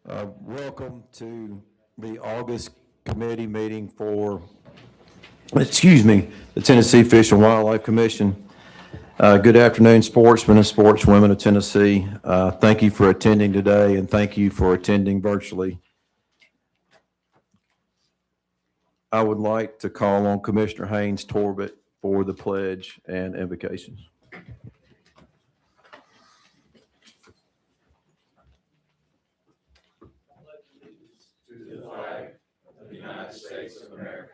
Welcome to the August committee meeting for, the Tennessee Fish and Wildlife Commission. Good afternoon, sportsmen and sportswomen of Tennessee. Thank you for attending today, and thank you for attending virtually. I would like to call on Commissioner Haynes Torbett for the pledge and invocations. United States of America,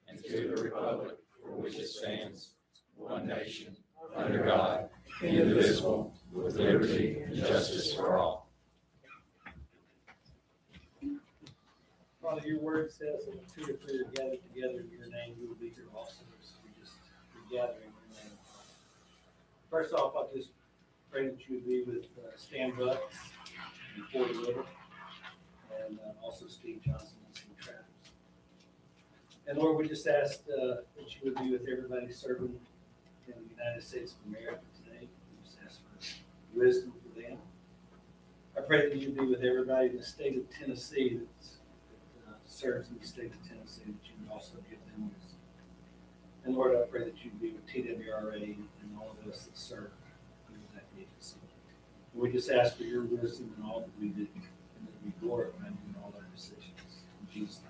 and to the republic for which it stands, one nation, under God, indivisible, with liberty and justice for all. Father, your word says that when two or three are gathered together in your name, you will be here also. So we're gathering in your name. First off, I just pray that you would be with Stan Bucks and Fort Little, and also Steve Johnson and Steve Travis. And Lord, we just ask that you would be with everybody serving in the United States of America today. We just ask for wisdom for them. I pray that you would be with everybody in the state of Tennessee that serves in the state of Tennessee, that you would also give them wisdom. And Lord, I pray that you would be with TWRA and all of us that serve in that agency. And we just ask for your wisdom in all that we do, and that we glorify you in all our decisions. In Jesus' name.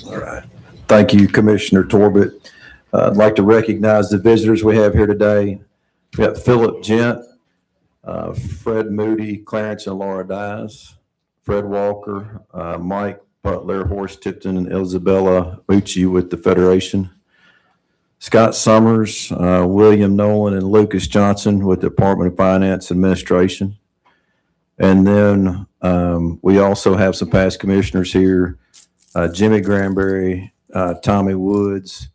All right. Thank you, Commissioner Torbett. I'd like to recognize the visitors we have here today. We have Philip Gent, Fred Moody, Clarence and Laura Dyes, Fred Walker, Mike Butler, Horace Tipton, and Isabella Ucci with the Federation. Scott Summers, William Nolan, and Lucas Johnson with the Department of Finance Administration. And then we also have some past commissioners here, Jimmy Granberry, Tommy Woods,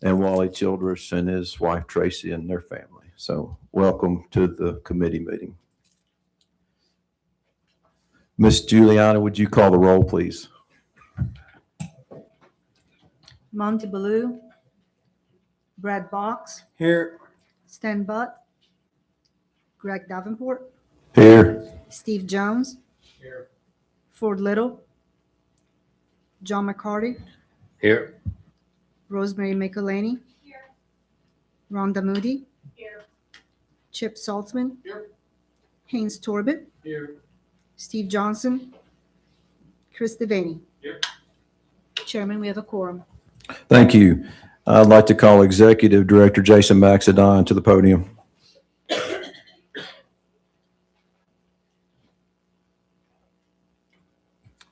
and Wally Childress and his wife Tracy and their family. So welcome to the committee meeting. Miss Juliana, would you call the roll, please? Monty Ballou, Brad Box, Here. Stan Butt, Greg Davenport, Here. Steve Jones, Here. Ford Little, John McCarty, Here. Rosemary McElhaney, Rhonda Moody, Chip Saltzman, Haynes Torbett, Here. Steve Johnson, Chris Devaney. Here. Chairman, we have a quorum. Thank you. I'd like to call Executive Director Jason Maxedon to the podium.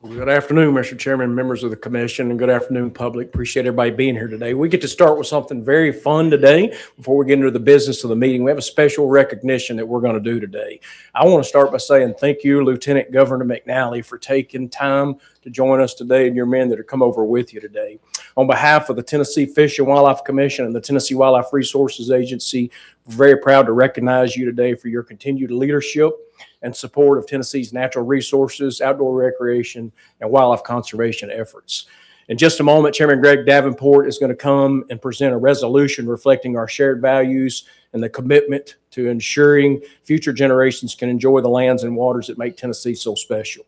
Good afternoon, Mr. Chairman, members of the commission, and good afternoon, public. Appreciate everybody being here today. We get to start with something very fun today. Before we get into the business of the meeting, we have a special recognition that we're going to do today. I want to start by saying thank you, Lieutenant Governor McNally, for taking time to join us today and your men that have come over with you today. On behalf of the Tennessee Fish and Wildlife Commission and the Tennessee Wildlife Resources Agency, we're very proud to recognize you today for your continued leadership and support of Tennessee's natural resources, outdoor recreation, and wildlife conservation efforts. In just a moment, Chairman Greg Davenport is going to come and present a resolution reflecting our shared values and the commitment to ensuring future generations can enjoy the lands and waters that make Tennessee so special.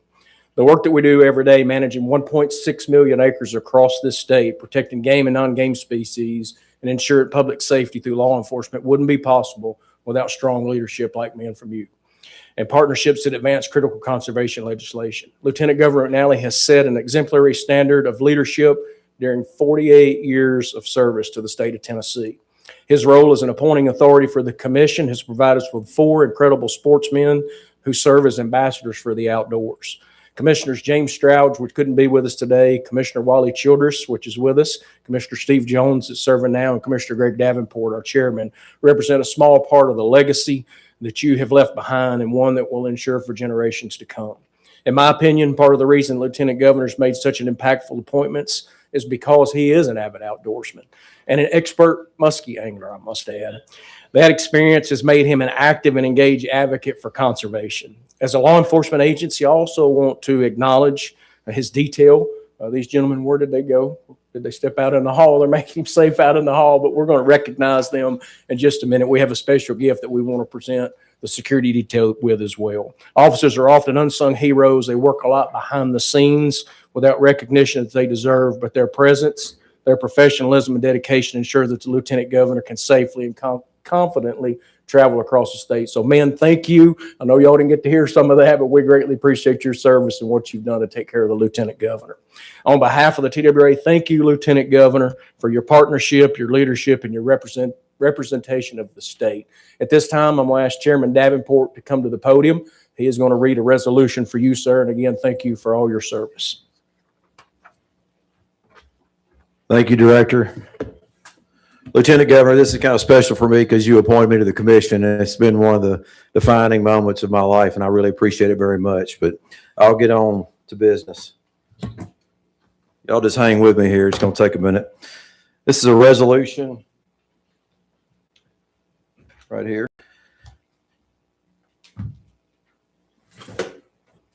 The work that we do every day, managing 1.6 million acres across this state, protecting game and non-game species, and ensuring public safety through law enforcement wouldn't be possible without strong leadership like men from you, and partnerships that advance critical conservation legislation. Lieutenant Governor McNally has set an exemplary standard of leadership during 48 years of service to the state of Tennessee. His role as an appointing authority for the commission has provided us with 4 incredible sportsmen who serve as ambassadors for the outdoors. Commissioners James Stroud, which couldn't be with us today, Commissioner Wally Childress, which is with us, Commissioner Steve Jones is serving now, and Commissioner Greg Davenport, our chairman, represent a small part of the legacy that you have left behind and one that will ensure for generations to come. In my opinion, part of the reason Lieutenant Governor's made such an impactful appointments is because he is an avid outdoorsman and an expert muskie angler, I must add. That experience has made him an active and engaged advocate for conservation. As a law enforcement agency, I also want to acknowledge his detail. These gentlemen, where did they go? Did they step out in the hall? They're making them safe out in the hall, but we're going to recognize them in just a minute. We have a special gift that we want to present the security detail with as well. Officers are often unsung heroes. They work a lot behind the scenes without recognition that they deserve, but their presence, their professionalism and dedication ensure that the Lieutenant Governor can safely and confidently travel across the state. So, men, thank you. I know y'all didn't get to hear some of that, but we greatly appreciate your service and what you've done to take care of the Lieutenant Governor. On behalf of the TWA, thank you, Lieutenant Governor, for your partnership, your leadership, and your representation of the state. At this time, I'm going to ask Chairman Davenport to come to the podium. He is going to read a resolution for you, sir. And again, thank you for all your service. Thank you, Director. Lieutenant Governor, this is kind of special for me because you appointed me to the commission, and it's been one of the defining moments of my life, and I really appreciate it very much. But I'll get on to business. Y'all just hang with me here. It's going to take a minute. This is a resolution right here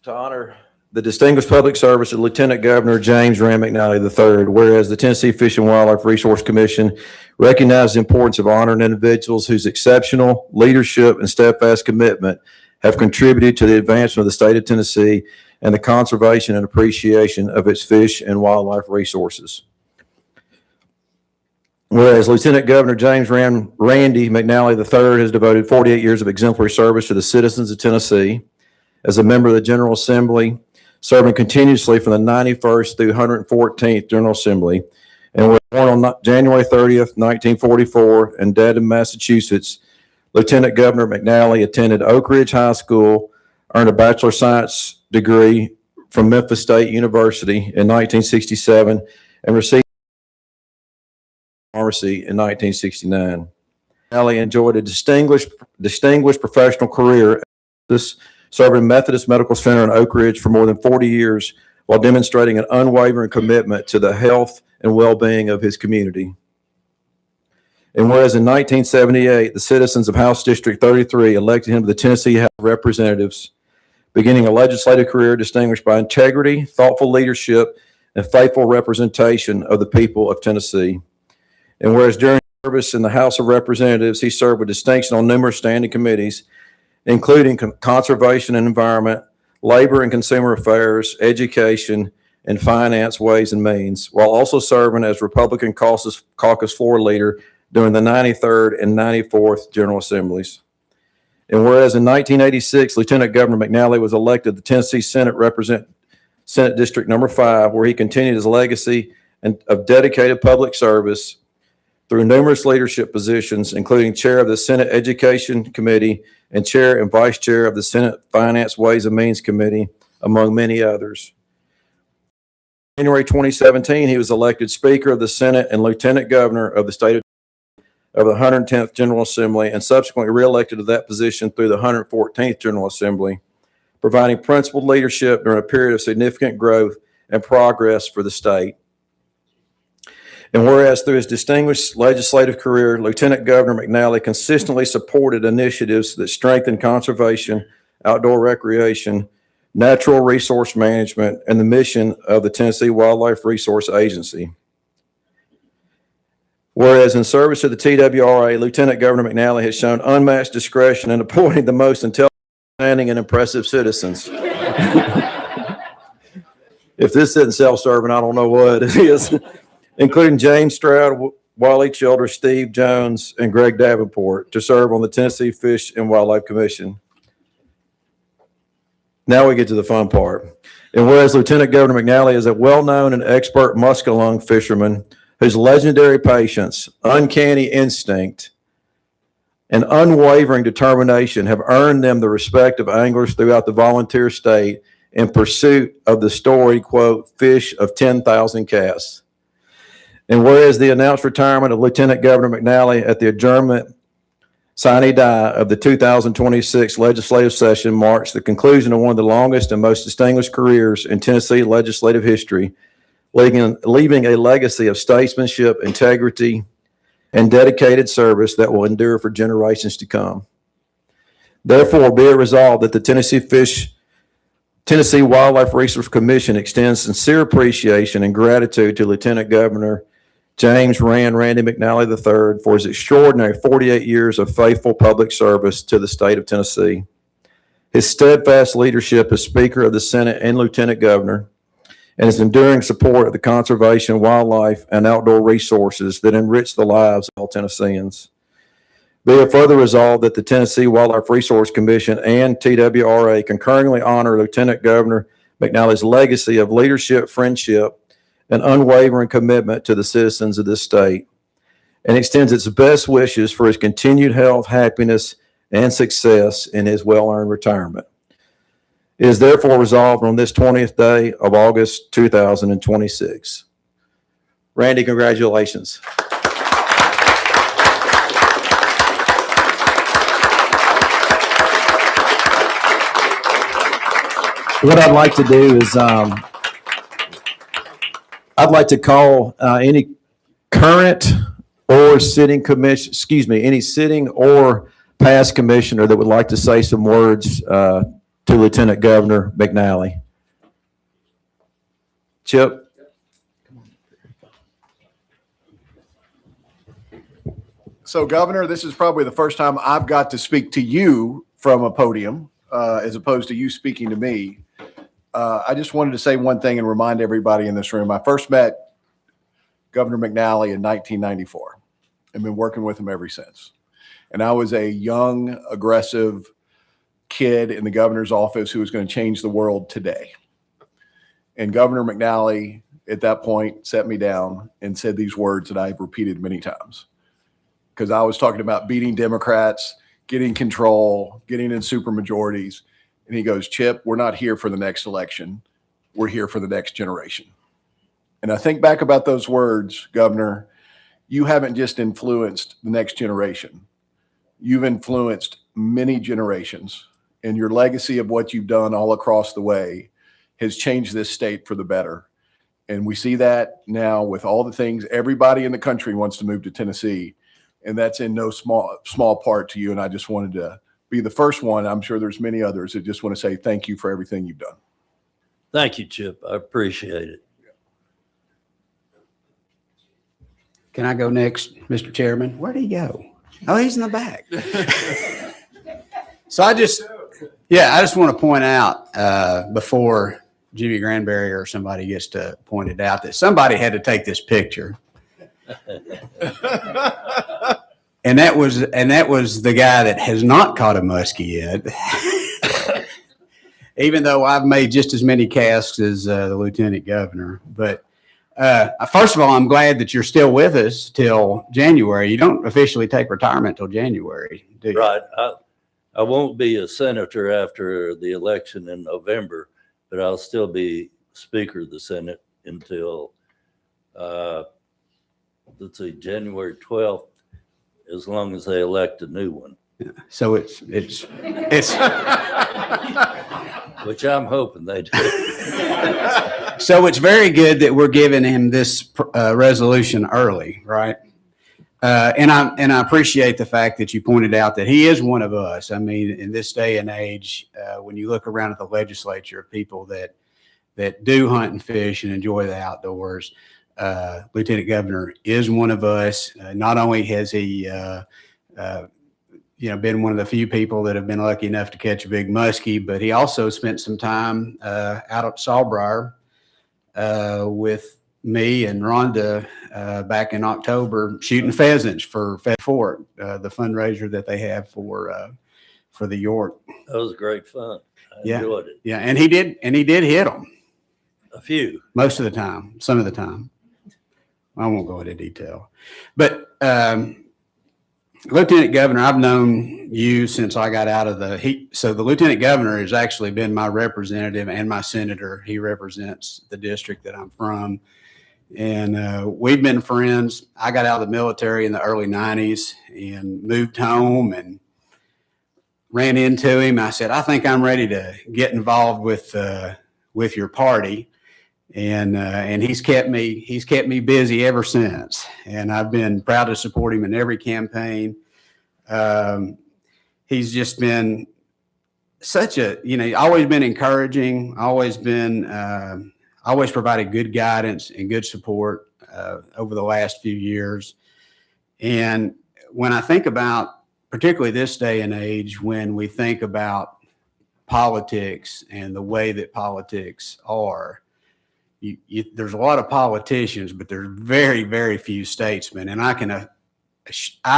to honor the distinguished public service of Lieutenant Governor James Rand McNally III, whereas the Tennessee Fish and Wildlife Resource Commission recognizes the importance of honoring individuals whose exceptional leadership and steadfast commitment have contributed to the advancement of the state of Tennessee and the conservation and appreciation of its fish and wildlife resources. Whereas Lieutenant Governor James Randy McNally III has devoted 48 years of exemplary service to the citizens of Tennessee as a member of the General Assembly, serving continuously from the 91st through 114th General Assembly, and was born on January 30th, 1944 in Dedham, Massachusetts. Lieutenant Governor McNally attended Oak Ridge High School, earned a Bachelor of Science degree from Memphis State University in 1967, and received pharmacy in 1969. McNally enjoyed a distinguished professional career serving Methodist Medical Center in Oak Ridge for more than 40 years while demonstrating an unwavering commitment to the health and well-being of his community. And whereas in 1978, the citizens of House District 33 elected him to the Tennessee House of Representatives, beginning a legislative career distinguished by integrity, thoughtful leadership, and faithful representation of the people of Tennessee. And whereas during service in the House of Representatives, he served with distinction on numerous standing committees, including Conservation and Environment, Labor and Consumer Affairs, Education, and Finance, Ways and Means, while also serving as Republican Caucus Floor Leader during the 93rd and 94th General Assemblies. And whereas in 1986, Lieutenant Governor McNally was elected to the Tennessee Senate District Number 5, where he continued his legacy of dedicated public service through numerous leadership positions, including Chair of the Senate Education Committee and Chair and Vice Chair of the Senate Finance, Ways and Means Committee, among many others. In January 2017, he was elected Speaker of the Senate and Lieutenant Governor of the state of the 110th General Assembly, and subsequently reelected to that position through the 114th General Assembly, providing principled leadership during a period of significant growth and progress for the state. And whereas through his distinguished legislative career, Lieutenant Governor McNally consistently supported initiatives that strengthen conservation, outdoor recreation, natural resource management, and the mission of the Tennessee Wildlife Resource Agency. Whereas in service to the TWRA, Lieutenant Governor McNally has shown unmatched discretion in appointing the most intelligent, and impressive citizens. If this isn't self-serving, I don't know what it is. Including James Stroud, Wally Childers, Steve Jones, and Greg Davenport, to serve on the Tennessee Fish and Wildlife Commission. Now we get to the fun part. And whereas Lieutenant Governor McNally is a well-known and expert muskellunge fisherman whose legendary patience, uncanny instinct, and unwavering determination have earned them the respect of anglers throughout the volunteer state in pursuit of the storied, quote, fish of 10,000 casts. And whereas the announced retirement of Lieutenant Governor McNally at the adjournment sine die of the 2026 legislative session marks the conclusion of one of the longest and most distinguished careers in Tennessee legislative history, leaving a legacy of statesmanship, integrity, and dedicated service that will endure for generations to come. Therefore, be it resolved that the Tennessee Fish Tennessee Wildlife Resource Commission extends sincere appreciation and gratitude to Lieutenant Governor James Randy McNally III for his extraordinary 48 years of faithful public service to the state of Tennessee. His steadfast leadership as Speaker of the Senate and Lieutenant Governor, and his enduring support of the conservation, wildlife, and outdoor resources that enrich the lives of all Tennesseans. Be it further resolved that the Tennessee Wildlife Resource Commission and TWRA concurrently honor Lieutenant Governor McNally's legacy of leadership, friendship, and unwavering commitment to the citizens of this state, and extends its best wishes for his continued health, happiness, and success in his well-earned retirement. It is therefore resolved on this 20th day of August 2026. Randy, congratulations. What I'd like to do is I'd like to call any current or sitting any sitting or past commissioner that would like to say some words to Lieutenant Governor McNally. Chip. So, Governor, this is probably the first time I've got to speak to you from a podium as opposed to you speaking to me. I just wanted to say one thing and remind everybody in this room. I first met Governor McNally in 1994 and been working with him ever since. And I was a young, aggressive kid in the governor's office who was going to change the world today. And Governor McNally at that point sat me down and said these words that I've repeated many times. Because I was talking about beating Democrats, getting control, getting in super majorities. And he goes, Chip, we're not here for the next election. We're here for the next generation. And I think back about those words, Governor, you haven't just influenced the next generation. You've influenced many generations, and your legacy of what you've done all across the way has changed this state for the better. And we see that now with all the things, everybody in the country wants to move to Tennessee, and that's in no small part to you. And I just wanted to be the first one. I'm sure there's many others that just want to say thank you for everything you've done. Thank you, Chip. I appreciate it. Can I go next, Mr. Chairman? Where'd he go? Oh, he's in the back. So I just want to point out before Jimmy Granberry or somebody gets to point it out that somebody had to take this picture. And that was the guy that has not caught a muskie yet. Even though I've made just as many casts as the Lieutenant Governor. But first of all, I'm glad that you're still with us till January. You don't officially take retirement till January, do you? Right. I won't be a senator after the election in November, but I'll still be Speaker of the Senate until, January 12th, as long as they elect a new one. Yeah. So it's Which I'm hoping they do. So it's very good that we're giving him this resolution early, right? And I appreciate the fact that you pointed out that he is one of us. I mean, in this day and age, when you look around at the legislature of people that do hunt and fish and enjoy the outdoors, Lieutenant Governor is one of us. Not only has he, been one of the few people that have been lucky enough to catch a big muskie, but he also spent some time out at Sawbriar with me and Rhonda back in October shooting pheasants for Fort, the fundraiser that they have for the York. That was great fun. I enjoyed it. Yeah, and he did hit them. A few. Most of the time, some of the time. I won't go into detail. But Lieutenant Governor, I've known you since I got out of so the Lieutenant Governor has actually been my representative and my senator. He represents the district that I'm from. And we've been friends. I got out of the military in the early 90s and moved home and ran into him. I said, I think I'm ready to get involved with your party. And he's kept me busy ever since. And I've been proud to support him in every campaign. He's just been such a, always been encouraging, always provided good guidance and good support over the last few years. And when I think about, particularly this day and age, when we think about politics and the way that politics are, there's a lot of politicians, but there's very, very few statesmen. And I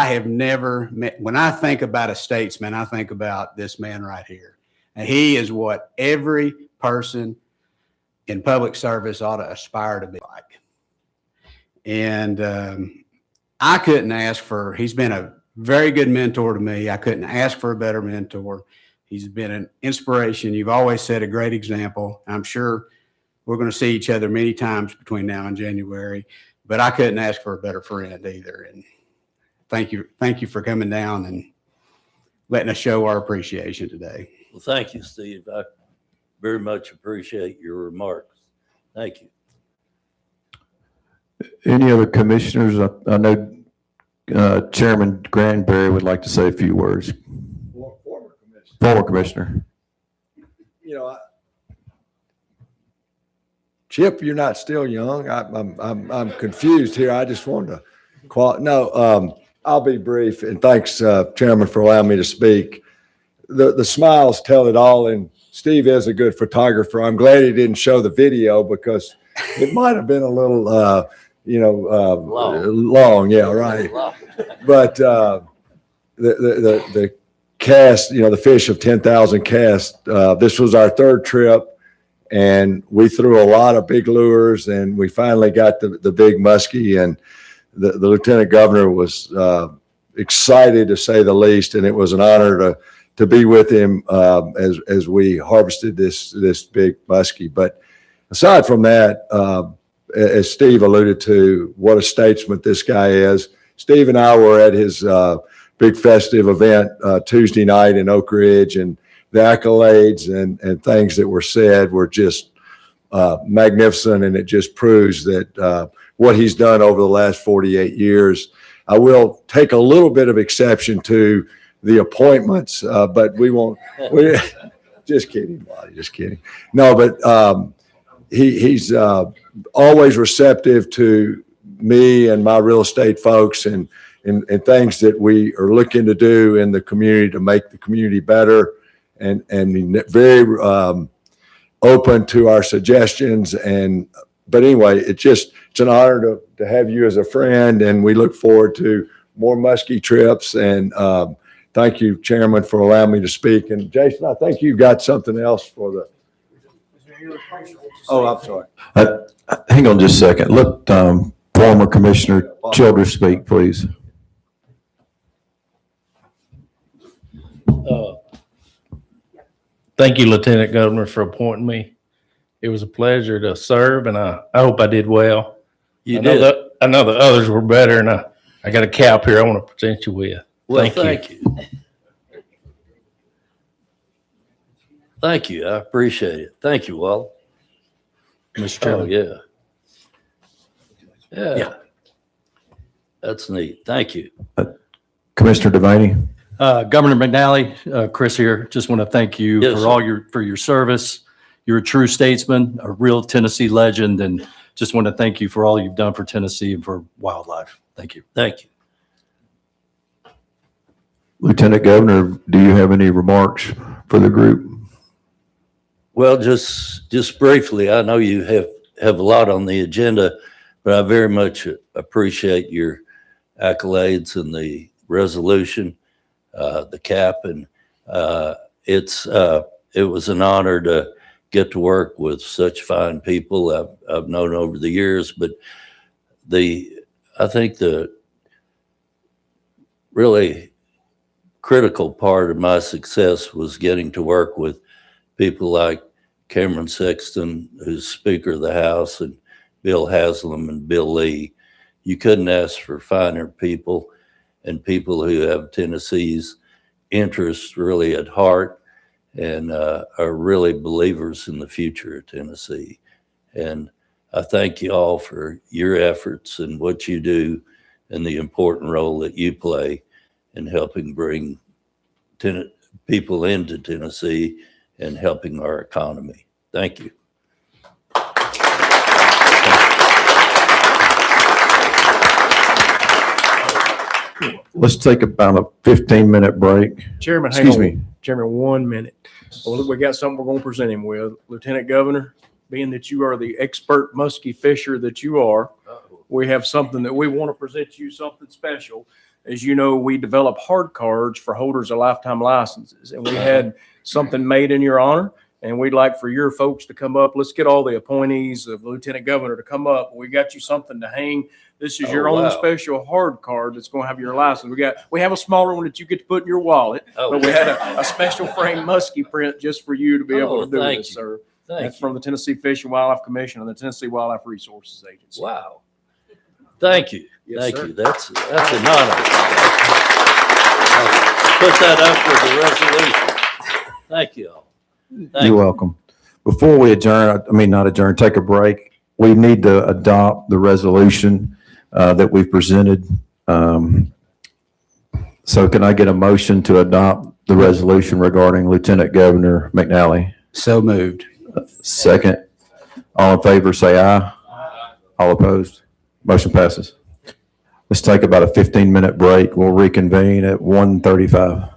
have never met, when I think about a statesman, I think about this man right here. And he is what every person in public service ought to aspire to be like. And I couldn't ask for, he's been a very good mentor to me. I couldn't ask for a better mentor. He's been an inspiration. You've always set a great example. I'm sure we're going to see each other many times between now and January, but I couldn't ask for a better friend either. And thank you for coming down and letting us show our appreciation today. Well, thank you, Steve. I very much appreciate your remarks. Thank you. Any other commissioners? I know Chairman Granberry would like to say a few words. Former commissioner. Former commissioner. Chip, you're not still young. I'm confused here. I just wanted to I'll be brief, and thanks, Chairman, for allowing me to speak. The smiles tell it all, and Steve is a good photographer. I'm glad he didn't show the video because it might have been a little, long. Yeah, right. But the cast, the fish of 10,000 cast. This was our third trip, and we threw a lot of big lures, and we finally got the big muskie, and the lieutenant governor was excited to say the least, and it was an honor to be with him as we harvested this big muskie. But aside from that, as Steve alluded to, what a statesman this guy is. Steve and I were at his big festive event Tuesday night in Oak Ridge, and the accolades and things that were said were just magnificent, and it just proves that what he's done over the last 48 years. I will take a little bit of exception to the appointments, but we won't. Just kidding, buddy. Just kidding. No, but he's always receptive to me and my real estate folks and things that we are looking to do in the community to make the community better, and very open to our suggestions. But anyway, it's an honor to have you as a friend, and we look forward to more muskie trips. And thank you, Chairman, for allowing me to speak. And Jason, I think you've got something else for the. Oh, I'm sorry. Hang on just a second. Let former Commissioner Childers speak, please. Thank you, Lieutenant Governor, for appointing me. It was a pleasure to serve, and I hope I did well. You I know did. I know the others were better, and I got a cap here I want to present you with. Well, Thank you. Thank you. I appreciate it. Thank you, Walt. Mr. Oh, Chairman. yeah. Yeah. Yeah. That's neat. Thank you. Commissioner Devaney. Governor McNally, Chris here. Just want to thank you Yes, for sir. for your service. You're a true statesman, a real Tennessee legend, and just want to thank you for all you've done for Tennessee and for wildlife. Thank you. Thank you. Lieutenant Governor, do you have any remarks for the group? Well, just briefly, I know you have a lot on the agenda, but I very much appreciate your accolades and the resolution, the cap, and it was an honor to get to work with such fine people I've known over the years. But I think the really critical part of my success was getting to work with people like Cameron Sexton, who's Speaker of the House, and Bill Haslam and Bill Lee. You couldn't ask for finer people, and people who have Tennessee's interests really at heart and are really believers in the future of Tennessee. And I thank you all for your efforts and what you do and the important role that you play in helping bring people into Tennessee and helping our economy. Thank you. Let's take about a 15-minute break. Chairman, hang Excuse me. on. Chairman, 1 minute. Well, we got something we're going to present him with. Lieutenant Governor, being that you are the expert muskie fisher that you are, we have something that we want to present you, something special. As you know, we develop hard cards for holders of lifetime licenses, and we had something made in your honor, and we'd like for your folks to come up. Let's get all the appointees of Lieutenant Governor to come up. We got you something to hang. This is your Oh, own wow. special hard card that's going to have your license. We have a smaller one that you get to put in your wallet, Oh. but we had a special frame muskie print just for you to be able Oh, to do thank this, you. sir. Thank That's you. from the Tennessee Fish and Wildlife Commission and the Tennessee Wildlife Resources Agency. Wow. Thank you. Yes, Thank sir. you. That's an honor. I'll put that up with the resolution. Thank you all. Thank You're you. welcome. Before we adjourn, I mean, not adjourn, take a break, we need to adopt the resolution that we've presented. So can I get a motion to adopt the resolution regarding Lieutenant Governor McNally? So moved. Second. All in favor, say aye. All opposed? Motion passes. Let's take about a 15-minute break. We'll reconvene at 1:35.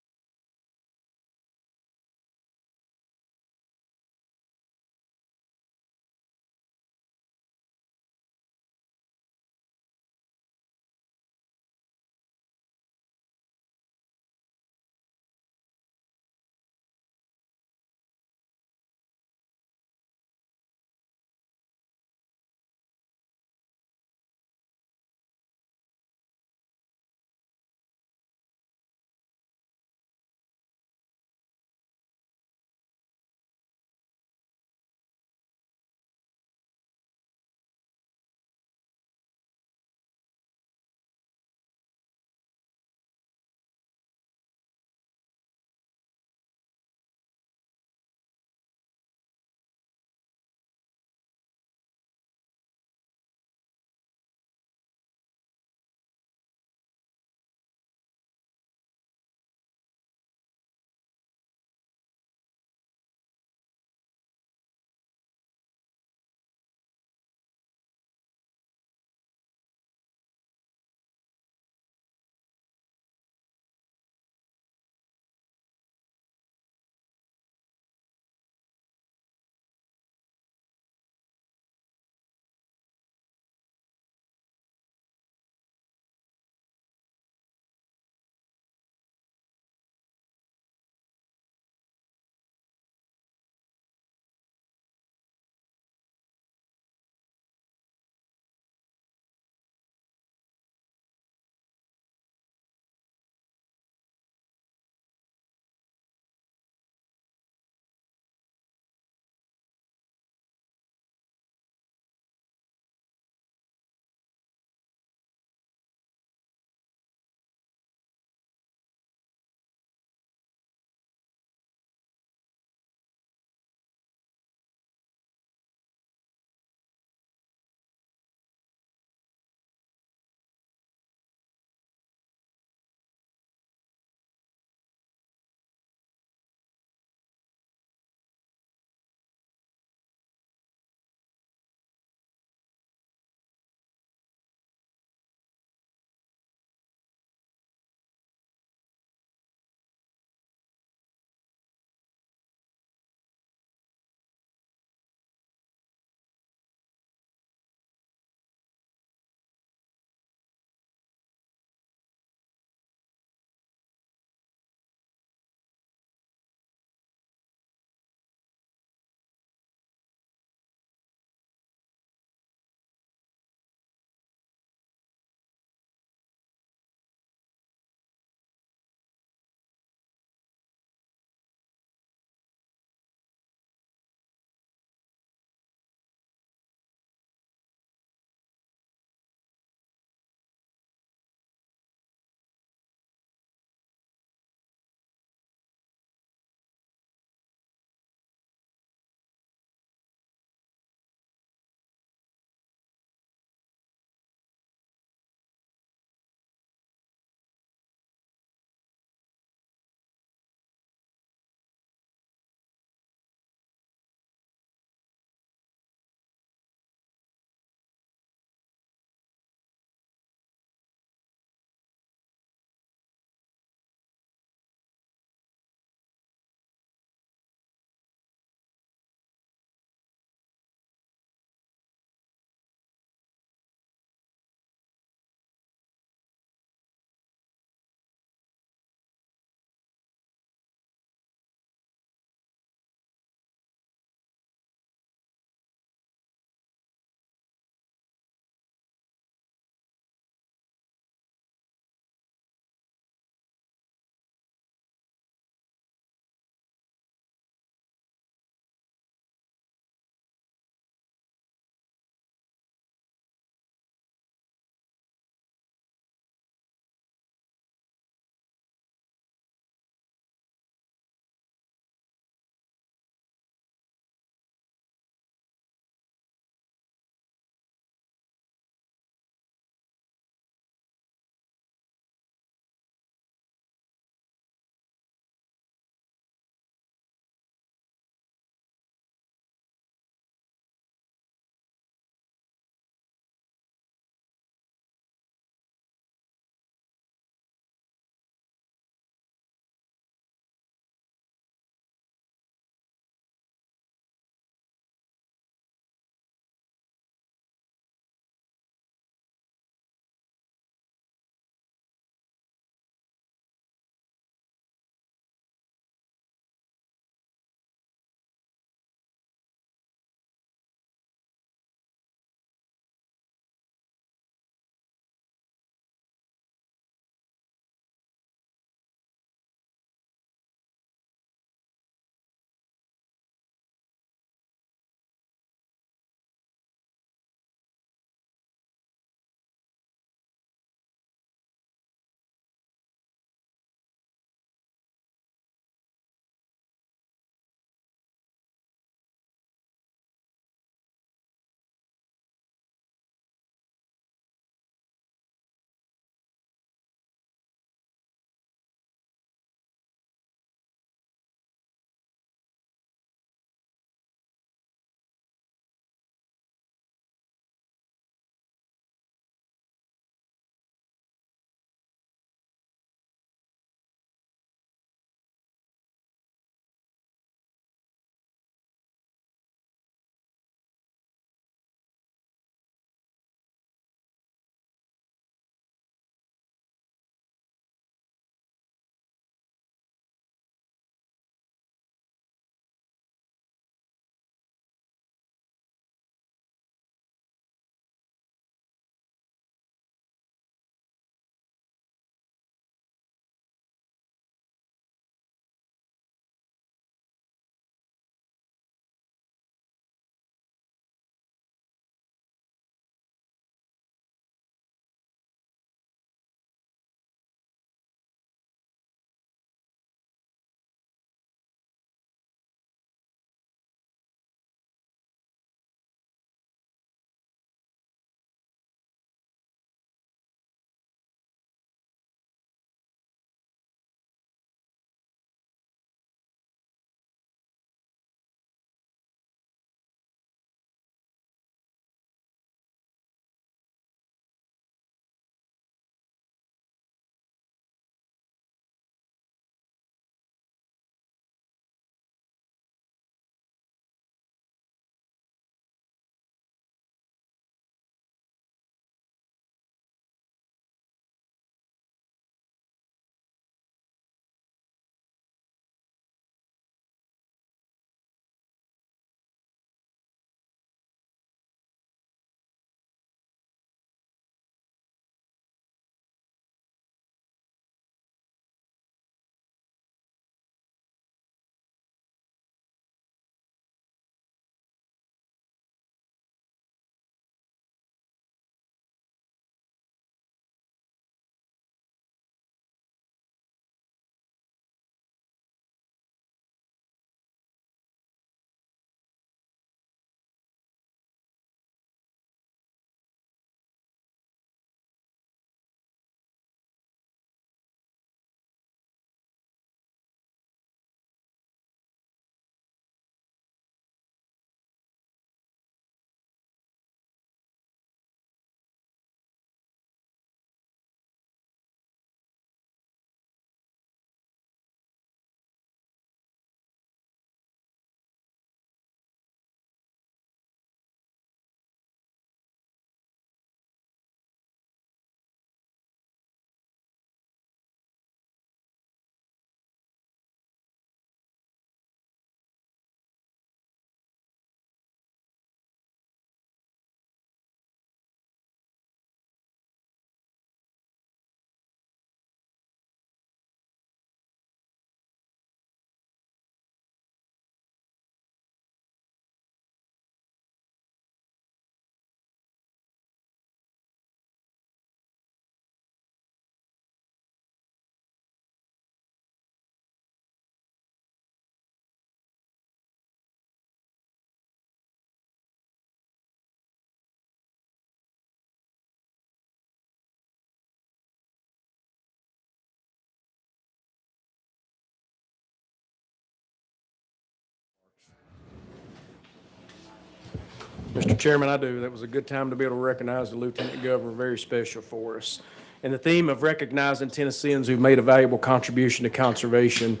Mr. Chairman, I do. That was a good time to be able to recognize the Lieutenant Governor, very special for us. And the theme of recognizing Tennesseans who've made a valuable contribution to conservation,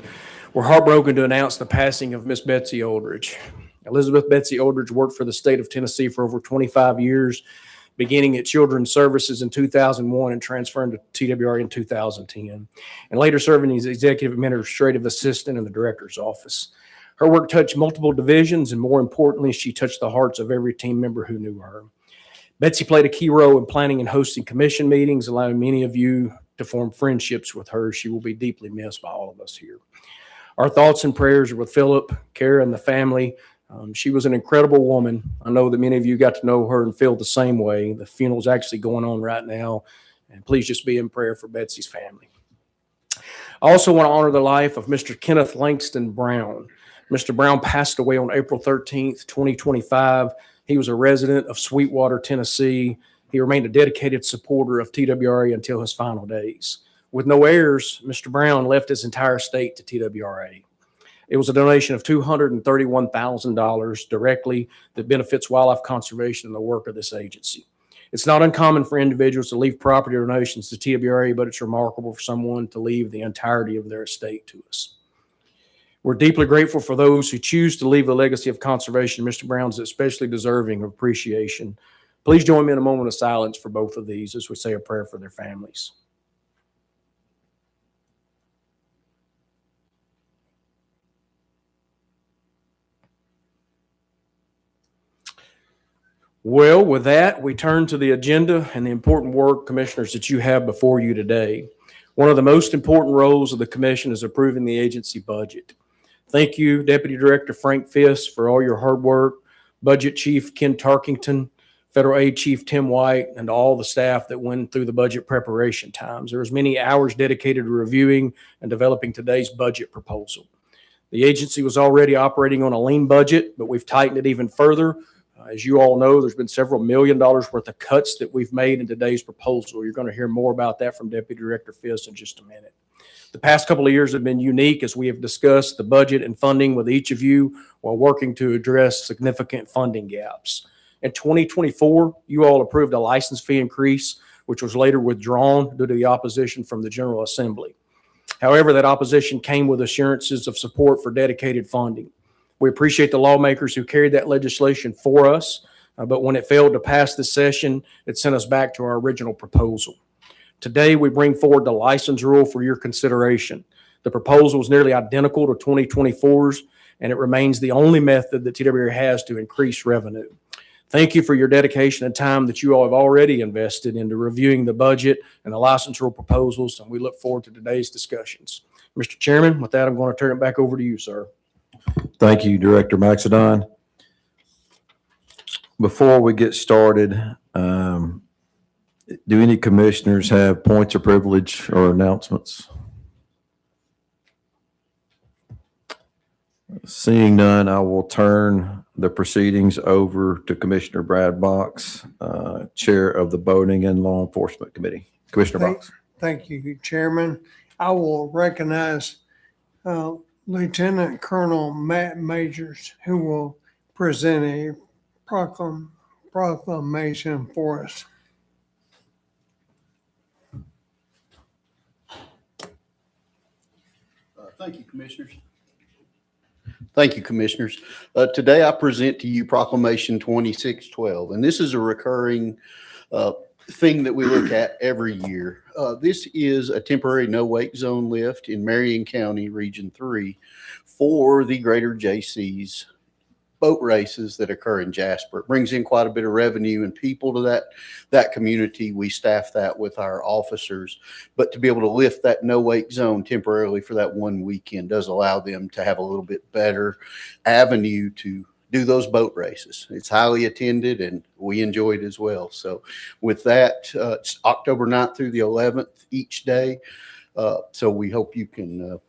we're heartbroken to announce the passing of Miss Betsy Aldridge. Elizabeth Betsy Aldridge worked for the state of Tennessee for over 25 years, beginning at Children's Services in 2001 and transferring to TWRA in 2010, and later serving as Executive Administrative Assistant in the Director's Office. Her work touched multiple divisions, and more importantly, she touched the hearts of every team member who knew her. Betsy played a key role in planning and hosting commission meetings, allowing many of you to form friendships with her. She will be deeply missed by all of us here. Our thoughts and prayers are with Philip, Kara, and the family. She was an incredible woman. I know that many of you got to know her and feel the same way. The funeral is actually going on right now, and please just be in prayer for Betsy's family. I also want to honor the life of Mr. Kenneth Langston Brown. Mr. Brown passed away on April 13th, 2025. He was a resident of Sweetwater, Tennessee. He remained a dedicated supporter of TWRA until his final days. With no heirs, Mr. Brown left his entire estate to TWRA. It was a donation of $231,000 directly that benefits wildlife conservation and the work of this agency. It's not uncommon for individuals to leave property donations to TWRA, but it's remarkable for someone to leave the entirety of their estate to us. We're deeply grateful for those who choose to leave a legacy of conservation. Mr. Brown's especially deserving of appreciation. Please join me in a moment of silence for both of these as we say a prayer for their families. Well, with that, we turn to the agenda and the important work, Commissioners, that you have before you today. One of the most important roles of the Commission is approving the agency budget. Thank you, Deputy Director Frank Fiss, for all your hard work, Budget Chief Ken Tarkington, Federal Aid Chief Tim White, and all the staff that went through the budget preparation times. There was many hours dedicated to reviewing and developing today's budget proposal. The agency was already operating on a lean budget, but we've tightened it even further. As you all know, there's been several $1 million worth of cuts that we've made in today's proposal. You're going to hear more about that from Deputy Director Fiss in just a minute. The past couple of years have been unique as we have discussed the budget and funding with each of you while working to address significant funding gaps. In 2024, you all approved a license fee increase, which was later withdrawn due to the opposition from the General Assembly. However, that opposition came with assurances of support for dedicated funding. We appreciate the lawmakers who carried that legislation for us, but when it failed to pass this session, it sent us back to our original proposal. Today, we bring forward the license rule for your consideration. The proposal is nearly identical to 2024's, and it remains the only method that TWRA has to increase revenue. Thank you for your dedication and time that you all have already invested into reviewing the budget and the license rule proposals, and we look forward to today's discussions. Mr. Chairman, with that, I'm going to turn it back over to you, sir. Thank you, Director Maxedon. Before we get started, do any commissioners have points of privilege or announcements? Seeing none, I will turn the proceedings over to Commissioner Brad Box, Chair of the Boating and Law Enforcement Committee. Commissioner Box. Thank you, Chairman. I will recognize Lieutenant Colonel Matt Majors, who will present a proclamation for us. Thank you, Commissioners. Thank you, Commissioners. Today I present to you Proclamation 2612, and this is a recurring thing that we look at every year. This is a temporary no-wake zone lift in Marion County, Region 3, for the Greater JC's boat races that occur in Jasper. It brings in quite a bit of revenue and people to that community. We staff that with our officers, but to be able to lift that no-wake zone temporarily for that one weekend does allow them to have a little bit better avenue to do those boat races. It's highly attended and we enjoy it as well. So with that, it's October 9th through the 11th each day. So we hope you can,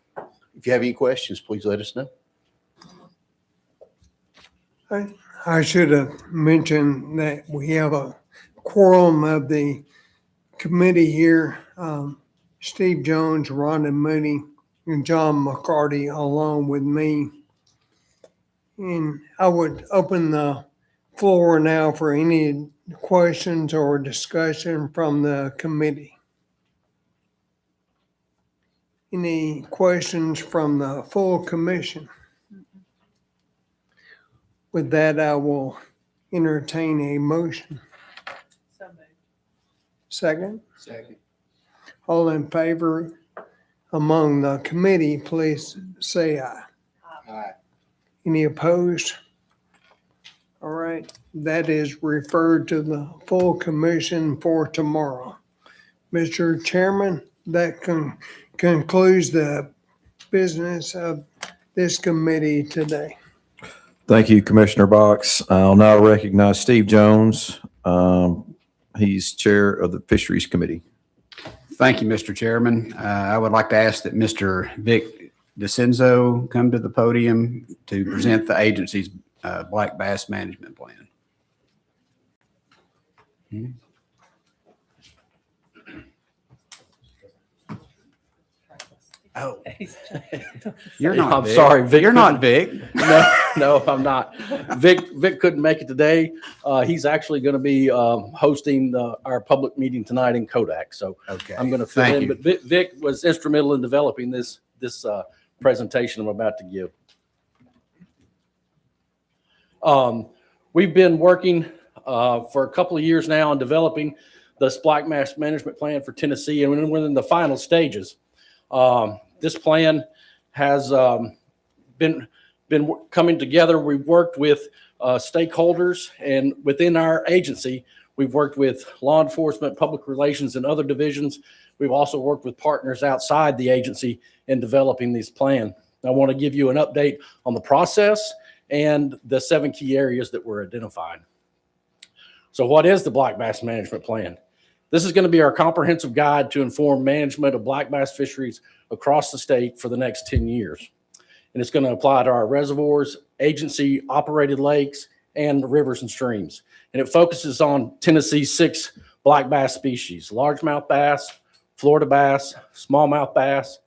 if you have any questions, please let us know. I should have mentioned that we have a quorum of the committee here. Steve Jones, Rhonda Moody, and John McCarty along with me. And I would open the floor now for any questions or discussion from the committee. Any questions from the full commission? With that, I will entertain a motion. Second? Second. All in favor among the committee, please say aye. Aye. Any opposed? All right, that is referred to the full commission for tomorrow. Mr. Chairman, that concludes the business of this committee today. Thank you, Commissioner Box. I'll now recognize Steve Jones. He's Chair of the Fisheries Committee. Thank you, Mr. Chairman. I would like to ask that Mr. Vic Cenzo come to the podium to present the agency's black bass management plan. Oh, you're not I'm Vic. sorry, Vic. You're not Vic. No, I'm not. Vic couldn't make it today. He's actually going to be hosting our public meeting tonight in Kodak. So Okay. I'm going to fill Thank in. you. But Vic was instrumental in developing this presentation I'm about to give. We've been working for a couple of years now on developing this black bass management plan for Tennessee, and we're in the final stages. This plan has been coming together. We've worked with stakeholders, and within our agency, we've worked with law enforcement, public relations, and other divisions. We've also worked with partners outside the agency in developing this plan. I want to give you an update on the process and the 7 key areas that were identified. So what is the black bass management plan? This is going to be our comprehensive guide to inform management of black bass fisheries across the state for the next 10 years. And it's going to apply to our reservoirs, agency operated lakes, and rivers and streams. And it focuses on Tennessee's 6 black bass species: largemouth bass, Florida bass, smallmouth bass,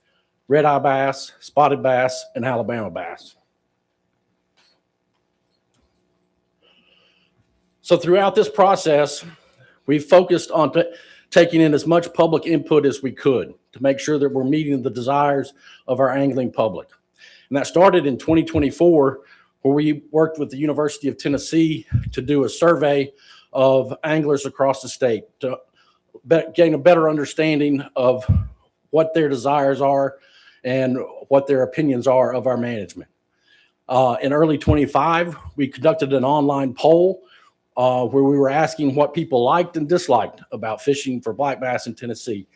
red-eye bass, spotted bass, and Alabama bass. So throughout this process, we've focused on taking in as much public input as we could to make sure that we're meeting the desires of our angling public. And that started in 2024, where we worked with the University of Tennessee to do a survey of anglers across the state to gain a better understanding of what their desires are and what their opinions are of our management. In early 25, we conducted an online poll where we were asking what people liked and disliked about fishing for black bass in Tennessee.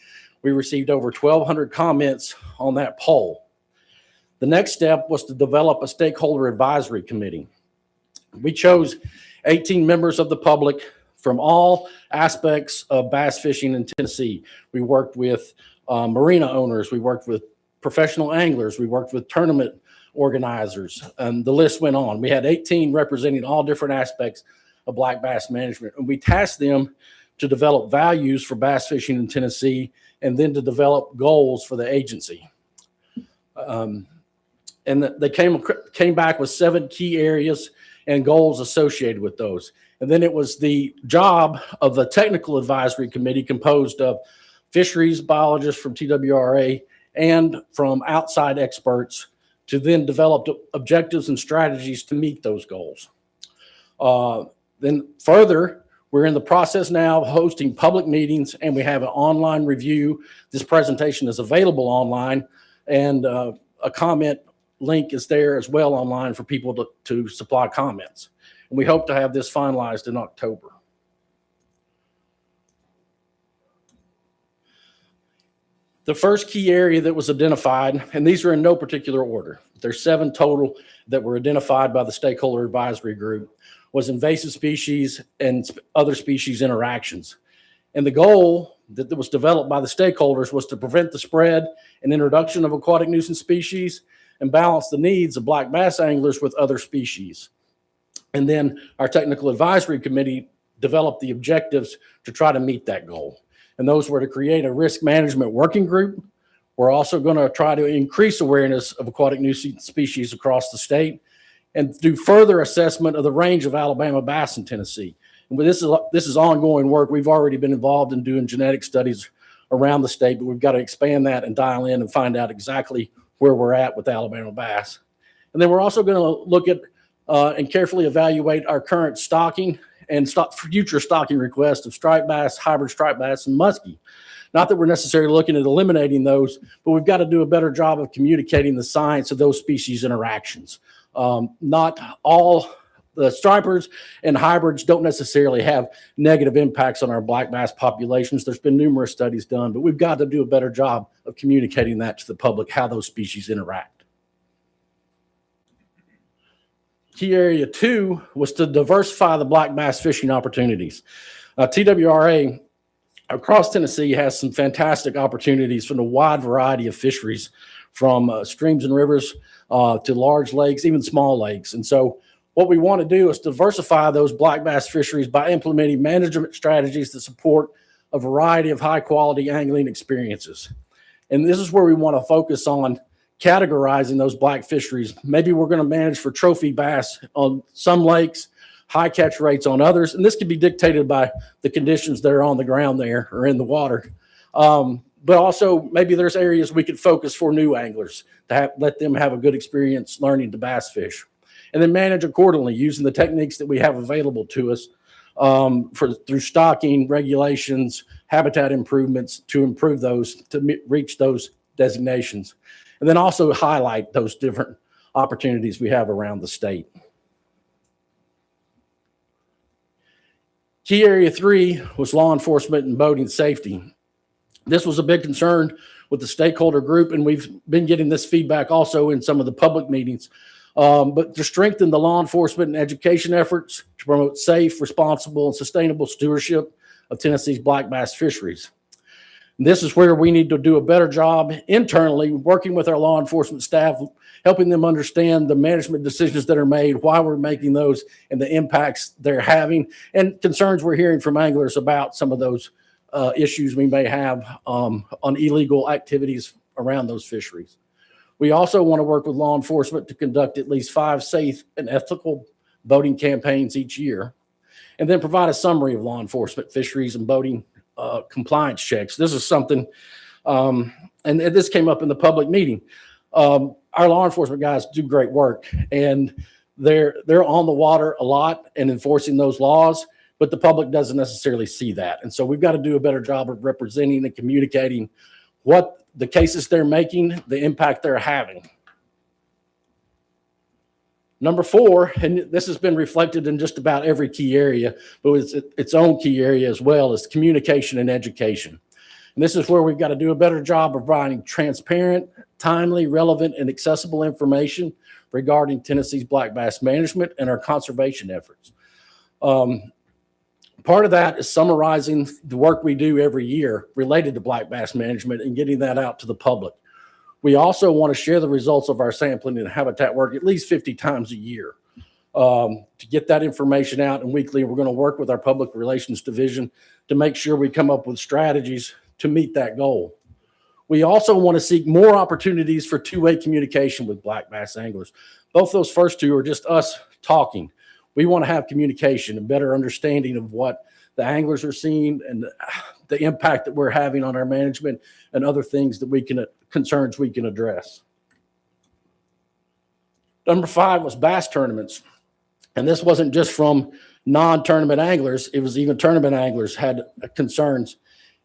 We received over 1,200 comments on that poll. The next step was to develop a stakeholder advisory committee. We chose 18 members of the public from all aspects of bass fishing in Tennessee. We worked with marina owners, we worked with professional anglers, we worked with tournament organizers, and the list went on. We had 18 representing all different aspects of black bass management, and we tasked them to develop values for bass fishing in Tennessee and then to develop goals for the agency. And they came back with 7 key areas and goals associated with those. And then it was the job of the technical advisory committee composed of fisheries biologists from TWRA and from outside experts to then develop objectives and strategies to meet those goals. Then further, we're in the process now of hosting public meetings, and we have an online review. This presentation is available online, and a comment link is there as well online for people to supply comments. And we hope to have this finalized in October. The first key area that was identified, and these are in no particular order, there's 7 total that were identified by the stakeholder advisory group, was invasive species and other species interactions. And the goal that was developed by the stakeholders was to prevent the spread and introduction of aquatic nuisance species and balance the needs of black bass anglers with other species. And then our technical advisory committee developed the objectives to try to meet that goal. And those were to create a risk management working group. We're also going to try to increase awareness of aquatic nuisance species across the state, and do further assessment of the range of Alabama bass in Tennessee. And this is ongoing work. We've already been involved in doing genetic studies around the state, but we've got to expand that and dial in and find out exactly where we're at with Alabama bass. And then we're also going to look at and carefully evaluate our current stocking and future stocking requests of striped bass, hybrid striped bass, and muskie. Not that we're necessarily looking at eliminating those, but we've got to do a better job of communicating the science of those species interactions. Not all the stripers and hybrids don't necessarily have negative impacts on our black bass populations. There's been numerous studies done, but we've got to do a better job of communicating that to the public, how those species interact. Key area 2 was to diversify the black bass fishing opportunities. TWRA across Tennessee has some fantastic opportunities from a wide variety of fisheries, from streams and rivers to large lakes, even small lakes. And so what we want to do is diversify those black bass fisheries by implementing management strategies that support a variety of high quality angling experiences. And this is where we want to focus on categorizing those black fisheries. Maybe we're going to manage for trophy bass on some lakes, high catch rates on others. And this can be dictated by the conditions that are on the ground there or in the water. But also maybe there's areas we could focus for new anglers to let them have a good experience learning to bass fish. And then manage accordingly using the techniques that we have available to us through stocking, regulations, habitat improvements to improve those, to reach those designations. And then also highlight those different opportunities we have around the state. Key area 3 was law enforcement and boating safety. This was a big concern with the stakeholder group, and we've been getting this feedback also in some of the public meetings. But to strengthen the law enforcement and education efforts to promote safe, responsible, and sustainable stewardship of Tennessee's black bass fisheries. And this is where we need to do a better job internally, working with our law enforcement staff, helping them understand the management decisions that are made, why we're making those, and the impacts they're having, and concerns we're hearing from anglers about some of those issues we may have on illegal activities around those fisheries. We also want to work with law enforcement to conduct at least 5 safe and ethical boating campaigns each year, and then provide a summary of law enforcement, fisheries, and boating compliance checks. This is something, and this came up in the public meeting. Our law enforcement guys do great work, and they're on the water a lot and enforcing those laws, but the public doesn't necessarily see that. And so we've got to do a better job of representing and communicating what the cases they're making, the impact they're having. Number 4, and this has been reflected in just about every key area, but it's its own key area as well, is communication and education. And this is where we've got to do a better job of providing transparent, timely, relevant, and accessible information regarding Tennessee's black bass management and our conservation efforts. Part of that is summarizing the work we do every year related to black bass management and getting that out to the public. We also want to share the results of our sampling and habitat work at least 50 times a year. To get that information out, and weekly we're going to work with our public relations division to make sure we come up with strategies to meet that goal. We also want to seek more opportunities for two-way communication with black bass anglers. Both those first two are just us talking. We want to have communication and better understanding of what the anglers are seeing and the impact that we're having on our management and other things that concerns we can address. Number 5 was bass tournaments. And this wasn't just from non-tournament anglers. It was even tournament anglers had concerns.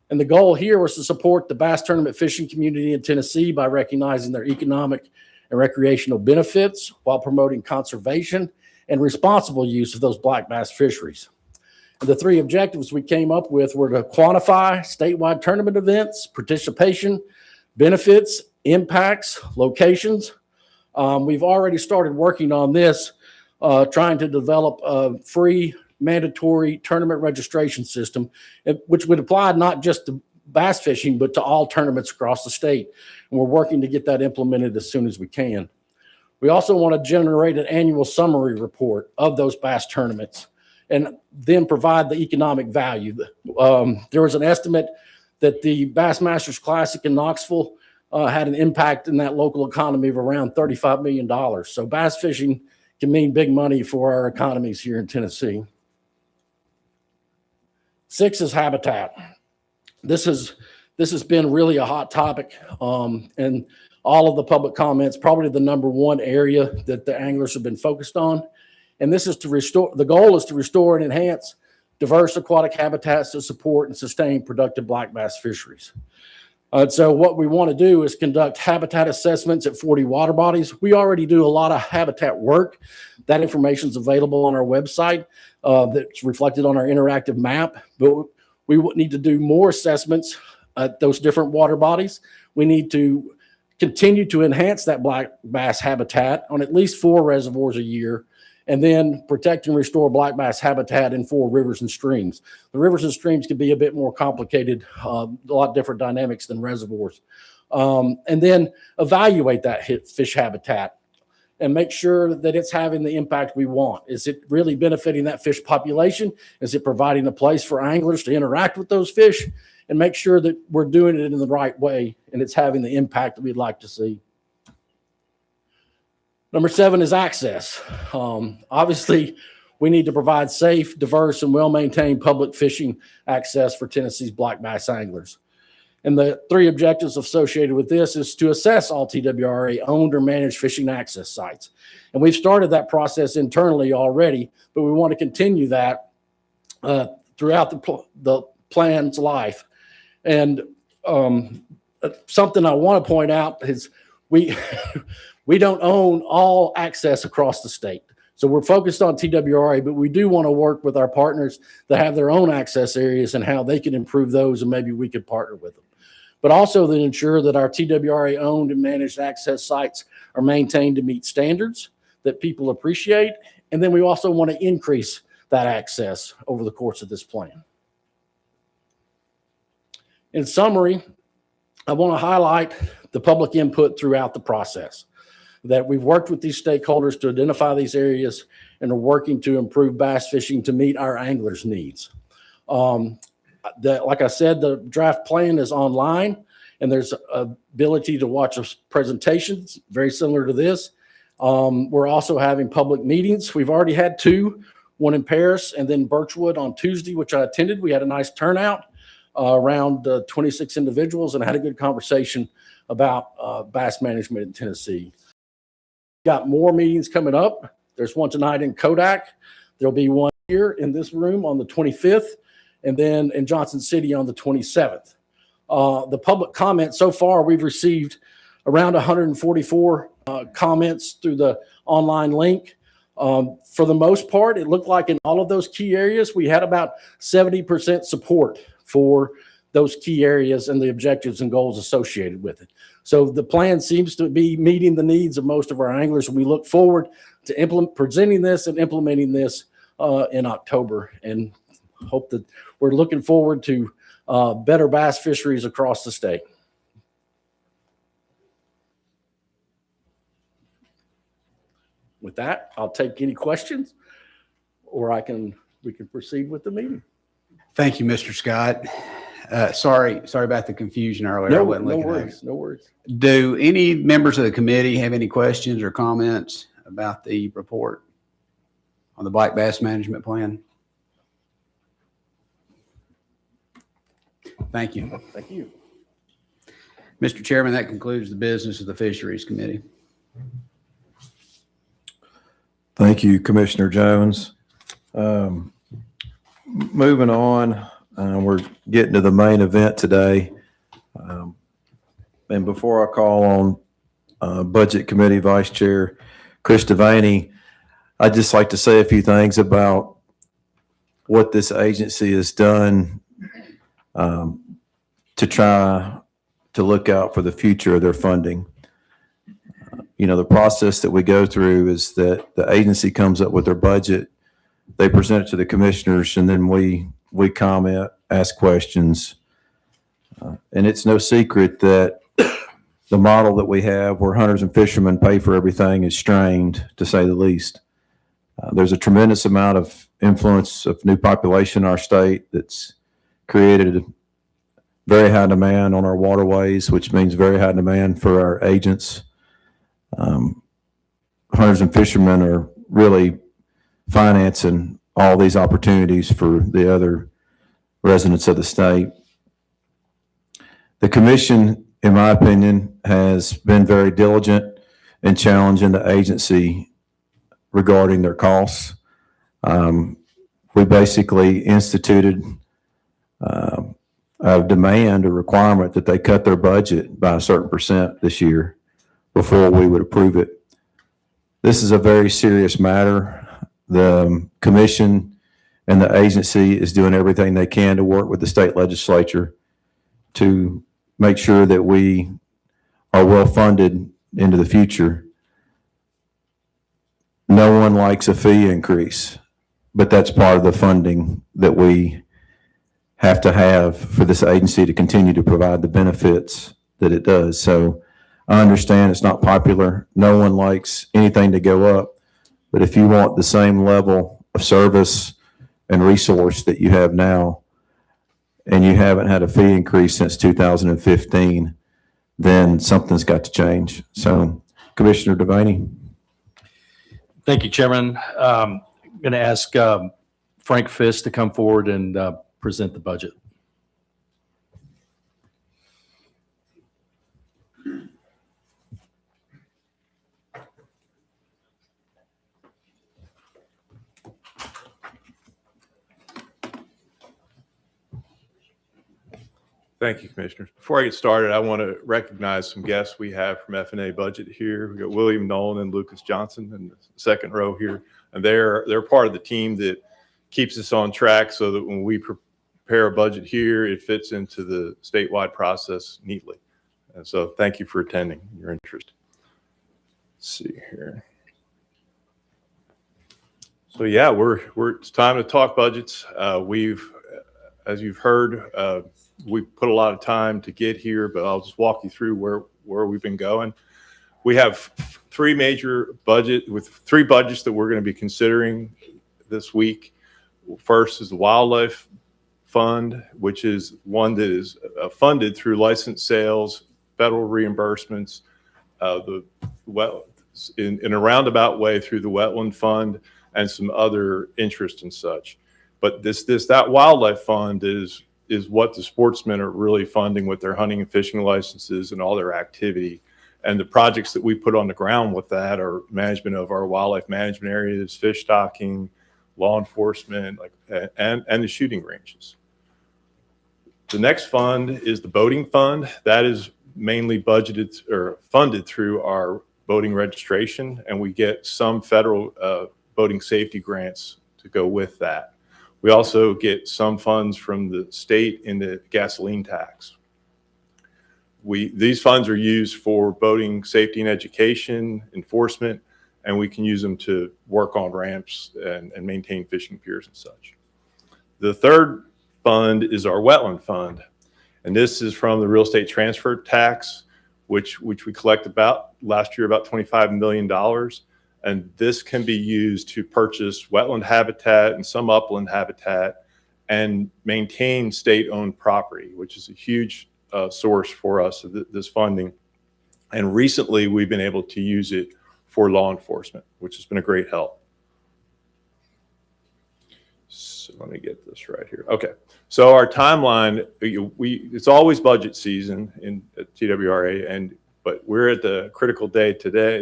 And the goal here was to support the bass tournament fishing community in Tennessee by recognizing their economic and recreational benefits while promoting conservation and responsible use of those black bass fisheries. And the 3 objectives we came up with were to quantify statewide tournament events, participation, benefits, impacts, locations. We've already started working on this, trying to develop a free mandatory tournament registration system, which would apply not just to bass fishing, but to all tournaments across the state. And we're working to get that implemented as soon as we can. We also want to generate an annual summary report of those bass tournaments and then provide the economic value. There was an estimate that the Bassmasters Classic in Knoxville had an impact in that local economy of around $35 million. So bass fishing can mean big money for our economies here in Tennessee. 6 is habitat. This has been really a hot topic, and all of the public comments, probably the number one area that the anglers have been focused on. And this is to restore, the goal is to restore and enhance diverse aquatic habitats to support and sustain productive black bass fisheries. So what we want to do is conduct habitat assessments at 40 water bodies. We already do a lot of habitat work. That information is available on our website. That's reflected on our interactive map, but we would need to do more assessments at those different water bodies. We need to continue to enhance that black bass habitat on at least 4 reservoirs a year, and then protect and restore black bass habitat in 4 rivers and streams. The rivers and streams can be a bit more complicated, a lot different dynamics than reservoirs. And then evaluate that fish habitat and make sure that it's having the impact we want. Is it really benefiting that fish population? Is it providing a place for anglers to interact with those fish? And make sure that we're doing it in the right way and it's having the impact that we'd like to see. Number 7 is access. Obviously, we need to provide safe, diverse, and well-maintained public fishing access for Tennessee's black bass anglers. And the 3 objectives associated with this is to assess all TWRA owned or managed fishing access sites. And we've started that process internally already, but we want to continue that throughout the plan's life. And something I want to point out is we don't own all access across the state. So we're focused on TWRA, but we do want to work with our partners that have their own access areas and how they can improve those, and maybe we could partner with them. But also then ensure that our TWRA owned and managed access sites are maintained to meet standards that people appreciate. And then we also want to increase that access over the course of this plan. In summary, I want to highlight the public input throughout the process, that we've worked with these stakeholders to identify these areas and are working to improve bass fishing to meet our anglers' needs. Like I said, the draft plan is online, and there's ability to watch presentations very similar to this. We're also having public meetings. We've already had 2, one in Paris and then Birchwood on Tuesday, which I attended. We had a nice turnout, around 26 individuals, and had a good conversation about bass management in Tennessee. Got more meetings coming up. There's one tonight in Kodak. There'll be one here in this room on the 25th, and then in Johnson City on the 27th. The public comments so far, we've received around 144 comments through the online link. For the most part, it looked like in all of those key areas, we had about 70% support for those key areas and the objectives and goals associated with it. So the plan seems to be meeting the needs of most of our anglers. We look forward to presenting this and implementing this in October, and hope that we're looking forward to better bass fisheries across the state. With that, I'll take any questions, or we can proceed with the meeting. Thank you, Mr. Scott. Sorry about the confusion earlier. I wasn't looking at it. No worries. Do any members of the committee have any questions or comments about the report on the black bass management plan? Thank you. Thank you. Mr. Chairman, that concludes the business of the Fisheries Committee. Thank you, Commissioner Jones. Moving on, we're getting to the main event today. And before I call on Budget Committee Vice Chair Chris Devaney, I'd just like to say a few things about what this agency has done to try to look out for the future of their funding. The process that we go through is that the agency comes up with their budget, they present it to the commissioners, and then we comment, ask questions. And it's no secret that the model that we have, where hunters and fishermen pay for everything, is strained, to say the least. There's a tremendous amount of influence of new population in our state that's created very high demand on our waterways, which means very high demand for our agents. Hunters and fishermen are really financing all these opportunities for the other residents of the state. The commission, in my opinion, has been very diligent in challenging the agency regarding their costs. We basically instituted a demand, a requirement that they cut their budget by a certain percent this year before we would approve it. This is a very serious matter. The commission and the agency is doing everything they can to work with the state legislature to make sure that we are well funded into the future. No one likes a fee increase, but that's part of the funding that we have to have for this agency to continue to provide the benefits that it does. So I understand it's not popular. No one likes anything to go up, but if you want the same level of service and resource that you have now, and you haven't had a fee increase since 2015, then something's got to change. So Commissioner Devaney. Thank you, Chairman. I'm going to ask Frank Fiss to come forward and present the budget. Thank you, Commissioners. Before I get started, I want to recognize some guests we have from F&A Budget here. We've got William Nolan and Lucas Johnson in the second row here. And they're part of the team that keeps us on track so that when we prepare a budget here, it fits into the statewide process neatly. And so thank you for attending, your interest. Let's see here. So yeah, it's time to talk budgets. As you've heard, we put a lot of time to get here, but I'll just walk you through where we've been going. We have three budgets that we're going to be considering this week. First is the Wildlife Fund, which is one that is funded through license sales, federal reimbursements, in a roundabout way through the Wetland Fund and some other interest and such. But that Wildlife Fund is what the sportsmen are really funding with their hunting and fishing licenses and all their activity. And the projects that we put on the ground with that are management of our wildlife management areas, fish stocking, law enforcement, and the shooting ranges. The next fund is the boating fund. That is mainly budgeted or funded through our boating registration, and we get some federal boating safety grants to go with that. We also get some funds from the state in the gasoline tax. These funds are used for boating safety and education, enforcement, and we can use them to work on ramps and maintain fishing piers and such. The third fund is our wetland fund, and this is from the real estate transfer tax, which we collect last year about $25 million. And this can be used to purchase wetland habitat and some upland habitat and maintain state-owned property, which is a huge source for us of this funding. And recently, we've been able to use it for law enforcement, which has been a great help. So let me get this right here. Okay. So our timeline, it's always budget season at TWRA, but we're at the critical day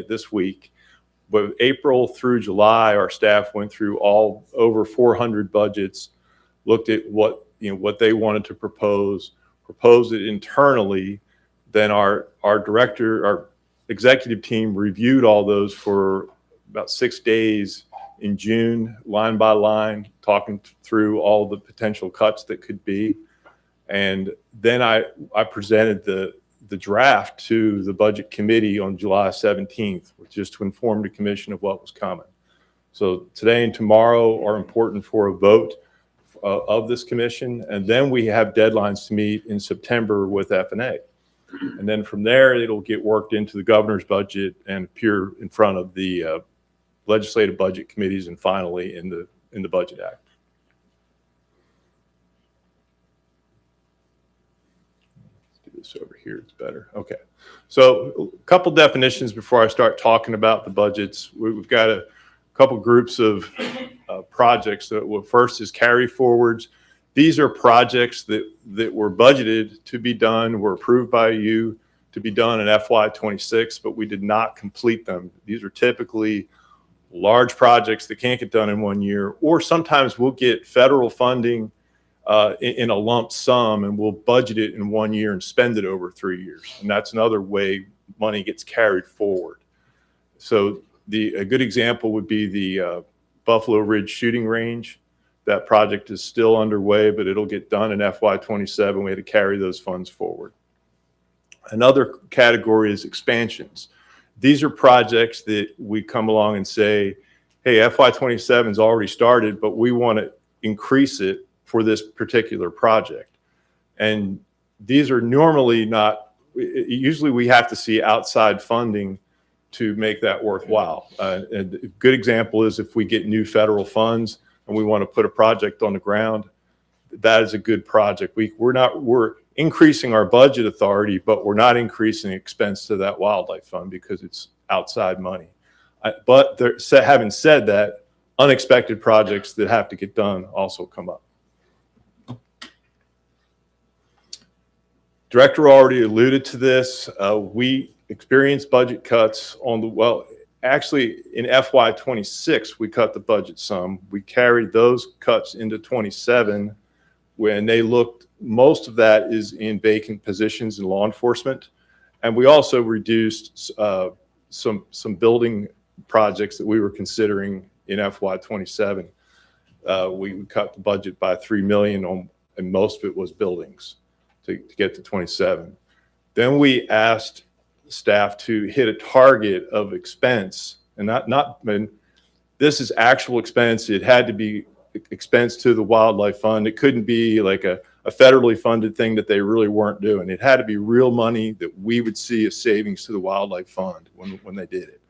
this week. But April through July, our staff went through over 400 budgets, looked at what they wanted to proposed it internally. Then our executive team reviewed all those for about 6 days in June, line by line, talking through all the potential cuts that could be. And then I presented the draft to the Budget Committee on July 17th, just to inform the Commission of what was coming. So today and tomorrow are important for a vote of this Commission, and then we have deadlines to meet in September with F&A. And then from there, it'll get worked into the governor's budget and appear in front of the legislative budget committees and finally in the Budget Act. This over here, it's better. Okay. So a couple definitions before I start talking about the budgets. We've got a couple groups of projects. First is carry forwards. These are projects that were budgeted to be done, were approved by you to be done in FY26, but we did not complete them. These are typically large projects that can't get done in 1 year, or sometimes we'll get federal funding in a lump sum and we'll budget it in 1 year and spend it over 3 years. And that's another way money gets carried forward. So a good example would be the Buffalo Ridge shooting range. That project is still underway, but it'll get done in FY27. We had to carry those funds forward. Another category is expansions. These are projects that we come along and say, hey, FY27 is already started, but we want to increase it for this particular project. And these are normally not, usually we have to see outside funding to make that worthwhile. And a good example is if we get new federal funds and we want to put a project on the ground, that is a good project. We're increasing our budget authority, but we're not increasing expense to that wildlife fund because it's outside money. But having said that, unexpected projects that have to get done also come up. Director already alluded to this. We experienced budget cuts actually in FY26, we cut the budget some. We carried those cuts into 27 when they looked, most of that is in vacant positions in law enforcement. And we also reduced some building projects that we were considering in FY27. We cut the budget by $3 million and most of it was buildings to get to 27. Then we asked staff to hit a target of expense, and this is actual expense. It had to be expense to the wildlife fund. It couldn't be like a federally funded thing that they really weren't doing. It had to be real money that we would see as savings to the wildlife fund when they did it.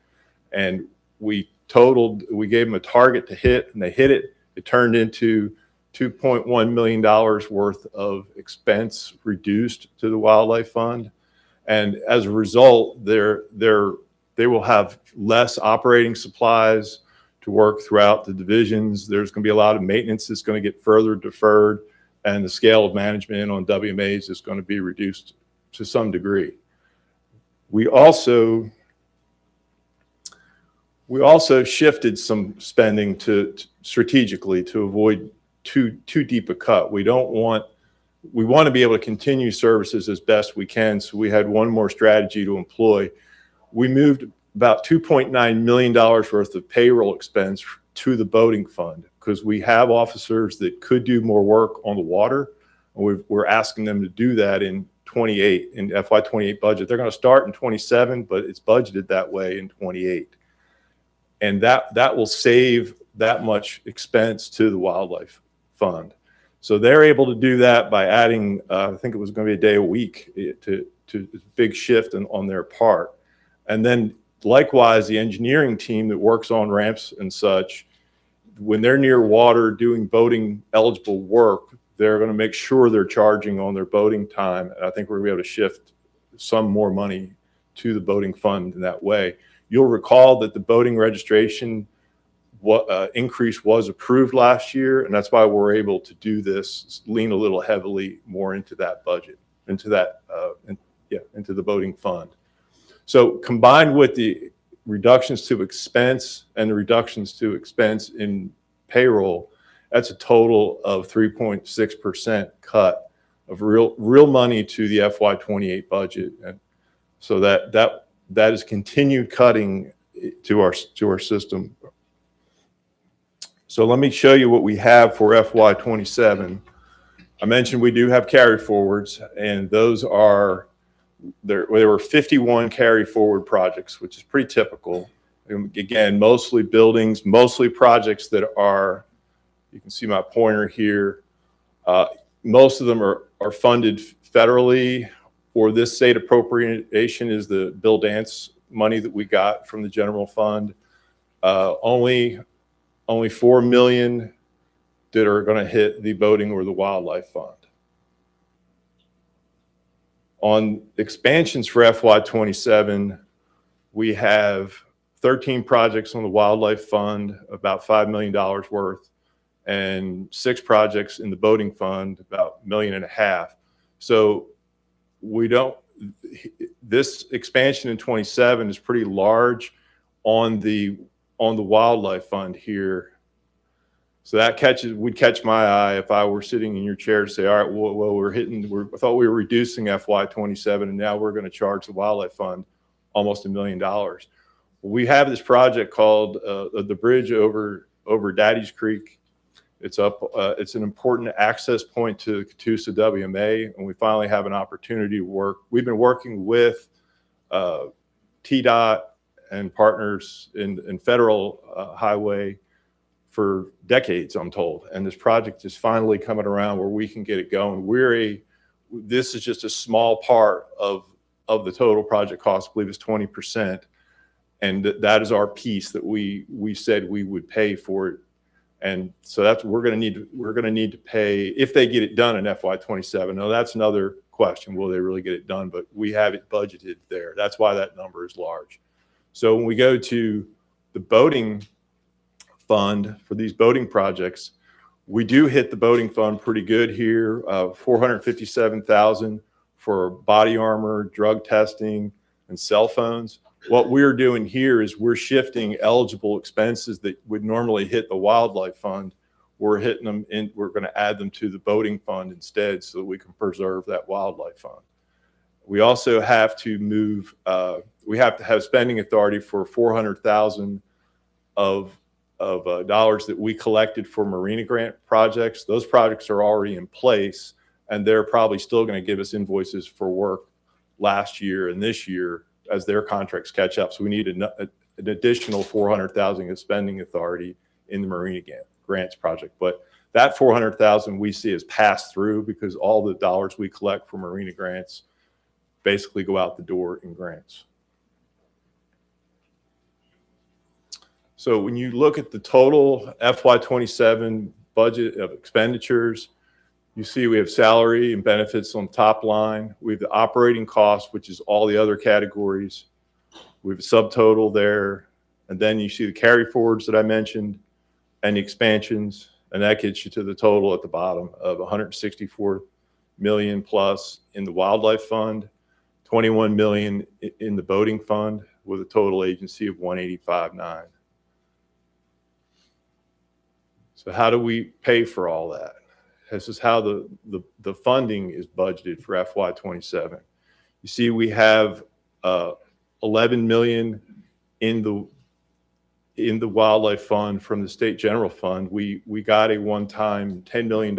And we gave them a target to hit, and they hit it. It turned into $2.1 million worth of expense reduced to the wildlife fund. And as a result, they will have less operating supplies to work throughout the divisions. There's going to be a lot of maintenance that's going to get further deferred, and the scale of management on WMAs is going to be reduced to some degree. We also shifted some spending strategically to avoid too deep a cut. We want to be able to continue services as best we can, so we had one more strategy to employ. We moved about $2.9 million worth of payroll expense to the boating fund because we have officers that could do more work on the water. And we're asking them to do that in FY28 budget. They're going to start in 27, but it's budgeted that way in 28. And that will save that much expense to the wildlife fund. So they're able to do that by adding, I think it was going to be a day a week to a big shift on their part. And then likewise, the engineering team that works on ramps and such, when they're near water doing boating eligible work, they're going to make sure they're charging on their boating time. And I think we're going to be able to shift some more money to the boating fund in that way. You'll recall that the boating registration increase was approved last year, and that's why we're able to do this, lean a little heavily more into that budget, into the boating fund. So combined with the reductions to expense and the reductions to expense in payroll, that's a total of 3.6% cut of real money to the FY28 budget. And so that is continued cutting to our system. So let me show you what we have for FY27. I mentioned we do have carry forwards, and those are, there were 51 carry forward projects, which is pretty typical. Again, mostly buildings, mostly projects that are, you can see my pointer here. Most of them are funded federally, or this state appropriation is the Bill Dance money that we got from the general fund. Only 4 million that are going to hit the boating or the wildlife fund. On expansions for FY27, we have 13 projects on the Wildlife Fund, about $5 million worth, and 6 projects in the Boating Fund, about $1.5 million. So we don't, this expansion in 27 is pretty large on the Wildlife Fund here. So that would catch my eye if I were sitting in your chair to say, all right, well, I thought we were reducing FY27 and now we're going to charge the Wildlife Fund almost $1 million. We have this project called the bridge over Daddy's Creek. It's an important access point to Catoosa WMA, and we finally have an opportunity to work. We've been working with TDOT and partners in federal highway for decades, I'm told, and this project is finally coming around where we can get it going. This is just a small part of the total project cost. I believe it's 20%. And that is our piece that we said we would pay for it, and so that's we're going to need to pay if they get it done in FY27. Now that's another question: will they really get it done? But we have it budgeted there. That's why that number is large. So when we go to the boating fund for these boating projects, we do hit the boating fund pretty good here. $457,000 for body armor, drug testing, and cell phones. What we're doing here is we're shifting eligible expenses that would normally hit the Wildlife Fund. We're hitting them in, we're going to add them to the boating fund instead so that we can preserve that Wildlife Fund. We also have to move, we have to have spending authority for $400,000 of dollars that we collected for marina grant projects. Those projects are already in place, and they're probably still going to give us invoices for work last year and this year as their contracts catch up. So we need an additional $400,000 of spending authority in the marina grants project. But that $400,000 we see as passed through because all the dollars we collect for marina grants basically go out the door in grants. So when you look at the total FY27 budget of expenditures, you see we have salary and benefits on the top line. We have the operating cost, which is all the other categories. We have a subtotal there. And then you see the carry forwards that I mentioned and the expansions. And that gets you to the total at the bottom of 164 million plus in the Wildlife Fund, 21 million in the Boating Fund with a total agency of 185.9. So how do we pay for all that? This is how the funding is budgeted for FY27. You see, we have 11 million in the Wildlife Fund from the State General Fund. We got a one-time $10 million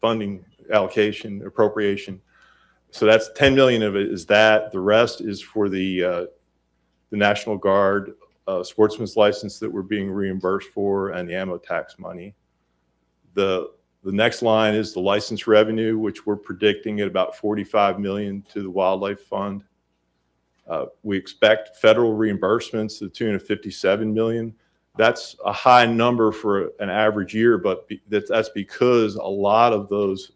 funding allocation appropriation. So that's 10 million of it is that. The rest is for the National Guard sportsman's license that we're being reimbursed for and the ammo tax money. The next line is the license revenue, which we're predicting at about 45 million to the Wildlife Fund. We expect federal reimbursements to the tune of 57 million. That's a high number for an average year, but that's because a lot of those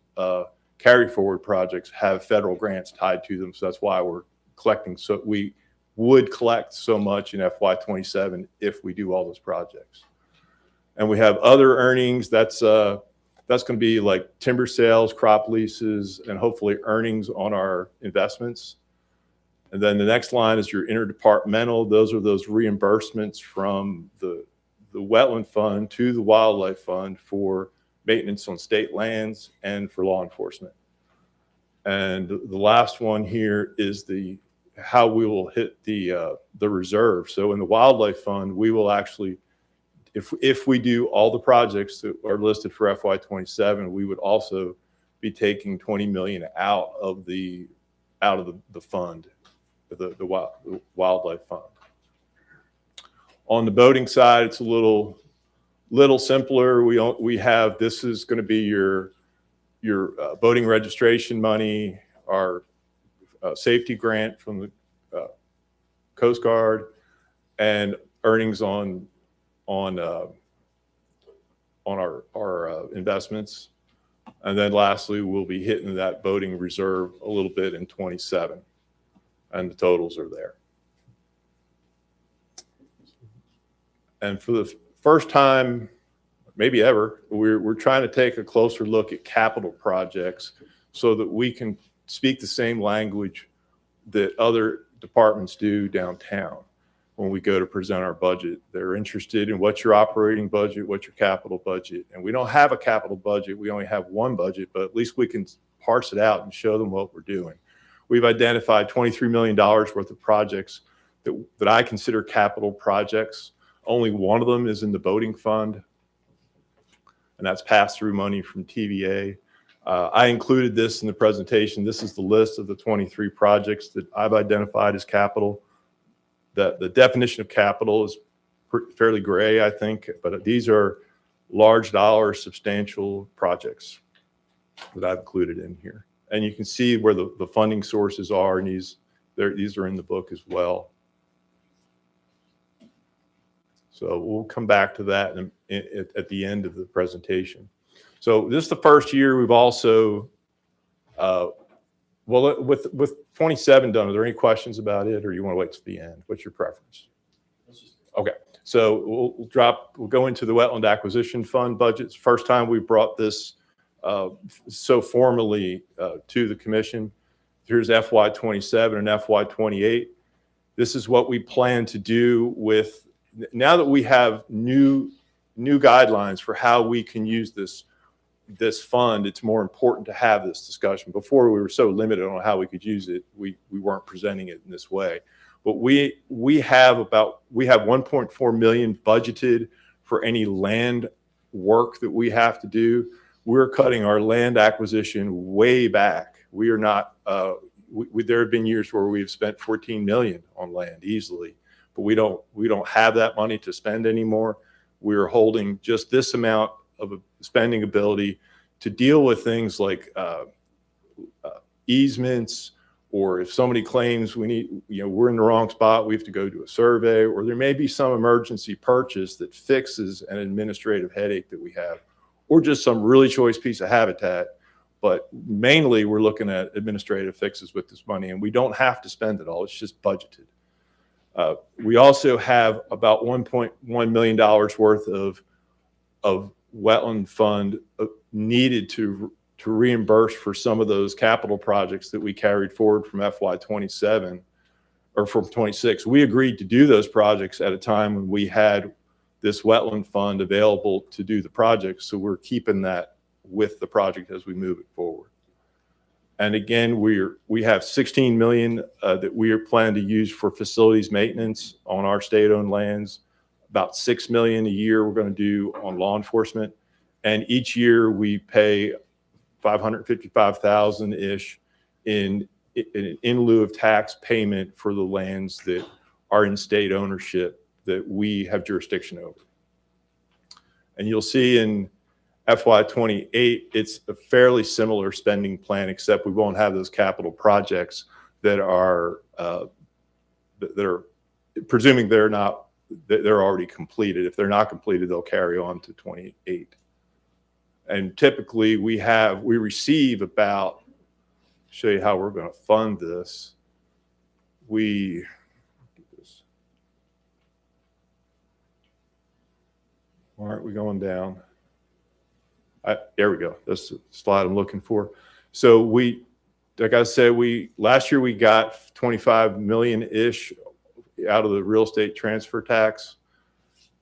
carry forward projects have federal grants tied to them. So that's why we're collecting. So we would collect so much in FY27 if we do all those projects. And we have other earnings. That's going to be like timber sales, crop leases, and hopefully earnings on our investments. And then the next line is your interdepartmental. Those are those reimbursements from the Wetland Fund to the Wildlife Fund for maintenance on state lands and for law enforcement. And the last one here is how we will hit the reserve. So in the Wildlife Fund, we will actually, if we do all the projects that are listed for FY27, we would also be taking 20 million out of the fund, the Wildlife Fund. On the boating side, it's a little simpler. We have, this is going to be your boating registration money, our safety grant from the Coast Guard, and earnings on our investments. And then lastly, we'll be hitting that boating reserve a little bit in 27. and the totals are there. And for the first time, maybe ever, we're trying to take a closer look at capital projects so that we can speak the same language that other departments do downtown when we go to present our budget. They're interested in what's your operating budget, what's your capital budget. And we don't have a capital budget. We only have one budget, but at least we can parse it out and show them what we're doing. We've identified $23 million worth of projects that I consider capital projects. Only one of them is in the boating fund, and that's pass-through money from TVA. I included this in the presentation. This is the list of the 23 projects that I've identified as capital. The definition of capital is fairly gray, I think, but these are large dollar, substantial projects that I've included in here. And you can see where the funding sources are, and these are in the book as well. So we'll come back to that at the end of the presentation. So this is the first year we've also, with 27 done, are there any questions about it, or you want to wait till the end? What's your preference? Okay, so we'll go into the Wetland Acquisition Fund budgets. First time we brought this so formally to the commission. Here's FY27 and FY28. This is what we plan to do with, now that we have new guidelines for how we can use this fund, it's more important to have this discussion. Before, we were so limited on how we could use it, we weren't presenting it in this way. But we have 1.4 million budgeted for any land work that we have to do. We're cutting our land acquisition way back. We are not. There have been years where we've spent 14 million on land easily, but we don't have that money to spend anymore. We're holding just this amount of a spending ability to deal with things like easements, or if somebody claims we're in the wrong spot, we have to go do a survey, or there may be some emergency purchase that fixes an administrative headache that we have, or just some really choice piece of habitat. But mainly we're looking at administrative fixes with this money, and we don't have to spend it all. It's just budgeted. We also have about $1.1 million worth of wetland fund needed to reimburse for some of those capital projects that we carried forward from FY27 or from 26. We agreed to do those projects at a time when we had this wetland fund available to do the projects. So we're keeping that with the project as we move it forward. And again, we have 16 million that we are planning to use for facilities maintenance on our state-owned lands. About 6 million a year we're going to do on law enforcement. And each year we pay 555,000-ish in lieu of tax payment for the lands that are in state ownership that we have jurisdiction over. And you'll see in FY28, it's a fairly similar spending plan, except we won't have those capital projects that are presuming they're already completed. If they're not completed, they'll carry on to 28. And typically we receive about, show you how we're going to fund this. Why aren't we going down? There we go. That's the slide I'm looking for. So like I said, last year we got 25 million-ish out of the real estate transfer tax.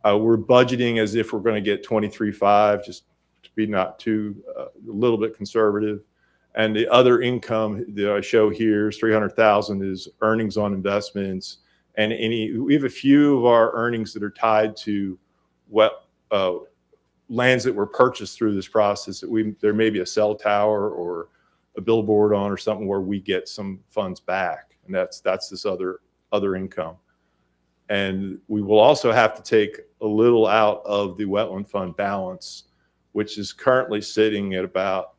We're budgeting as if we're going to get 23.5, just to be not too, a little bit conservative. And the other income that I show here is 300,000 is earnings on investments. And we have a few of our earnings that are tied to lands that were purchased through this process that there may be a cell tower or a billboard on or something where we get some funds back. And that's this other income. And we will also have to take a little out of the wetland fund balance, which is currently sitting at about,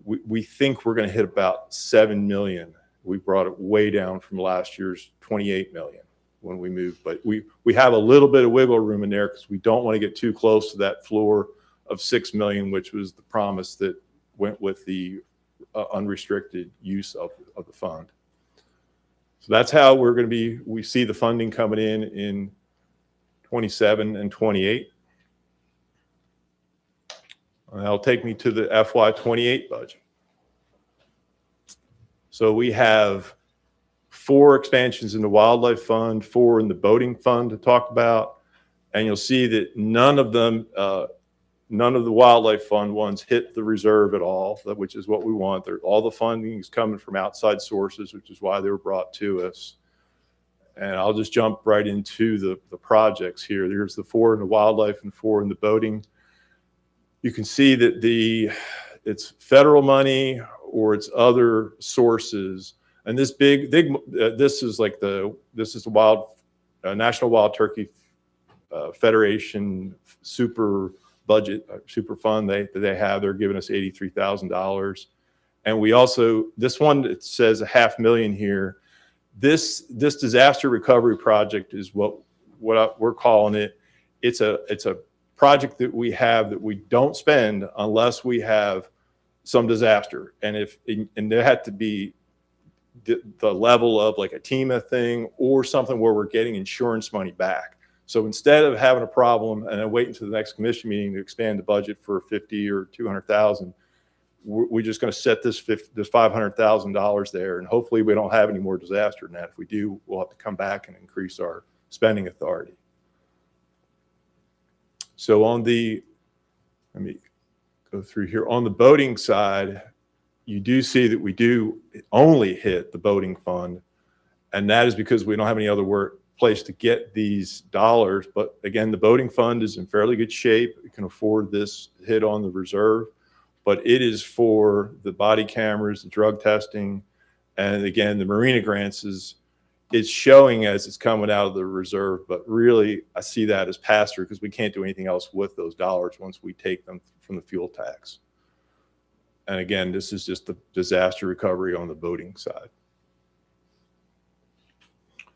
we think we're going to hit about 7 million. We brought it way down from last year's 28 million when we moved, but we have a little bit of wiggle room in there because we don't want to get too close to that floor of 6 million, which was the promise that went with the unrestricted use of the fund. So that's how we see the funding coming in 27 and 28. And that'll take me to the FY 28 budget. So we have 4 expansions in the wildlife fund, 4 in the boating fund to talk about. And you'll see that none of the wildlife fund ones hit the reserve at all, which is what we want. All the funding is coming from outside sources, which is why they were brought to us. And I'll just jump right into the projects here. There's the 4 in the wildlife and 4 in the boating. You can see that it's federal money or it's other sources. And this this is the National Wild Turkey Federation super budget, super fund they have. They're giving us $83,000. And we also, this one, it says $500,000 here. This disaster recovery project is what we're calling it. It's a project that we have that we don't spend unless we have some disaster. And there had to be the level of like a TEMA thing or something where we're getting insurance money back. So instead of having a problem and then waiting to the next commission meeting to expand the budget for 50 or 200,000, we're just going to set this $500,000 there, and hopefully we don't have any more disaster than that. If we do, we'll have to come back and increase our spending authority. So let me go through here. On the boating side, you do see that we do only hit the boating fund, and that is because we don't have any other place to get these dollars. But again, the boating fund is in fairly good shape. It can afford this hit on the reserve, but it is for the body cameras, the drug testing, and again, the marina grants it's showing as it's coming out of the reserve, but really I see that as pass-through because we can't do anything else with those dollars once we take them from the fuel tax. And again, this is just the disaster recovery on the boating side.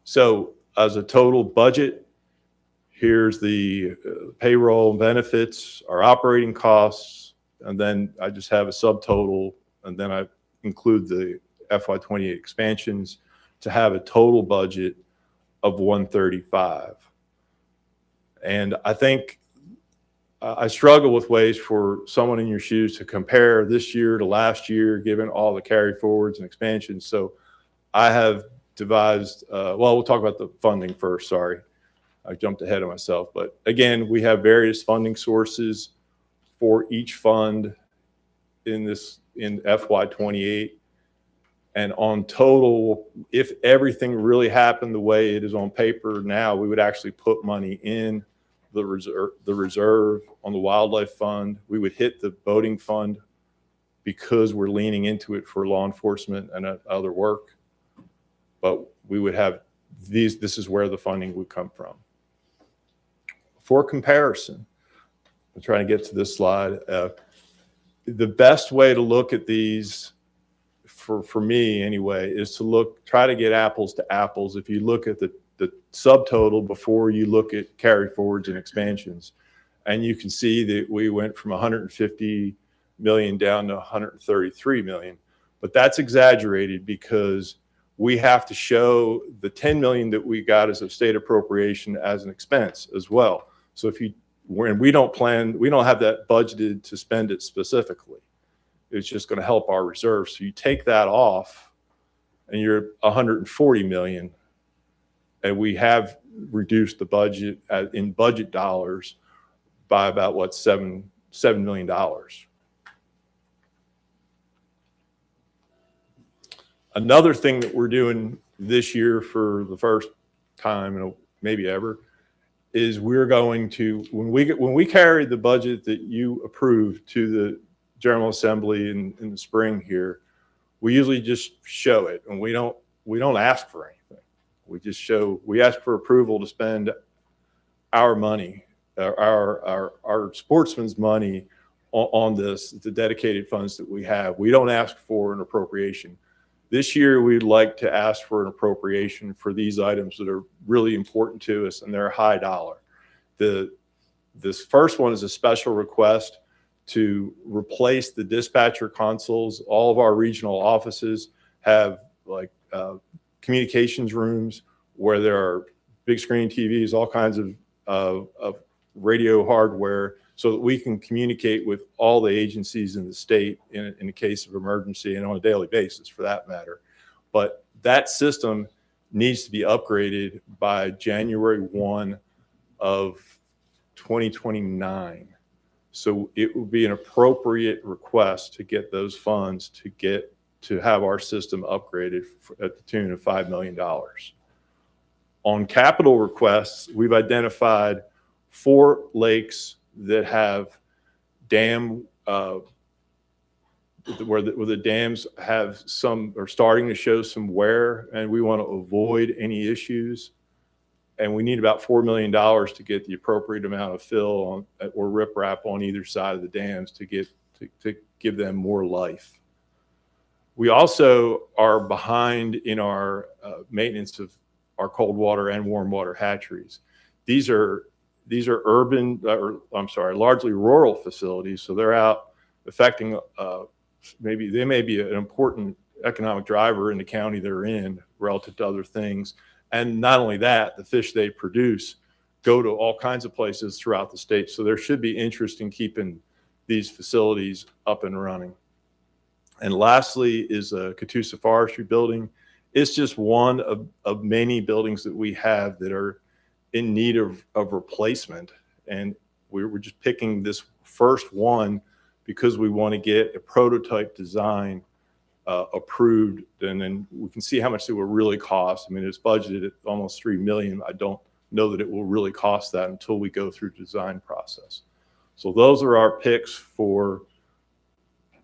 So as a total budget, here's the payroll and benefits, our operating costs, and then I just have a subtotal, and then I include the FY28 expansions to have a total budget of 135. And I think I struggle with ways for someone in your shoes to compare this year to last year, given all the carry forwards and expansions. So I have devised, well, we'll talk about the funding first. Sorry, I jumped ahead of myself. But again, we have various funding sources for each fund in FY28. And on total, if everything really happened the way it is on paper now, we would actually put money in the reserve on the wildlife fund. We would hit the boating fund because we're leaning into it for law enforcement and other work. But we would have this is where the funding would come from. For comparison, I'm trying to get to this slide. The best way to look at these, for me anyway, is to try to get apples to apples. If you look at the subtotal before you look at carry forwards and expansions, and you can see that we went from 150 million down to 133 million, but that's exaggerated because we have to show the 10 million that we got as a state appropriation as an expense as well. So we don't have that budgeted to spend it specifically. It's just going to help our reserves. So you take that off and you're 140 million. And we have reduced the budget in budget dollars by about $7 million. Another thing that we're doing this year for the first time, maybe ever, is we're going to, when we carry the budget that you approved to the General Assembly in the spring here, we usually just show it, and we don't ask for anything. We ask for approval to spend our money, our sportsmen's money on the dedicated funds that we have. We don't ask for an appropriation. This year, we'd like to ask for an appropriation for these items that are really important to us, and they're high dollar. This first one is a special request to replace the dispatcher consoles. All of our regional offices have communications rooms where there are big screen TVs, all kinds of radio hardware, so that we can communicate with all the agencies in the state in the case of emergency and on a daily basis for that matter. But that system needs to be upgraded by January 1 of 2029. So it would be an appropriate request to get those funds to have our system upgraded at the tune of $5 million. On capital requests, we've identified 4 lakes that have dam where the dams have some are starting to show some wear, and we want to avoid any issues. And we need about $4 million to get the appropriate amount of fill on, or riprap on either side of the dams to give them more life. We also are behind in our maintenance of our cold water and warm water hatcheries. These are urban, largely rural facilities, so they're out affecting. They may be an important economic driver in the county they're in relative to other things. And not only that, the fish they produce go to all kinds of places throughout the state. So there should be interest in keeping these facilities up and running. And lastly is a Catoosa Forestry building. It's just one of many buildings that we have that are in need of replacement. And we're just picking this first one because we want to get a prototype design approved, and then we can see how much it will really cost. I mean, it's budgeted at almost $3 million. I don't know that it will really cost that until we go through the design process. So those are our picks for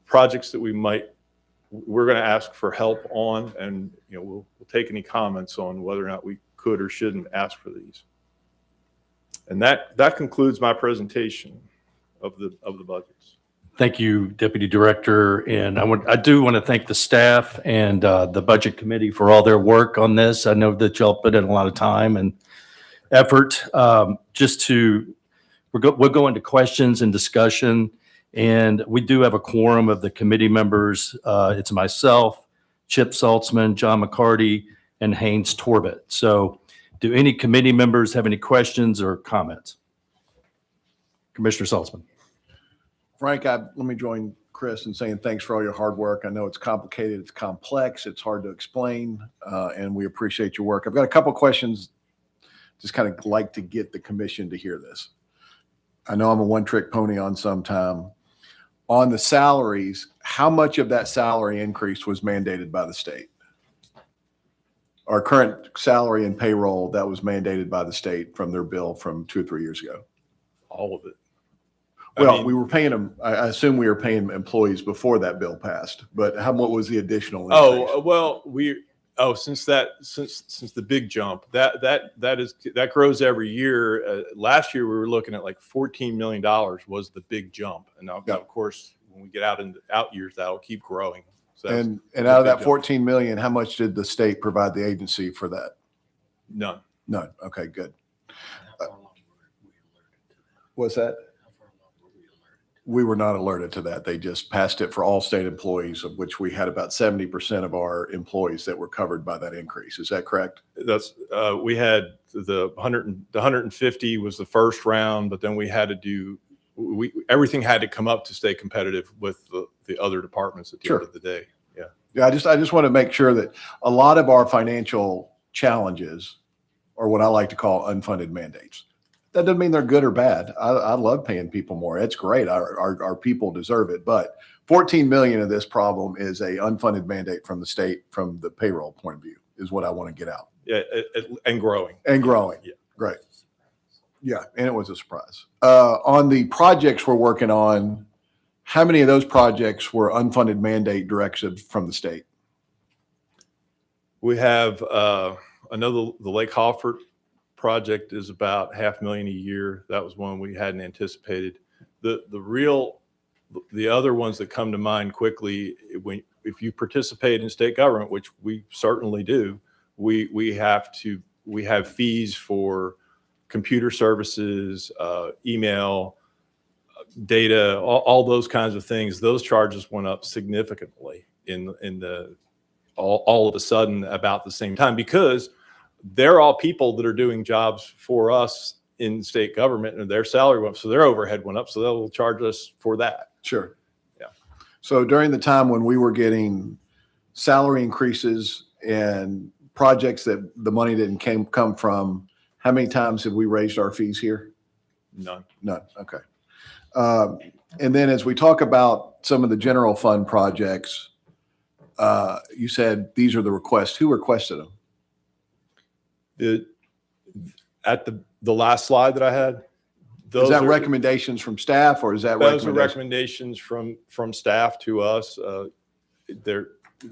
projects that we're going to ask for help on, and we'll take any comments on whether or not we could or shouldn't ask for these. And that concludes my presentation of the budgets. Thank you, Deputy Director. And I do want to thank the staff and the Budget Committee for all their work on this. I know that y'all put in a lot of time and effort. We'll go into questions and discussion. And we do have a quorum of the committee members. It's myself, Chip Saltzman, John McCarty, and Haynes Torbett. So do any committee members have any questions or comments? Commissioner Saltzman. Frank, let me join Chris in saying thanks for all your hard work. I know it's complicated, it's complex, it's hard to explain, and we appreciate your work. I've got a couple questions, just kind of like to get the commission to hear this. I know I'm a one-trick pony on some time. On the salaries, how much of that salary increase was mandated by the state? Our current salary and payroll that was mandated by the state from their bill from 2 or 3 years ago? All of it. Well, we were paying them, I assume we were paying employees before that bill passed, but what was the additional increase? Oh, well, since the big jump, that grows every year. Last year, we were looking at like $14 million was the big jump. And now, of course, when we get out into out years, that'll keep growing. So and out of that 14 million, how much did the state provide the agency for that? None. None. Okay, good. What's that? We were not alerted to that. They just passed it for all state employees, of which we had about 70% of our employees that were covered by that increase. Is that correct? That's we had the 150 was the first round, but then we had to do everything had to come up to stay competitive with the other departments at the end of the day. Yeah. Yeah. I just want to make sure that a lot of our financial challenges are what I like to call unfunded mandates. That doesn't mean they're good or bad. I love paying people more. It's great. Our people deserve it. But 14 million of this problem is a unfunded mandate from the state, from the payroll point of view, is what I want to get out. Yeah, and growing. And growing. Yeah. Great. Yeah, and it was a surprise. On the projects we're working on, how many of those projects were unfunded mandate directives from the state? We have the Lake Hofford project is about $500,000 a year. That was one we hadn't anticipated. The other ones that come to mind quickly, if you participate in state government, which we certainly do, we have fees for computer services, email, data, all those kinds of things. Those charges went up significantly in the all of a sudden about the same time, because they're all people that are doing jobs for us in state government, and their salary went up, so their overhead went up, so they'll charge us for that. Sure. Yeah. So during the time when we were getting salary increases and projects that the money didn't come from, how many times have we raised our fees here? None. None. Okay. And then as we talk about some of the general fund projects, you said these are the requests. Who requested them? At the last slide that I had, Is that recommendations from staff, or is that those are recommendations? recommendations from staff to us.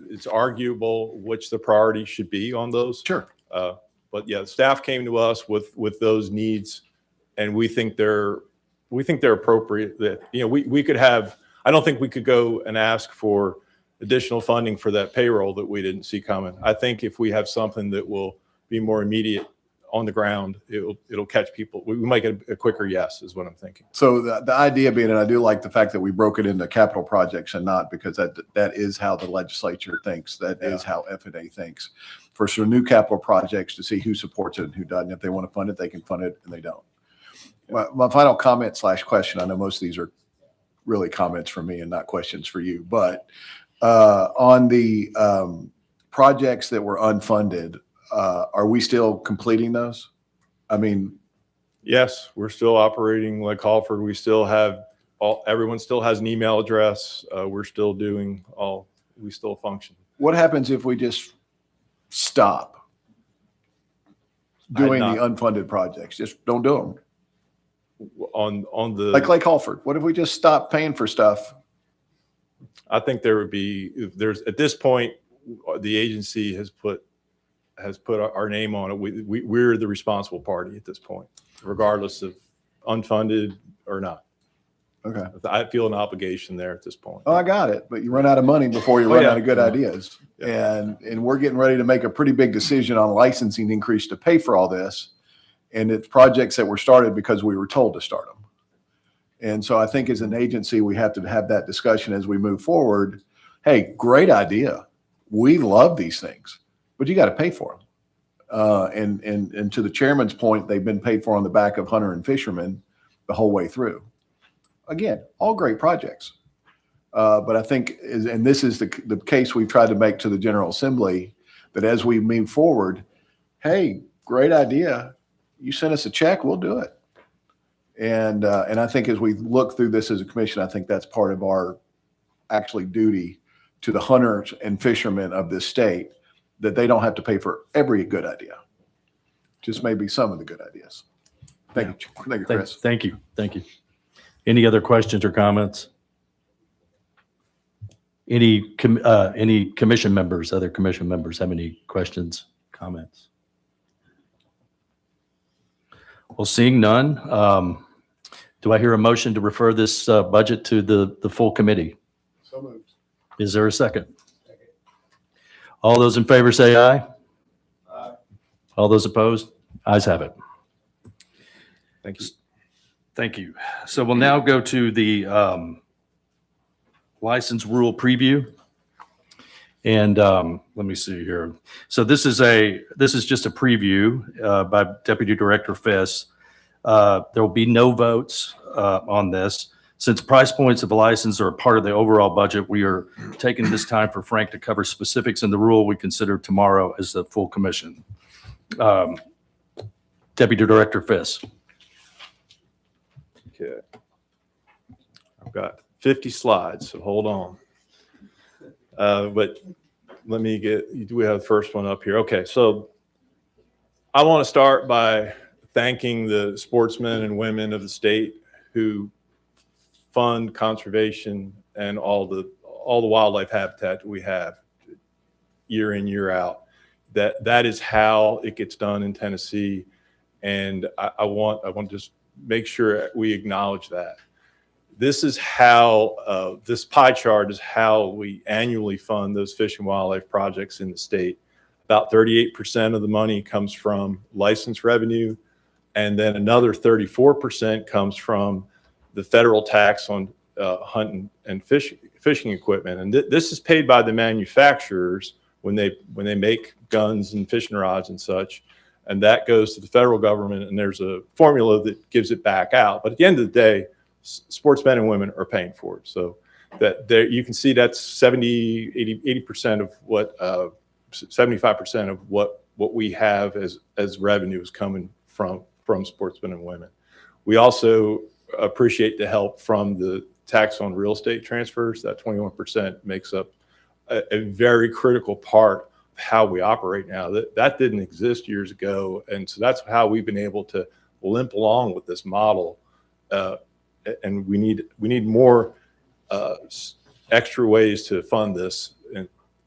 It's arguable which the priority should be on those. Sure. But yeah, staff came to us with those needs, and we think they're appropriate. That, you know, we could have. I don't think we could go and ask for additional funding for that payroll that we didn't see coming. I think if we have something that will be more immediate on the ground, it'll catch people. We might get a quicker yes, is what I'm thinking. So the idea being, and I do like the fact that we broke it into capital projects and not, because that is how the legislature thinks. That is how F&A thinks. For some new capital projects, to see who supports it and who doesn't. If they want to fund it, they can fund it, and they don't. My final comment / question, I know most of these are really comments for me and not questions for you, but on the projects that were unfunded, are we still completing those? I mean, yes, we're still operating like Halford. We still have everyone still has an email address. We're still doing we still function. what happens if we just stop doing the unfunded projects? Just don't do them. On the Like Lake Halford. What if we just stop paying for stuff? I think there's at this point, the agency has put our name on it. We're the responsible party at this point, regardless of unfunded or not. Okay. I feel an obligation there at this point. Oh, I got it. But you run out of money before you run out of good ideas. And we're getting ready to make a pretty big decision on licensing increase to pay for all this. And it's projects that were started because we were told to start them. And so I think as an agency, we have to have that discussion as we move forward. Hey, great idea. We love these things, but you got to pay for them. And to the chairman's point, they've been paid for on the back of hunter and fishermen the whole way through. Again, all great projects. But I think, and this is the case we've tried to make to the General Assembly, that as we move forward, hey, great idea. You send us a check, we'll do it. And I think as we look through this as a commission, I think that's part of our actually duty to the hunters and fishermen of this state, that they don't have to pay for every good idea, just maybe some of the good ideas. Thank you. Thank you, Chris. Thank you. Thank you. Any other questions or comments? Any commission members, other commission members have any questions, comments? Well, seeing none, do I hear a motion to refer this budget to the full committee? So moved. Is there a second? Second. All those in favor say aye. Aye. All those opposed? Ayes have it. Thank you. Thank you. So we'll now go to the license rule preview. And let me see here. So this is just a preview by Deputy Director Fiss. There will be no votes on this. Since price points of the license are a part of the overall budget, we are taking this time for Frank to cover specifics in the rule we consider tomorrow as the full commission. Deputy Director Fiss. Okay. I've got 50 slides, so hold on. But let me we have the first one up here. Okay, so I want to start by thanking the sportsmen and women of the state who fund conservation and all the wildlife habitat that we have year in, year out. That is how it gets done in Tennessee, and I want to just make sure we acknowledge that. This is how, this pie chart is how we annually fund those fish and wildlife projects in the state. About 38% of the money comes from license revenue, and then another 34% comes from the federal tax on hunting and fishing equipment. And this is paid by the manufacturers when they make guns and fishing rods and such. And that goes to the federal government, and there's a formula that gives it back out. But at the end of the day, sportsmen and women are paying for it. So that there, you can see that's 80% of what, 75% of what we have as revenue is coming from sportsmen and women. We also appreciate the help from the tax on real estate transfers. That 21% makes up a very critical part of how we operate now. That didn't exist years ago, and so that's how we've been able to limp along with this model. And we need more extra ways to fund this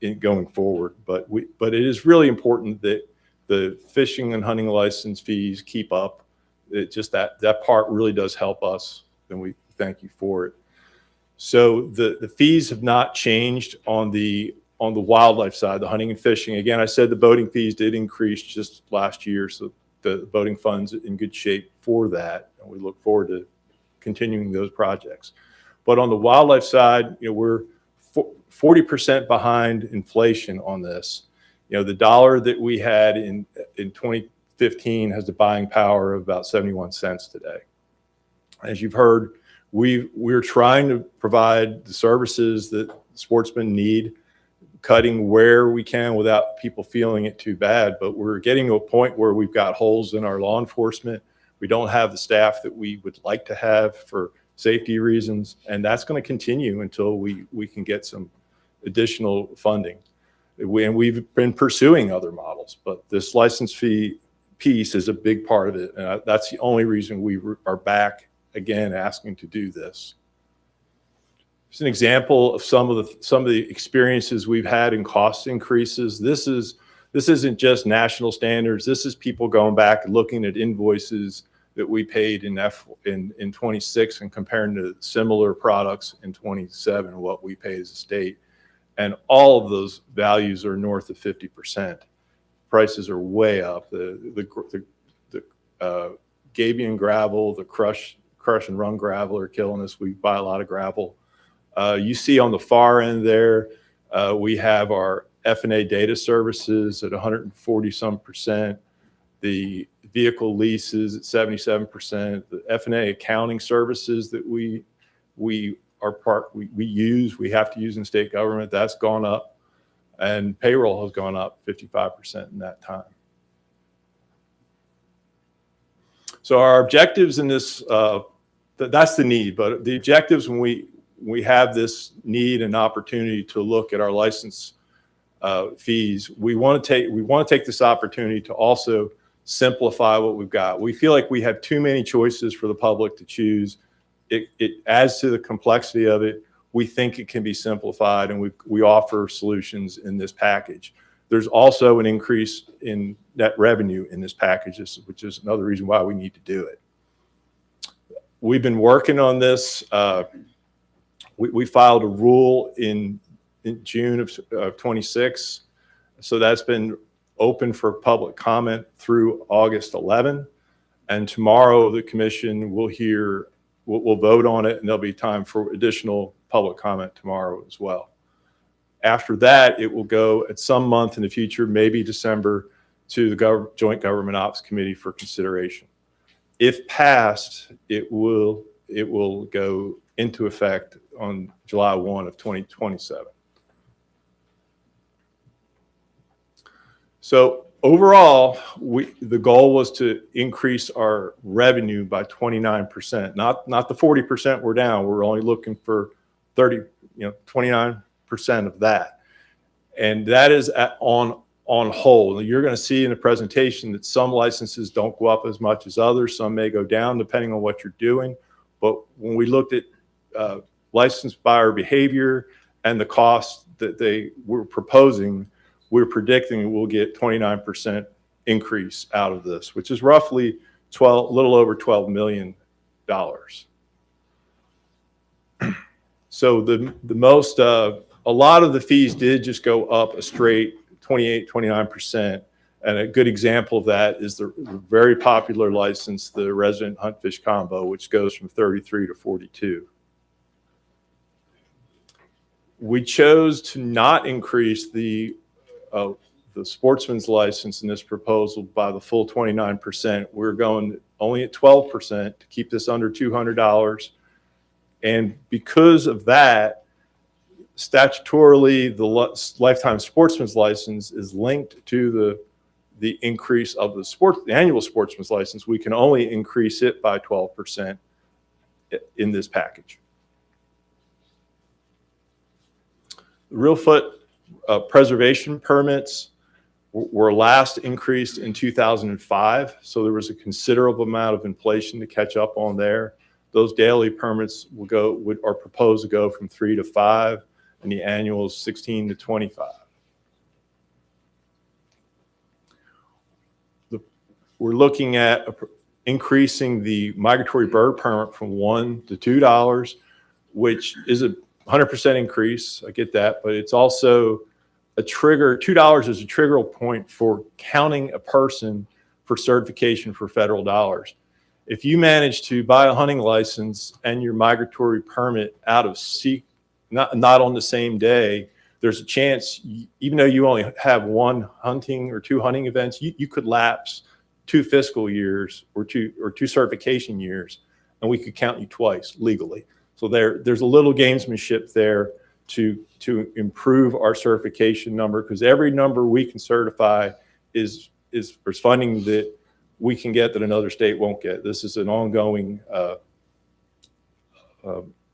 in going forward. But it is really important that the fishing and hunting license fees keep up. It just that part really does help us, and we thank you for it. So the fees have not changed on the wildlife side, the hunting and fishing. Again, I said the boating fees did increase just last year, so the boating fund's in good shape for that, and we look forward to continuing those projects. But on the wildlife side, we're 40% behind inflation on this. The dollar that we had in 2015 has the buying power of about 71 cents today. As you've heard, we're trying to provide the services that sportsmen need, cutting where we can without people feeling it too bad. But we're getting to a point where we've got holes in our law enforcement. We don't have the staff that we would like to have for safety reasons, and that's going to continue until we can get some additional funding. And we've been pursuing other models, but this license fee piece is a big part of it, and that's the only reason we are back again asking to do this. It's an example of some of the experiences we've had in cost increases. This isn't just national standards. This is people going back and looking at invoices that we paid in 26 and comparing to similar products in 27, what we pay as a state. And all of those values are north of 50%. Prices are way up. The gabion gravel, the crush and run gravel are killing us. We buy a lot of gravel. You see on the far end there, we have our F&A data services at 140 some percent. The vehicle leases at 77%. The F&A accounting services that we have to use in state government, that's gone up, and payroll has gone up 55% in that time. So our objectives in this, that's the need, but the objectives when we have this need and opportunity to look at our license fees, we want to take this opportunity to also simplify what we've got. We feel like we have too many choices for the public to choose. It adds to the complexity of it. We think it can be simplified, and we offer solutions in this package. There's also an increase in net revenue in this package, which is another reason why we need to do it. We've been working on this. We filed a rule in June of 26. So that's been open for public comment through August 11. And tomorrow the commission will we'll vote on it, and there'll be time for additional public comment tomorrow as well. After that, it will go at some month in the future, maybe December, to the Joint Government Ops Committee for consideration. If passed, it will go into effect on July 1 of 2027. So overall, the goal was to increase our revenue by 29%, not the 40% we're down. We're only looking for 29% of that. And that is on whole. You're going to see in the presentation that some licenses don't go up as much as others. Some may go down depending on what you're doing. But when we looked at licensed buyer behavior and the cost that they were proposing, we're predicting we'll get 29% increase out of this, which is roughly a little over $12 million. So a lot of the fees did just go up a straight 29%. And a good example of that is the very popular license, the resident hunt fish combo, which goes from 33 to 42. We chose to not increase the the sportsman's license in this proposal by the full 29%. We're going only at 12% to keep this under $200. And because of that, statutorily, the lifetime sportsman's license is linked to the increase of the annual sportsman's license. We can only increase it by 12% in this package. Real foot preservation permits were last increased in 2005, so there was a considerable amount of inflation to catch up on there. Those daily permits are proposed to go from 3 to 5, and the annual is 16 to 25. We're looking at increasing the migratory bird permit from $1 to $2, which is a 100% increase. I get that, but it's also a trigger. $2 is a trigger point for counting a person for certification for federal dollars. If you manage to buy a hunting license and your migratory permit out of not on the same day, there's a chance, even though you only have 1 hunting or 2 hunting events, you could lapse 2 fiscal years or two certification years, and we could count you twice legally. So there's a little gamesmanship there to improve our certification number, because every number we can certify is funding that we can get that another state won't get. This is an ongoing,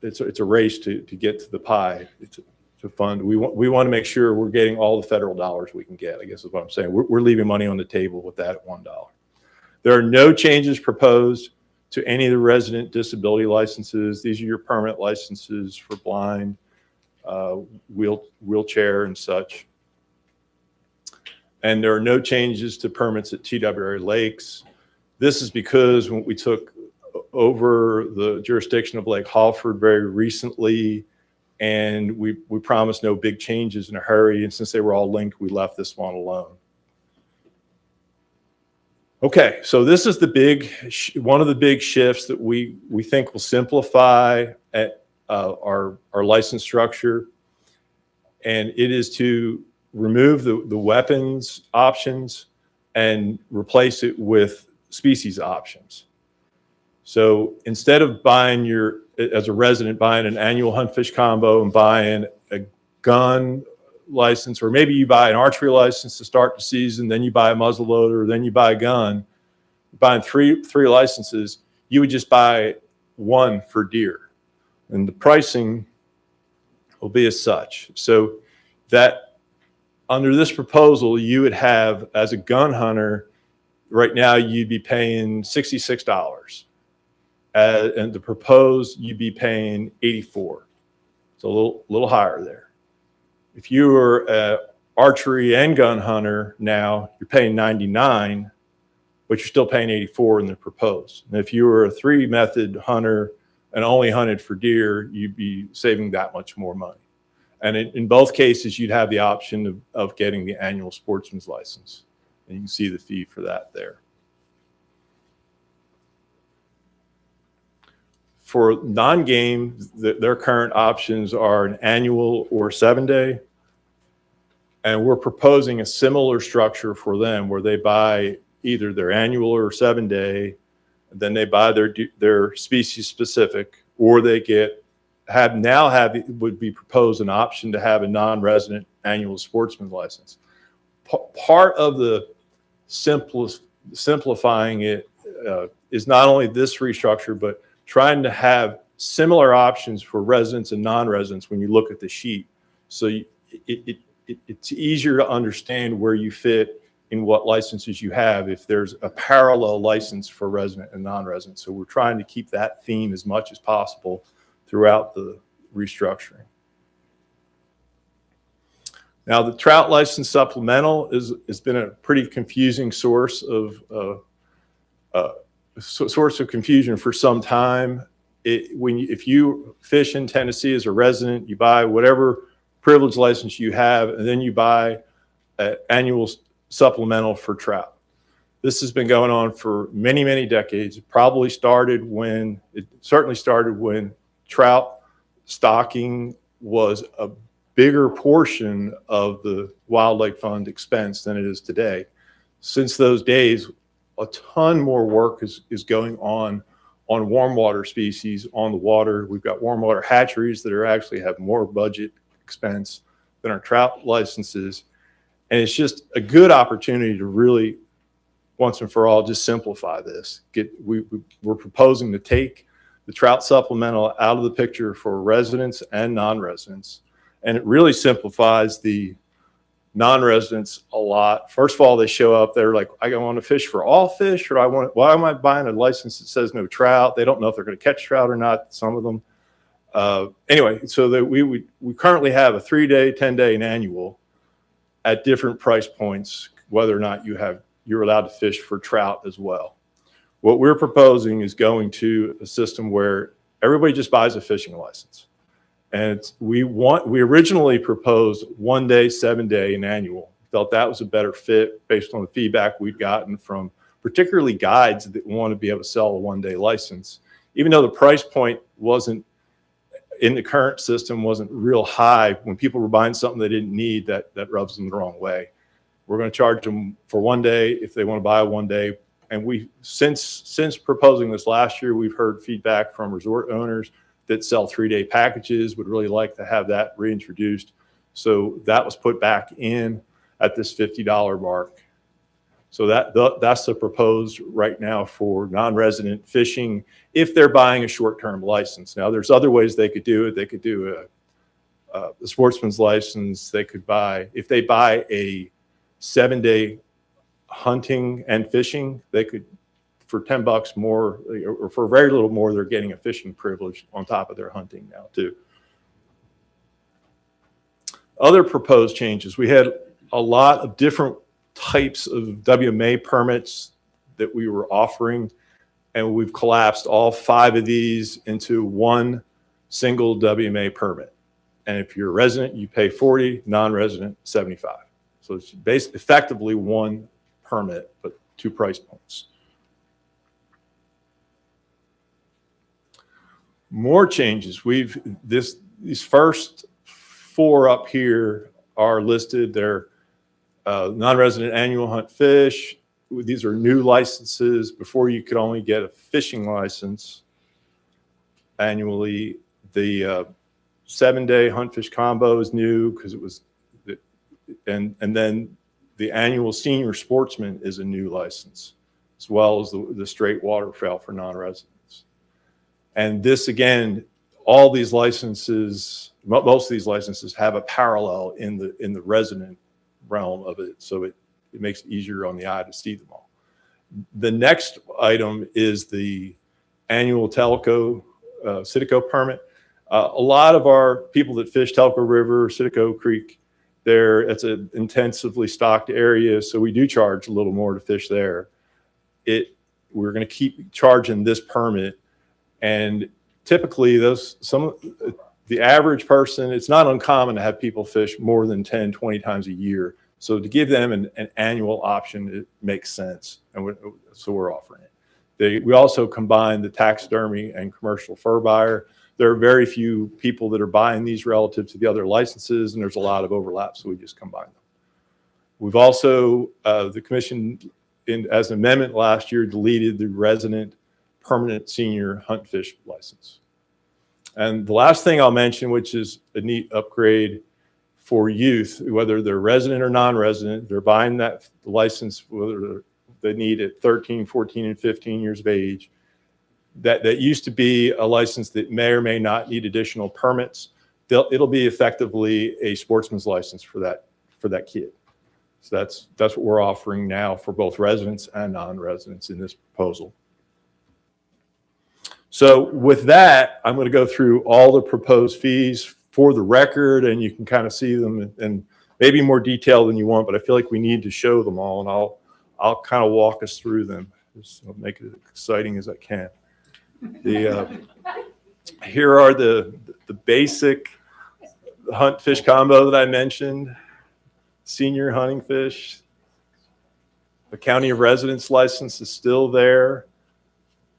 it's a race to get to the pie. It's to fund. We want to make sure we're getting all the federal dollars we can get, I guess is what I'm saying. We're leaving money on the table with that at $1. There are no changes proposed to any of the resident disability licenses. These are your permanent licenses for blind, wheelchair and such. And there are no changes to permits at TWA lakes. This is because when we took over the jurisdiction of Lake Halford very recently, and we promised no big changes in a hurry, and since they were all linked, we left this one alone. Okay, so this is one of the big shifts that we think will simplify our license structure, and it is to remove the weapons options and replace it with species options. So instead of buying as a resident, buying an annual hunt fish combo and buying a gun license, or maybe you buy an archery license to start the season, then you buy a muzzleloader, then you buy a gun, buying three licenses, you would just buy 1 for deer. And the pricing will be as such. So that under this proposal, you would have, as a gun hunter, right now you'd be paying $66. And the proposed, you'd be paying $84. So a little higher there. If you were an archery and gun hunter now, you're paying $99, but you're still paying $84 in the proposed. And if you were a 3-method hunter and only hunted for deer, you'd be saving that much more money. And in both cases, you'd have the option of getting the annual sportsman's license. And you can see the fee for that there. For non-game, their current options are an annual or 7-day. And we're proposing a similar structure for them, where they buy either their annual or 7-day, then they buy their species specific, or they would be proposed an option to have a non-resident annual sportsman license. Part of the simplifying it is not only this restructure, but trying to have similar options for residents and non-residents when you look at the sheet. So it's easier to understand where you fit in what licenses you have if there's a parallel license for resident and non-resident. So we're trying to keep that theme as much as possible throughout the restructuring. Now, the trout license supplemental has been a pretty confusing source of confusion for some time. If you fish in Tennessee as a resident, you buy whatever privilege license you have, and then you buy an annual supplemental for trout. This has been going on for many, many decades. It certainly started when trout stocking was bigger portion of the wildlife fund expense than it is today. Since those days, a ton more work is going on warm water species on the water. We've got warm water hatcheries that are actually have more budget expense than our trout licenses. And it's just a good opportunity to really, once and for all, just simplify this. We're proposing to take the trout supplemental out of the picture for residents and non-residents. And it really simplifies the non-residents a lot. First of all, they show up, they're like, I want to fish for all fish, or why am I buying a license that says no trout? They don't know if they're going to catch trout or not, some of them. Anyway, so that we currently have a 3-day, 10-day, and annual at different price points, whether or not you're allowed to fish for trout as well. What we're proposing is going to a system where everybody just buys a fishing license. And we originally proposed 1-day, 7-day, and annual. Felt that was a better fit based on the feedback we'd gotten from particularly guides that want to be able to sell a 1-day license. Even though the price point wasn't in the current system wasn't real high, when people were buying something they didn't need, that rubs them the wrong way. We're going to charge them for 1 day if they want to buy a 1-day. And we, since proposing this last year, we've heard feedback from resort owners that sell 3-day packages, would really like to have that reintroduced. So that was put back in at this $50 mark. So that's the proposed right now for non-resident fishing if they're buying a short-term license. Now, there's other ways they could do it. They could do a sportsman's license. They could buy, if they buy a 7-day hunting and fishing, they could, for $10 more, or for very little more, they're getting a fishing privilege on top of their hunting now too. Other proposed changes, we had a lot of different types of WMA permits that we were offering, and we've collapsed all 5 of these into one single WMA permit. And if you're a resident, you pay 40, non-resident 75. So it's effectively one permit, but 2 price points. More changes. These first 4 up here are listed. They're non-resident annual hunt fish. These are new licenses. Before, you could only get a fishing license annually. The 7-day hunt fish combo is new because it was, and then the annual senior sportsman is a new license, as well as the straight waterfowl for non-residents. And this, again, all these licenses, most of these licenses have a parallel in the resident realm of it, so it makes it easier on the eye to see them all. The next item is the annual Telco Citico permit. A lot of our people that fish Telco River, Citico Creek, it's an intensively stocked area, so we do charge a little more to fish there. We're going to keep charging this permit. And typically, the average person, it's not uncommon to have people fish more than 10, 20 times a year. So to give them an annual option, it makes sense. And so we're offering it. We also combine the taxidermy and commercial fur buyer. There are very few people that are buying these relative to the other licenses, and there's a lot of overlap, so we just combine them. We've also, the commission, as an amendment last year, deleted the resident permanent senior hunt fish license. And the last thing I'll mention, which is a neat upgrade for youth, whether they're resident or non-resident, they're buying that license, whether they need it 13, 14, and 15 years of age. That used to be a license that may or may not need additional permits. It'll be effectively a sportsman's license for that kid. So that's what we're offering now for both residents and non-residents in this proposal. So with that, I'm going to go through all the proposed fees for the record, and you can kind of see them in maybe more detail than you want, but I feel like we need to show them all, and I'll kind of walk us through them. Just make it as exciting as I can. Here are the basic hunt fish combo that I mentioned. Senior hunting fish. The county of residence license is still there.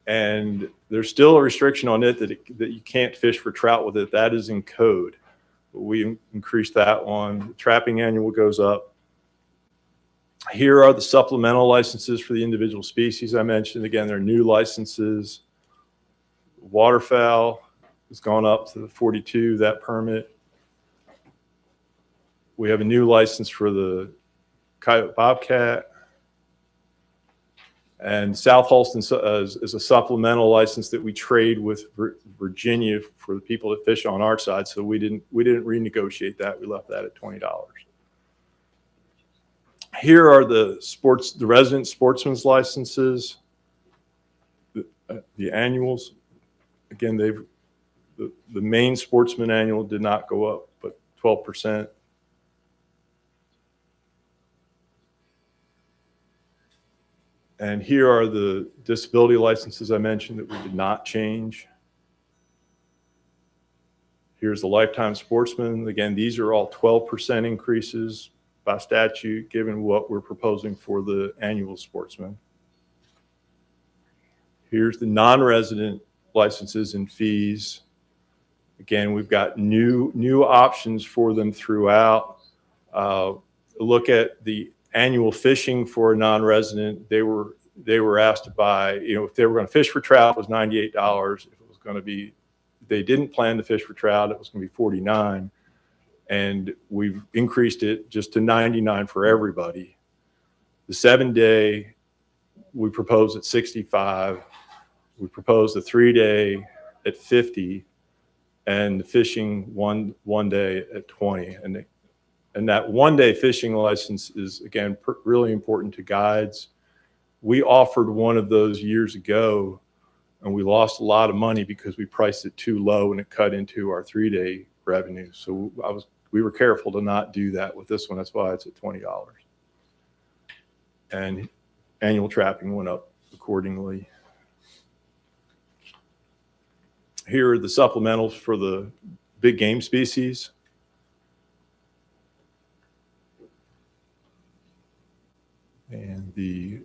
And there's still a restriction on it that you can't fish for trout with it. That is in code. We increased that one. Trapping annual goes up. Here are the supplemental licenses for the individual species I mentioned. Again, they're new licenses. Waterfowl has gone up to 42, that permit. We have a new license for the coyote bobcat. And South Halston is a supplemental license that we trade with Virginia for the people that fish on our side. So we didn't renegotiate that. We left that at $20. Here are the resident sportsman's licenses, the annuals. Again, the main sportsman annual did not go up, but 12%. And here are the disability licenses I mentioned that we did not change. Here's the lifetime sportsman. Again, these are all 12% increases by statute, given what we're proposing for the annual sportsman. Here's the non-resident licenses and fees. Again, we've got new options for them throughout. Look at the annual fishing for a non-resident. They were asked to buy, if they were going to fish for trout, it was $98. If it was going to be, they didn't plan to fish for trout, it was going to be $49. And we've increased it just to $99 for everybody. The 7-day, we proposed at $65. We proposed the 3-day at $50, and the fishing one day at $20. And that 1-day fishing license is, again, really important to guides. We offered one of those years ago, and we lost a lot of money because we priced it too low and it cut into our 3-day revenue. So we were careful to not do that with this one. That's why it's at $20. And annual trapping went up accordingly. Here are the supplementals for the big game species. And the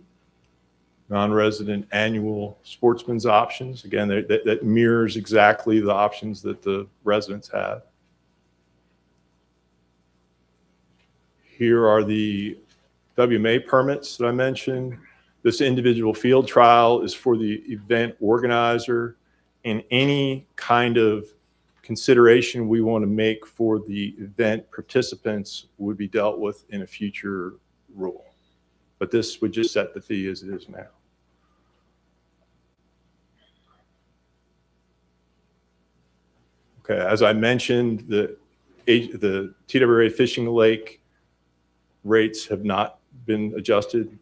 non-resident annual sportsman's options. Again, that mirrors exactly the options that the residents have. Here are the WMA permits that I mentioned. This individual field trial is for the event organizer, and any kind of consideration we want to make for the event participants would be dealt with in a future rule. But this would just set the fee as it is now. Okay, as I mentioned, the TWA fishing lake rates have not been adjusted.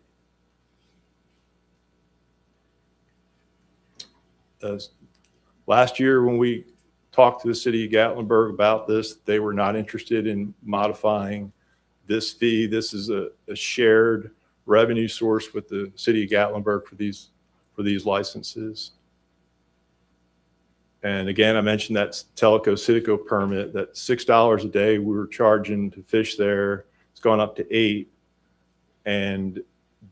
Last year, when we talked to the city of Gatlinburg about this, they were not interested in modifying this fee. This is a shared revenue source with the city of Gatlinburg for these licenses. And again, I mentioned that Teleco Citico permit, that $6 a day we were charging to fish there. It's gone up to $8.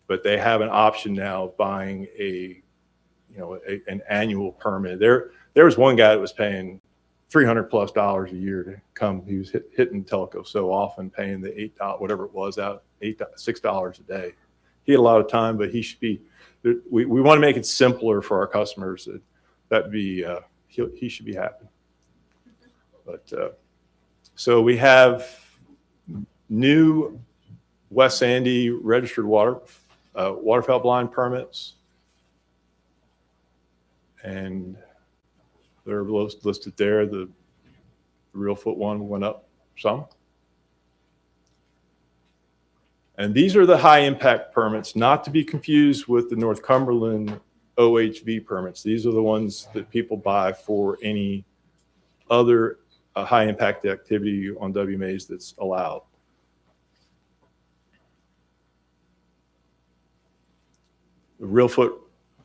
But they have an option now of buying an annual permit. There was one guy that was paying $300+ a year to come. He was hitting Teleco so often, paying the $8, whatever it was, out $6 a day. He had a lot of time, but he should be. We want to make it simpler for our customers. That'd be he should be happy. But so we have new West Sandy registered waterfowl blind permits, and they're listed there. The real foot one went up some. And these are the high impact permits, not to be confused with the North Cumberland OHV permits. These are the ones that people buy for any other high impact activity on WMAs that's allowed. The real foot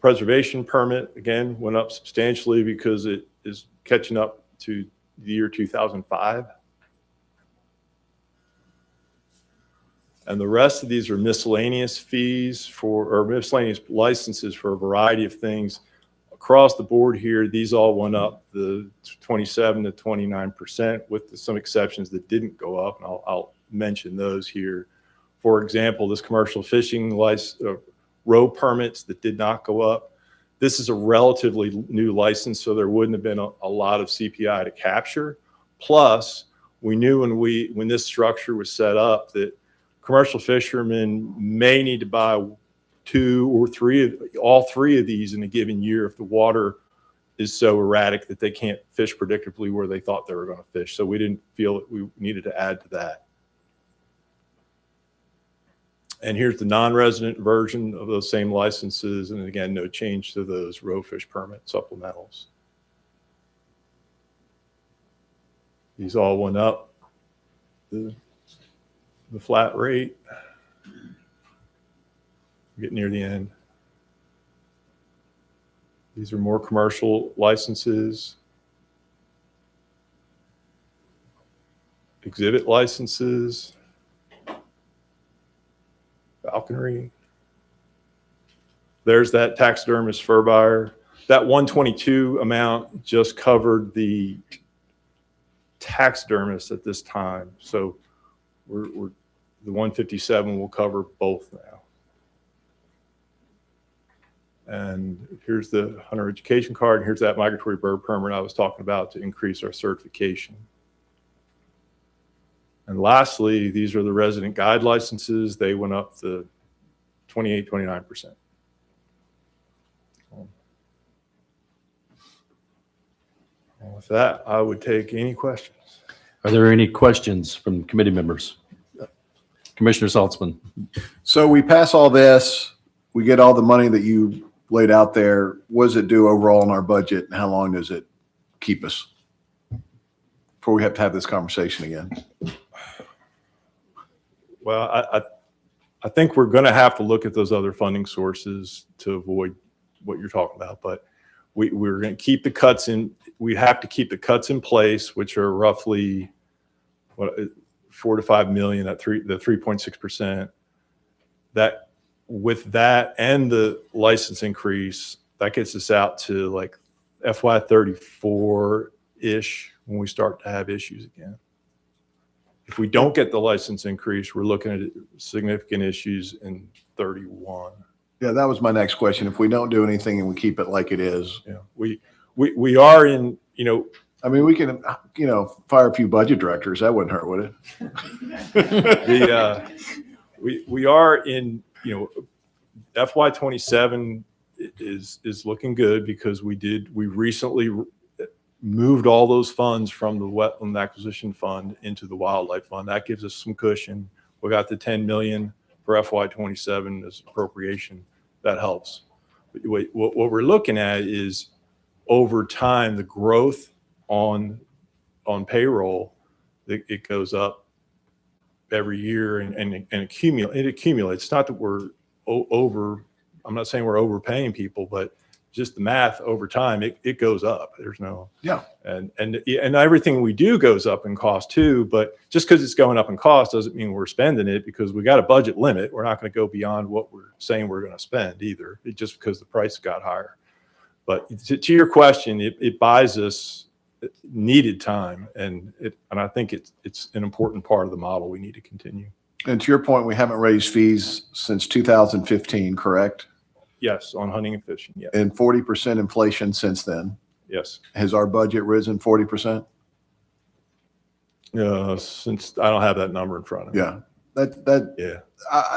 preservation permit, again, went up substantially because it is catching up to the year 2005. And the rest of these are miscellaneous fees or miscellaneous licenses for a variety of things. across the board here, these all went up the 27 to 29% with some exceptions that didn't go up. And I'll mention those here. For example, this commercial fishing license, row permits that did not go up. This is a relatively new license, so there wouldn't have been a lot of CPI to capture. Plus, we knew when this structure was set up that commercial fishermen may need to buy all three of these in a given year if the water is so erratic that they can't fish predictably where they thought they were going to fish. So we didn't feel that we needed to add to that. And here's the non-resident version of those same licenses. And again, no change to those row fish permit supplementals. These all went up the flat rate. Get near the end. These are more commercial licenses. Exhibit licenses. Falconry. There's that taxidermist fur buyer. That 122 amount just covered the taxidermist at this time. So we're the 157 will cover both now. And here's the hunter education card. And here's that migratory bird permit I was talking about to increase our certification. And lastly, these are the resident guide licenses. They went up to 28, 29%. With that, I would take any questions. Are there any questions from committee members? Commissioner Saltzman. So we pass all this, we get all the money that you laid out there. What does it do overall in our budget, and how long does it keep us before we have to have this conversation again? Well, I think we're going to have to look at those other funding sources to avoid what you're talking about. But we're going to keep the cuts in. We have to keep the cuts in place, which are roughly what, 4 to 5 million at the 3.6%. That with that and the license increase, that gets us out to like FY34 ish when we start to have issues again. If we don't get the license increase, we're looking at significant issues in 31. Yeah, that was my next question. If we don't do anything and we keep it like it is. Yeah, we are in, you know. I mean, we can, you know, fire a few budget directors. That wouldn't hurt, would it? We are in, you know, FY27 is looking good because we recently moved all those funds from the wetland acquisition fund into the wildlife fund. That gives us some cushion. We got the 10 million for FY27 as appropriation. That helps. But what we're looking at is over time, the growth on payroll, it goes up every year and it accumulates. It's not that we're I'm not saying we're overpaying people, but just the math over time, it goes up. There's no, yeah. And everything we do goes up in cost too, but just because it's going up in cost doesn't mean we're spending it, because we got a budget limit. We're not going to go beyond what we're saying we're going to spend either, just because the price got higher. But to your question, it buys us needed time, and I think it's an important part of the model we need to continue. And to your point, we haven't raised fees since 2015, correct? Yes, on hunting and fishing, yeah. And 40% inflation since then. Yes. Has our budget risen 40%? Since I don't have that number in front of me. Yeah, yeah.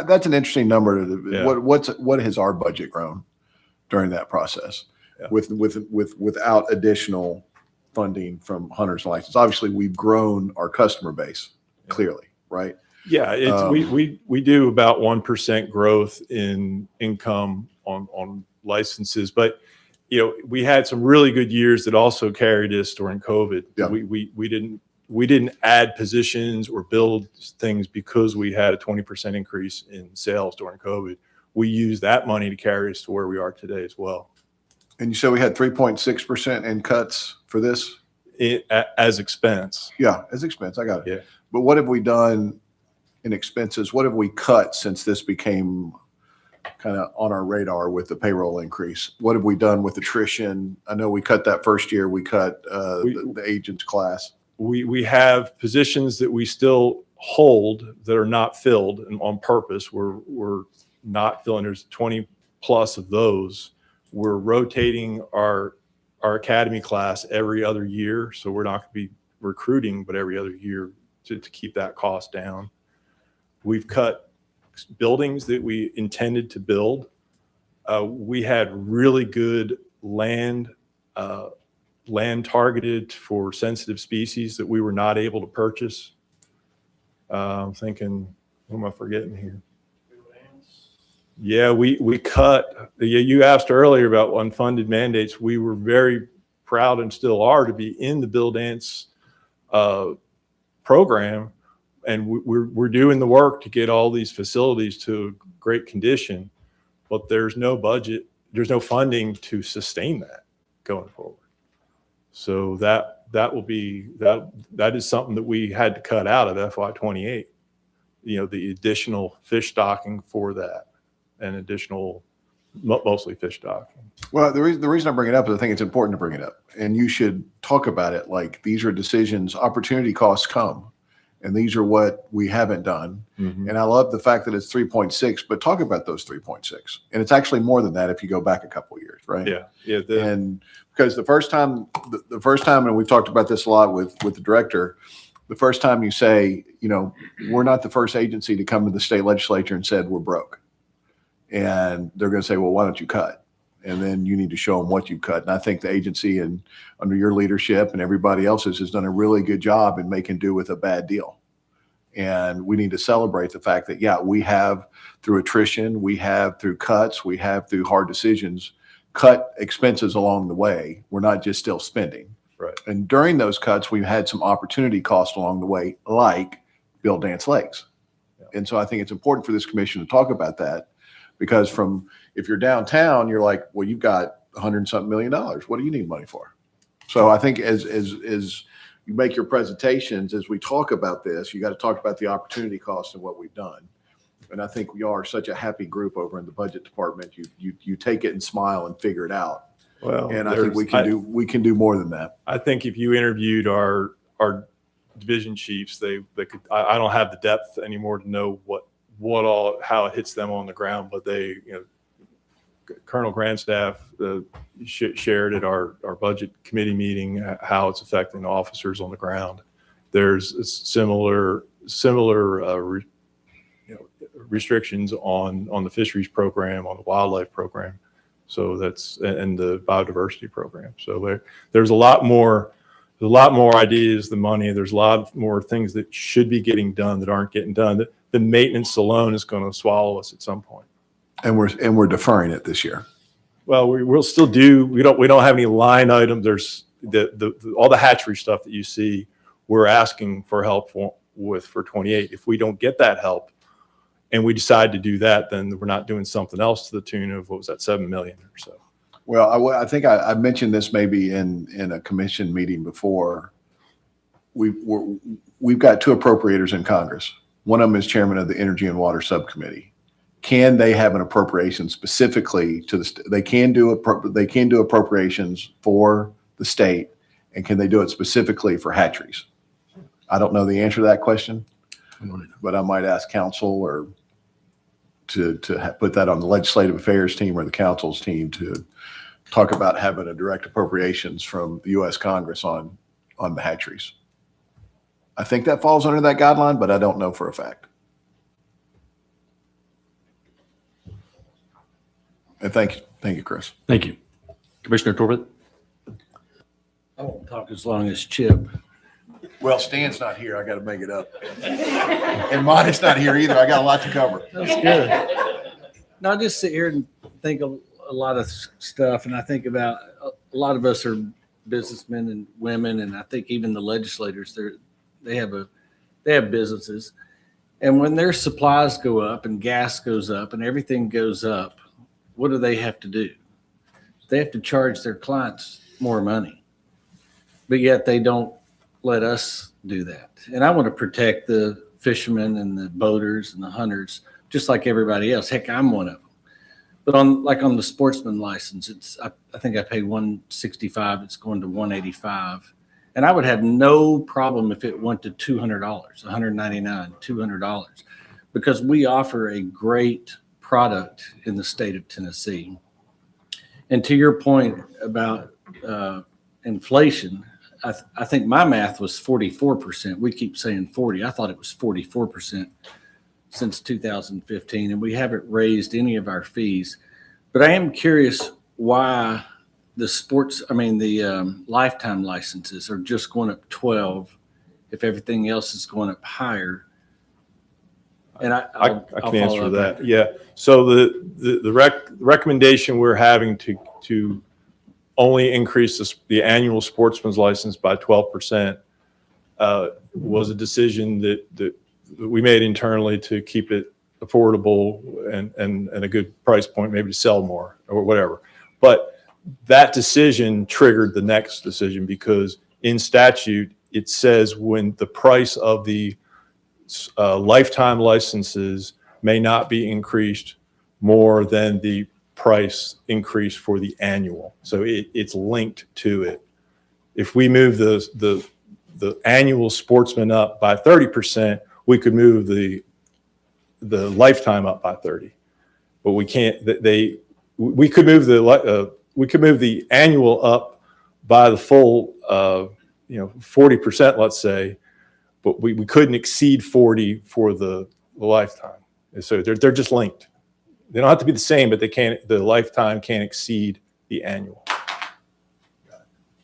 That's an interesting number. Yeah. What has our budget grown during that process, yeah, without additional funding from hunters license? Obviously, we've grown our customer base, clearly, right? Yeah, we do about 1% growth in income on licenses, but you know, we had some really good years that also carried us during COVID. Yeah. We didn't add positions or build things because we had a 20% increase in sales during COVID. We used that money to carry us to where we are today as well. And you said we had 3.6% in cuts for this? As expense. Yeah, as expense. I got it. Yeah. But what have we done in expenses? What have we cut since this became kind of on our radar with the payroll increase? What have we done with attrition? I know we cut that first year, we cut the agents class. We have positions that we still hold that are not filled, and on purpose. We're not filling. There's 20 plus of those. We're rotating our academy class every other year, so we're not going to be recruiting, but every other year to keep that cost down. We've cut buildings that we intended to build. We had really good land targeted for sensitive species that we were not able to purchase. I'm thinking, what am I forgetting here? Yeah, we cut. You asked earlier about unfunded mandates. We were very proud and still are to be in the Bill Dance program, and we're doing the work to get all these facilities to great condition, but there's no budget, there's no funding to sustain that going forward. So that will be that is something that we had to cut out of FY28. The additional fish stocking for that, and additional mostly fish stocking. Well, the reason I bring it up is I think it's important to bring it up, and you should talk about it like these are decisions, opportunity costs come, and these are what we haven't done. Mm-hmm. And I love the fact that it's 3.6, but talk about those 3.6. And it's actually more than that if you go back a couple of years, right? Yeah. And because the first time, and we've talked about this a lot with the director, the first time you say, we're not the first agency to come to the state legislature and said we're broke. And they're going to say, well, why don't you cut? And then you need to show them what you cut. And I think the agency, and under your leadership and everybody else's, has done a really good job in making do with a bad deal. And we need to celebrate the fact that, yeah, we have through attrition, we have through cuts, we have through hard decisions, cut expenses along the way. We're not just still spending. Right. And during those cuts, we've had some opportunity costs along the way, like Bill Dance Lakes. Yeah. And so I think it's important for this commission to talk about that, because if you're downtown, you're like, well, you've got $100-something million. What do you need money for? So I think as you make your presentations, as we talk about this, you got to talk about the opportunity costs and what we've done. And I think we are such a happy group over in the budget department. You take it and smile and figure it out. Well, and I think we can do more than that. I think if you interviewed our division chiefs, they could. I don't have the depth anymore to know how it hits them on the ground, but Colonel Grandstaff shared at our budget committee meeting how it's affecting officers on the ground. There's similar restrictions on the fisheries program, on the wildlife program. So and the biodiversity program. So there's a lot more ideas than money. There's a lot more things that should be getting done that aren't getting done. The maintenance alone is going to swallow us at some point. And we're deferring it this year. Well, we'll still do. We don't have any line items. There's all the hatchery stuff that you see. We're asking for help for 28. If we don't get that help, and we decide to do that, then we're not doing something else to the tune of, what was that, $7 million or so. Well, I think I mentioned this maybe in a commission meeting before. We've got two appropriators in Congress. One of them is chairman of the Energy and Water Subcommittee. Can they have an appropriation specifically to they can do appropriations for the state, and can they do it specifically for hatcheries? I don't know the answer to that question, but I might ask council or to put that on the legislative affairs team or the council's team to talk about having a direct appropriations from the U.S. Congress on the hatcheries. I think that falls under that guideline, but I don't know for a fact. And thank you, Chris. Thank you. Commissioner Torbett? I won't talk as long as Chip. Well, Stan's not here. I got to make it up. And Monty's not here either. I got a lot to cover. That's good. No, I just sit here and think of a lot of stuff, and I think about a lot of us are businessmen and women, and I think even the legislators, they have businesses, and when their supplies go up and gas goes up and everything goes up, what do they have to do? They have to charge their clients more money, but yet they don't let us do that. And I want to protect the fishermen and the boaters and the hunters, just like everybody else. Heck, I'm one of them. But on the sportsman license, I think I paid $165. It's going to $185. And I would have no problem if it went to $200, $199, $200, because we offer a great product in the state of Tennessee. And to your point about inflation, I think my math was 44%. We keep saying 40. I thought it was 44% since 2015, and we haven't raised any of our fees. But I am curious why the lifetime licenses are just going up 12 if everything else is going up higher. And I I'll can follow answer up that. after. Yeah. So the recommendation we're having to only increase the annual sportsman's license by 12% was a decision that we made internally to keep it affordable and a good price point, maybe to sell more or whatever. But that decision triggered the next decision because in statute, it says when the price of the lifetime licenses may not be increased more than the price increase for the annual. So it's linked to it. If we move the annual sportsman up by 30%, we could move the lifetime up by 30. But we can't. We could move the annual up by the full 40%, let's say, but we couldn't exceed 40 for the lifetime. And so they're just linked. They don't have to be the same, but the lifetime can't exceed the annual.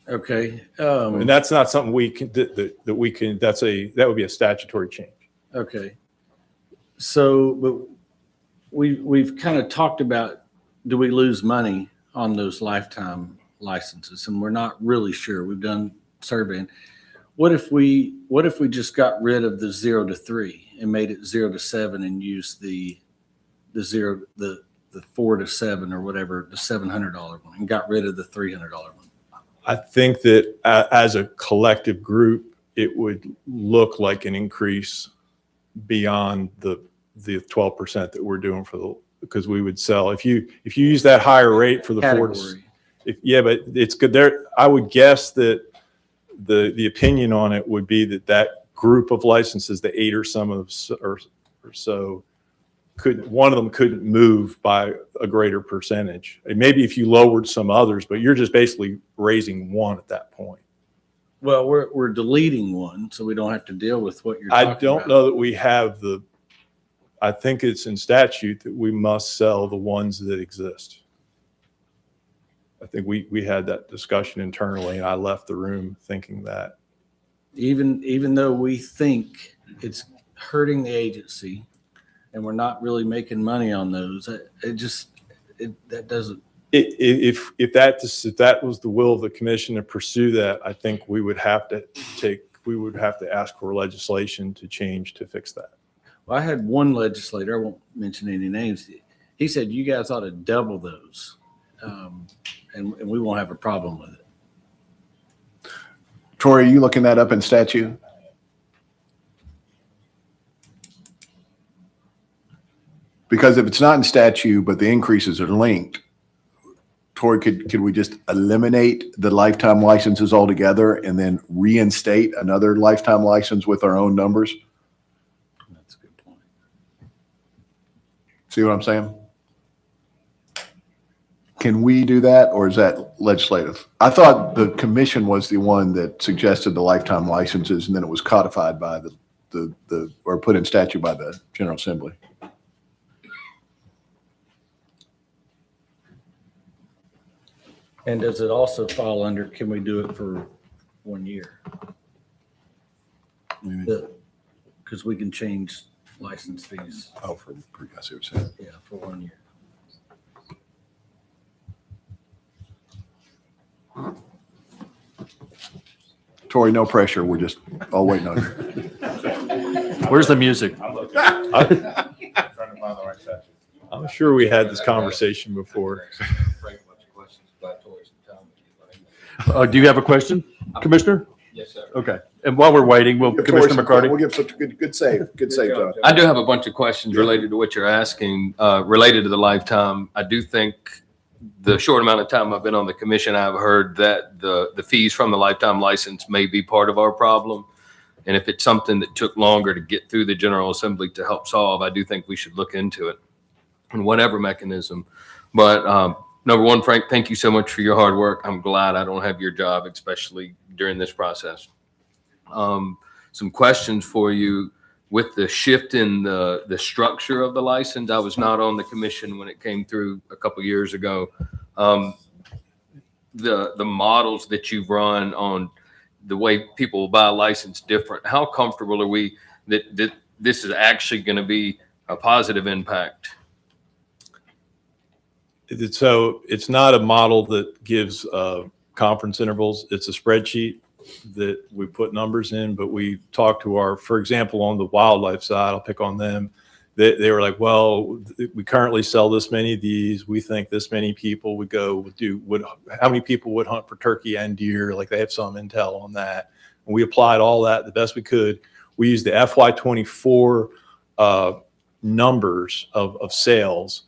Okay. And that's not something we can, that would be a statutory change. Okay. So, but we've kind of talked about, do we lose money on those lifetime licenses? And we're not really sure. We've done surveying. What if we just got rid of the 0 to 3 and made it 0 to 7 and used the 4 to 7 or whatever, the $700 one, and got rid of the $300 one? I think that as a collective group, it would look like an increase beyond the 12% that we're doing because we would sell if you use that higher rate for the Category. But it's good there. I would guess that the opinion on it would be that group of licenses, the 8 or so, one of them couldn't move by a greater percentage. And maybe if you lowered some others, but you're just basically raising one at that point. Well, we're deleting one, so we don't have to deal with what you're talking about. I don't know that we have I think it's in statute that we must sell the ones that exist. I think we had that discussion internally, and I left the room thinking that. Even though we think it's hurting the agency and we're not really making money on those, that doesn't. If that was the will of the commission to pursue that, I think we would have to ask for legislation to change to fix that. Well, I had one legislator, I won't mention any names. He said, you guys ought to double those. And we won't have a problem with it. Tori, are you looking that up in statute? Because if it's not in statute, but the increases are linked, Tori, could we just eliminate the lifetime licenses altogether and then reinstate another lifetime license with our own numbers? That's a good point. See what I'm saying? Can we do that, or is that legislative? I thought the commission was the one that suggested the lifetime licenses, and then it was codified by or put in statute by the General Assembly. And does it also fall under, can we do it for 1 year? Because we can change license fees. Oh, I see what you're saying. Yeah, for 1 year. Tori, no pressure. We're just all waiting on you. Where's the music? I'm sure we had this conversation before. Do you have a question, Commissioner? Yes, sir. Okay. And while we're waiting, will Give Commissioner Tori some- McCarty? We'll give some good save, John. I do have a bunch of questions related to what you're asking, related to the lifetime. I do think the short amount of time I've been on the commission, I've heard that the fees from the lifetime license may be part of our problem. And if it's something that took longer to get through the General Assembly to help solve, I do think we should look into it in whatever mechanism. But number one, Frank, thank you so much for your hard work. I'm glad I don't have your job, especially during this process. Some questions for you with the shift in the structure of the license. I was not on the commission when it came through a couple years ago. The models that you've run on the way people will buy a license different. How comfortable are we that this is actually going to be a positive impact? So it's not a model that gives conference intervals. It's a spreadsheet that we put numbers in, but we talk to for example, on the wildlife side, I'll pick on them. They were like, well, we currently sell this many of these. We think this many people would how many people would hunt for turkey and deer? Like they have some intel on that. And we applied all that the best we could. We used the FY24 numbers of sales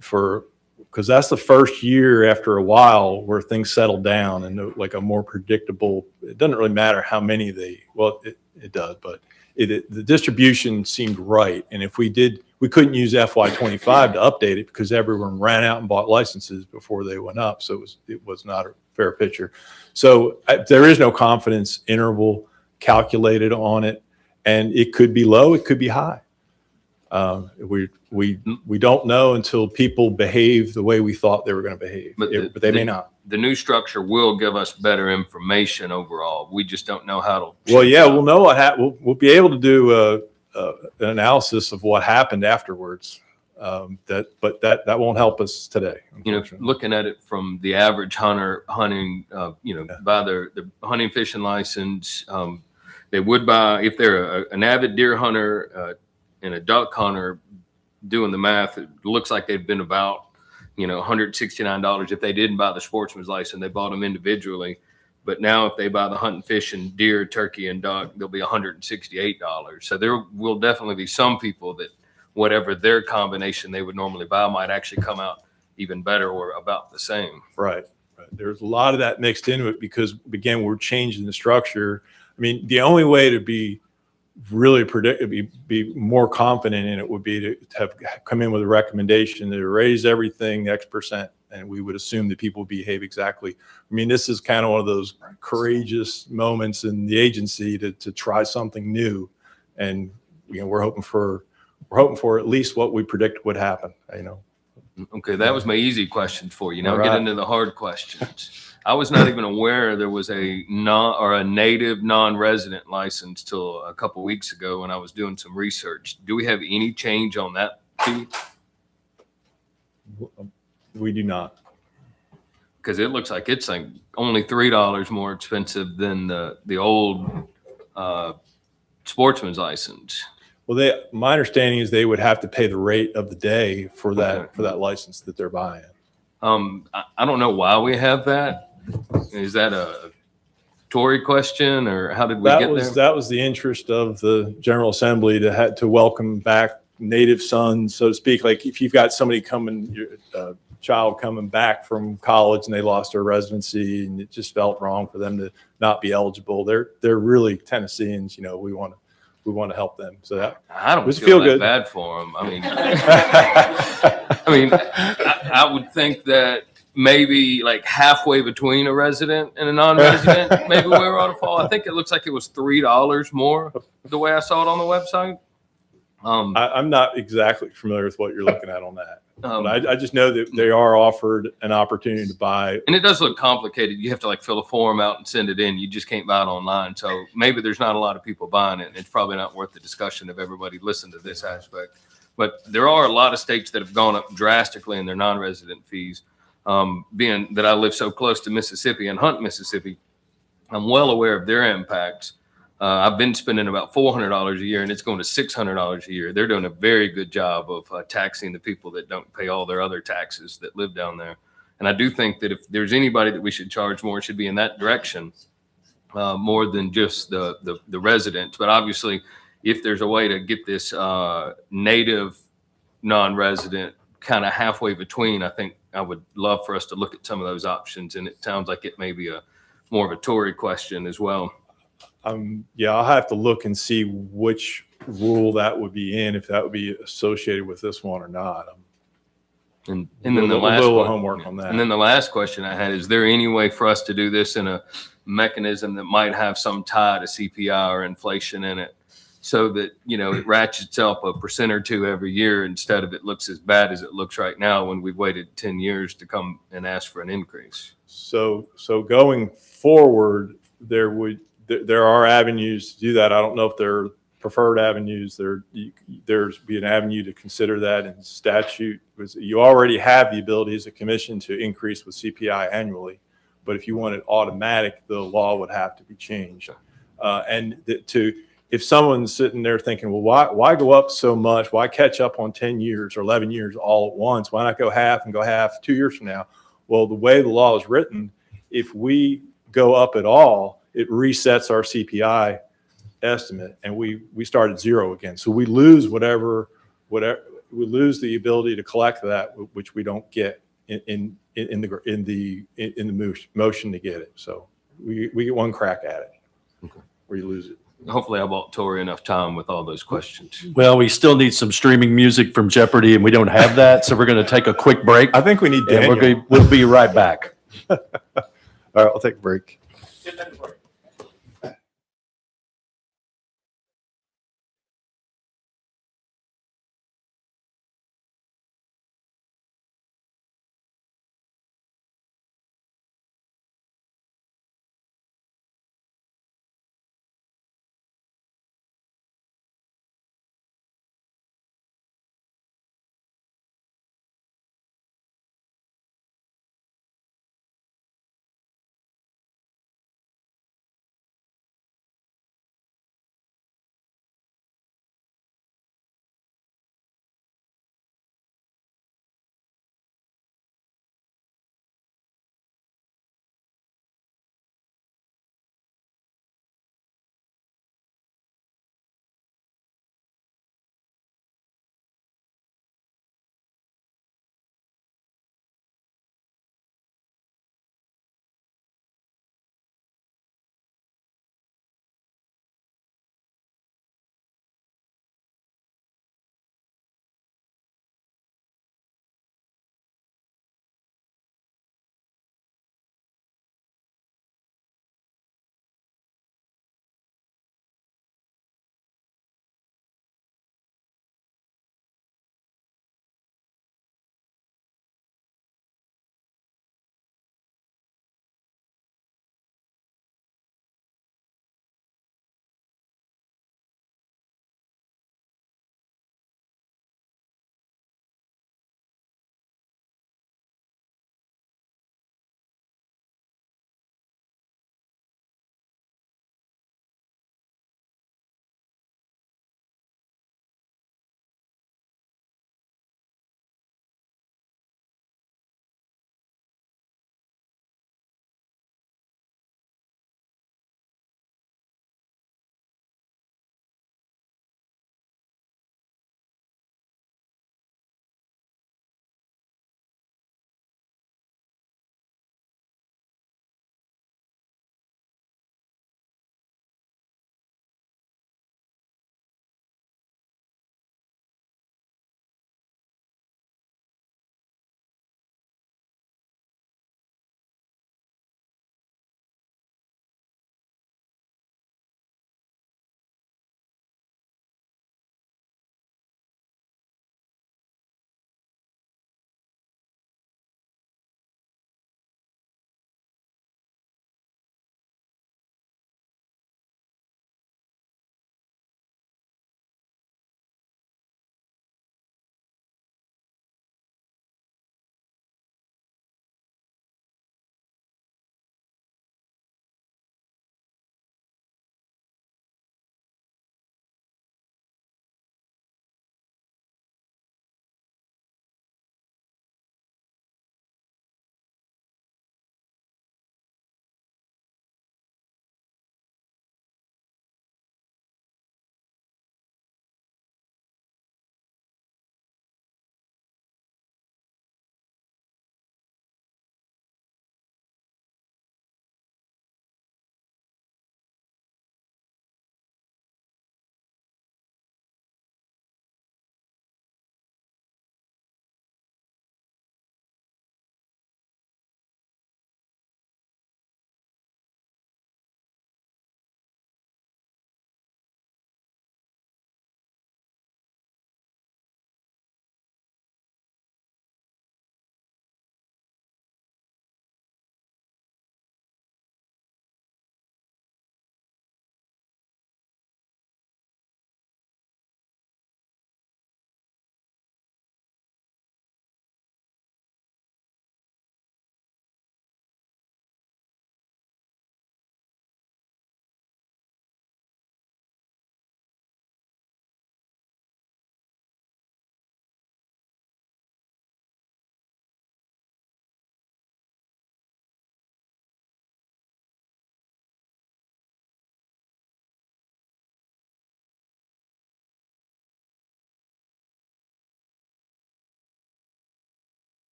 because that's the first year after a while where things settle down and like a more predictable, it doesn't really matter how many it does, but the distribution seemed right. And if we couldn't use FY25 to update it because everyone ran out and bought licenses before they went up. So it was not a fair picture. So there is no confidence interval calculated on it, and it could be low, it could be high. We don't know until people behave the way we thought they were going to behave, but they may not. The new structure will give us better information overall. We just don't know how to. Well, yeah, we'll know what happened. We'll be able to do an analysis of what happened afterwards. But that won't help us today. Looking at it from the average hunter hunting, by their hunting fishing license, they would buy, if they're an avid deer hunter and a duck hunter, doing the math, it looks like they've been about $169 if they didn't buy the sportsman's license. They bought them individually. But now if they buy the hunt and fish and deer, turkey, and duck, they'll be $168. So there will definitely be some people that whatever their combination they would normally buy might actually come out even better or about the same. Right. There's a lot of that mixed into it because, again, we're changing the structure. I mean, the only way to be really be more confident in it would be to have come in with a recommendation to raise everything X%, and we would assume that people behave exactly. I mean, this is kind of one of those courageous moments in the agency to try something new, and we're hoping for at least what we predict would happen. Okay, that was my easy question for you. Now All get right. into the hard questions. I was not even aware there was a native non-resident license till a couple weeks ago when I was doing some research. Do we have any change on that fee? We do not. Because it looks like it's like only $3 more expensive than the old sportsman's license. Well, my understanding is they would have to pay the rate of the day for that license that they're buying. I don't know why we have that. Is that a Tory question, or how did we get there? That was the interest of the General Assembly to welcome back native sons, so to speak. Like if you've got somebody child coming back from college and they lost their residency, and it just felt wrong for them to not be eligible. They're really Tennesseans. We want to help them. So that I don't was feel that good. bad for them. I would think that maybe like halfway between a resident and a non-resident, maybe where we ought to fall. I think it looks like it was $3 more the way I saw it on the website. I'm not exactly familiar with what you're looking at on that. But I just know that they are offered an opportunity to buy. And it does look complicated. You have to fill a form out and send it in. You just can't buy it online. So maybe there's not a lot of people buying it. And it's probably not worth the discussion if everybody listened to this aspect. But there are a lot of states that have gone up drastically in their non-resident fees. Being that I live so close to Mississippi and hunt Mississippi, I'm well aware of their impacts. I've been spending about $400 a year, and it's going to $600 a year. They're doing a very good job of taxing the people that don't pay all their other taxes that live down there. And I do think that if there's anybody that we should charge more, it should be in that direction. more than just the residents. But obviously, if there's a way to get this native non-resident kind of halfway between, I think I would love for us to look at some of those options. And it sounds like it may be more of a Tory question as well. Yeah, I'll have to look and see which rule that would be in, if that would be associated with this one or not. And then the last little one, homework on that. And then the last question I had, is there any way for us to do this in a mechanism that might have some tie to CPI or inflation in it, so that, it ratchets up a % or 2 every year instead of it looks as bad as it looks right now when we've waited 10 years to come and ask for an increase? So going forward, there are avenues to do that. I don't know if they're preferred avenues. There's be an avenue to consider that in statute. You already have the ability as a commission to increase with CPI annually, but if you want it automatic, the law would have to be changed. If someone's sitting there thinking, well, why go up so much? Why catch up on 10 years or 11 years all at once? Why not go half and go half 2 years from now? Well, the way the law is written, if we go up at all, it resets our CPI estimate, and we start at 0 again. So we lose whatever we lose the ability to collect that, which we don't get in the motion to get it. So we get one crack at it, where you lose it. Hopefully I bought Tori enough time with all those questions. Well, we still need some streaming music from Jeopardy, and we don't have that, so we're going to take a quick break. I think we need And Daniel. we'll be right back. All right, I'll take a break.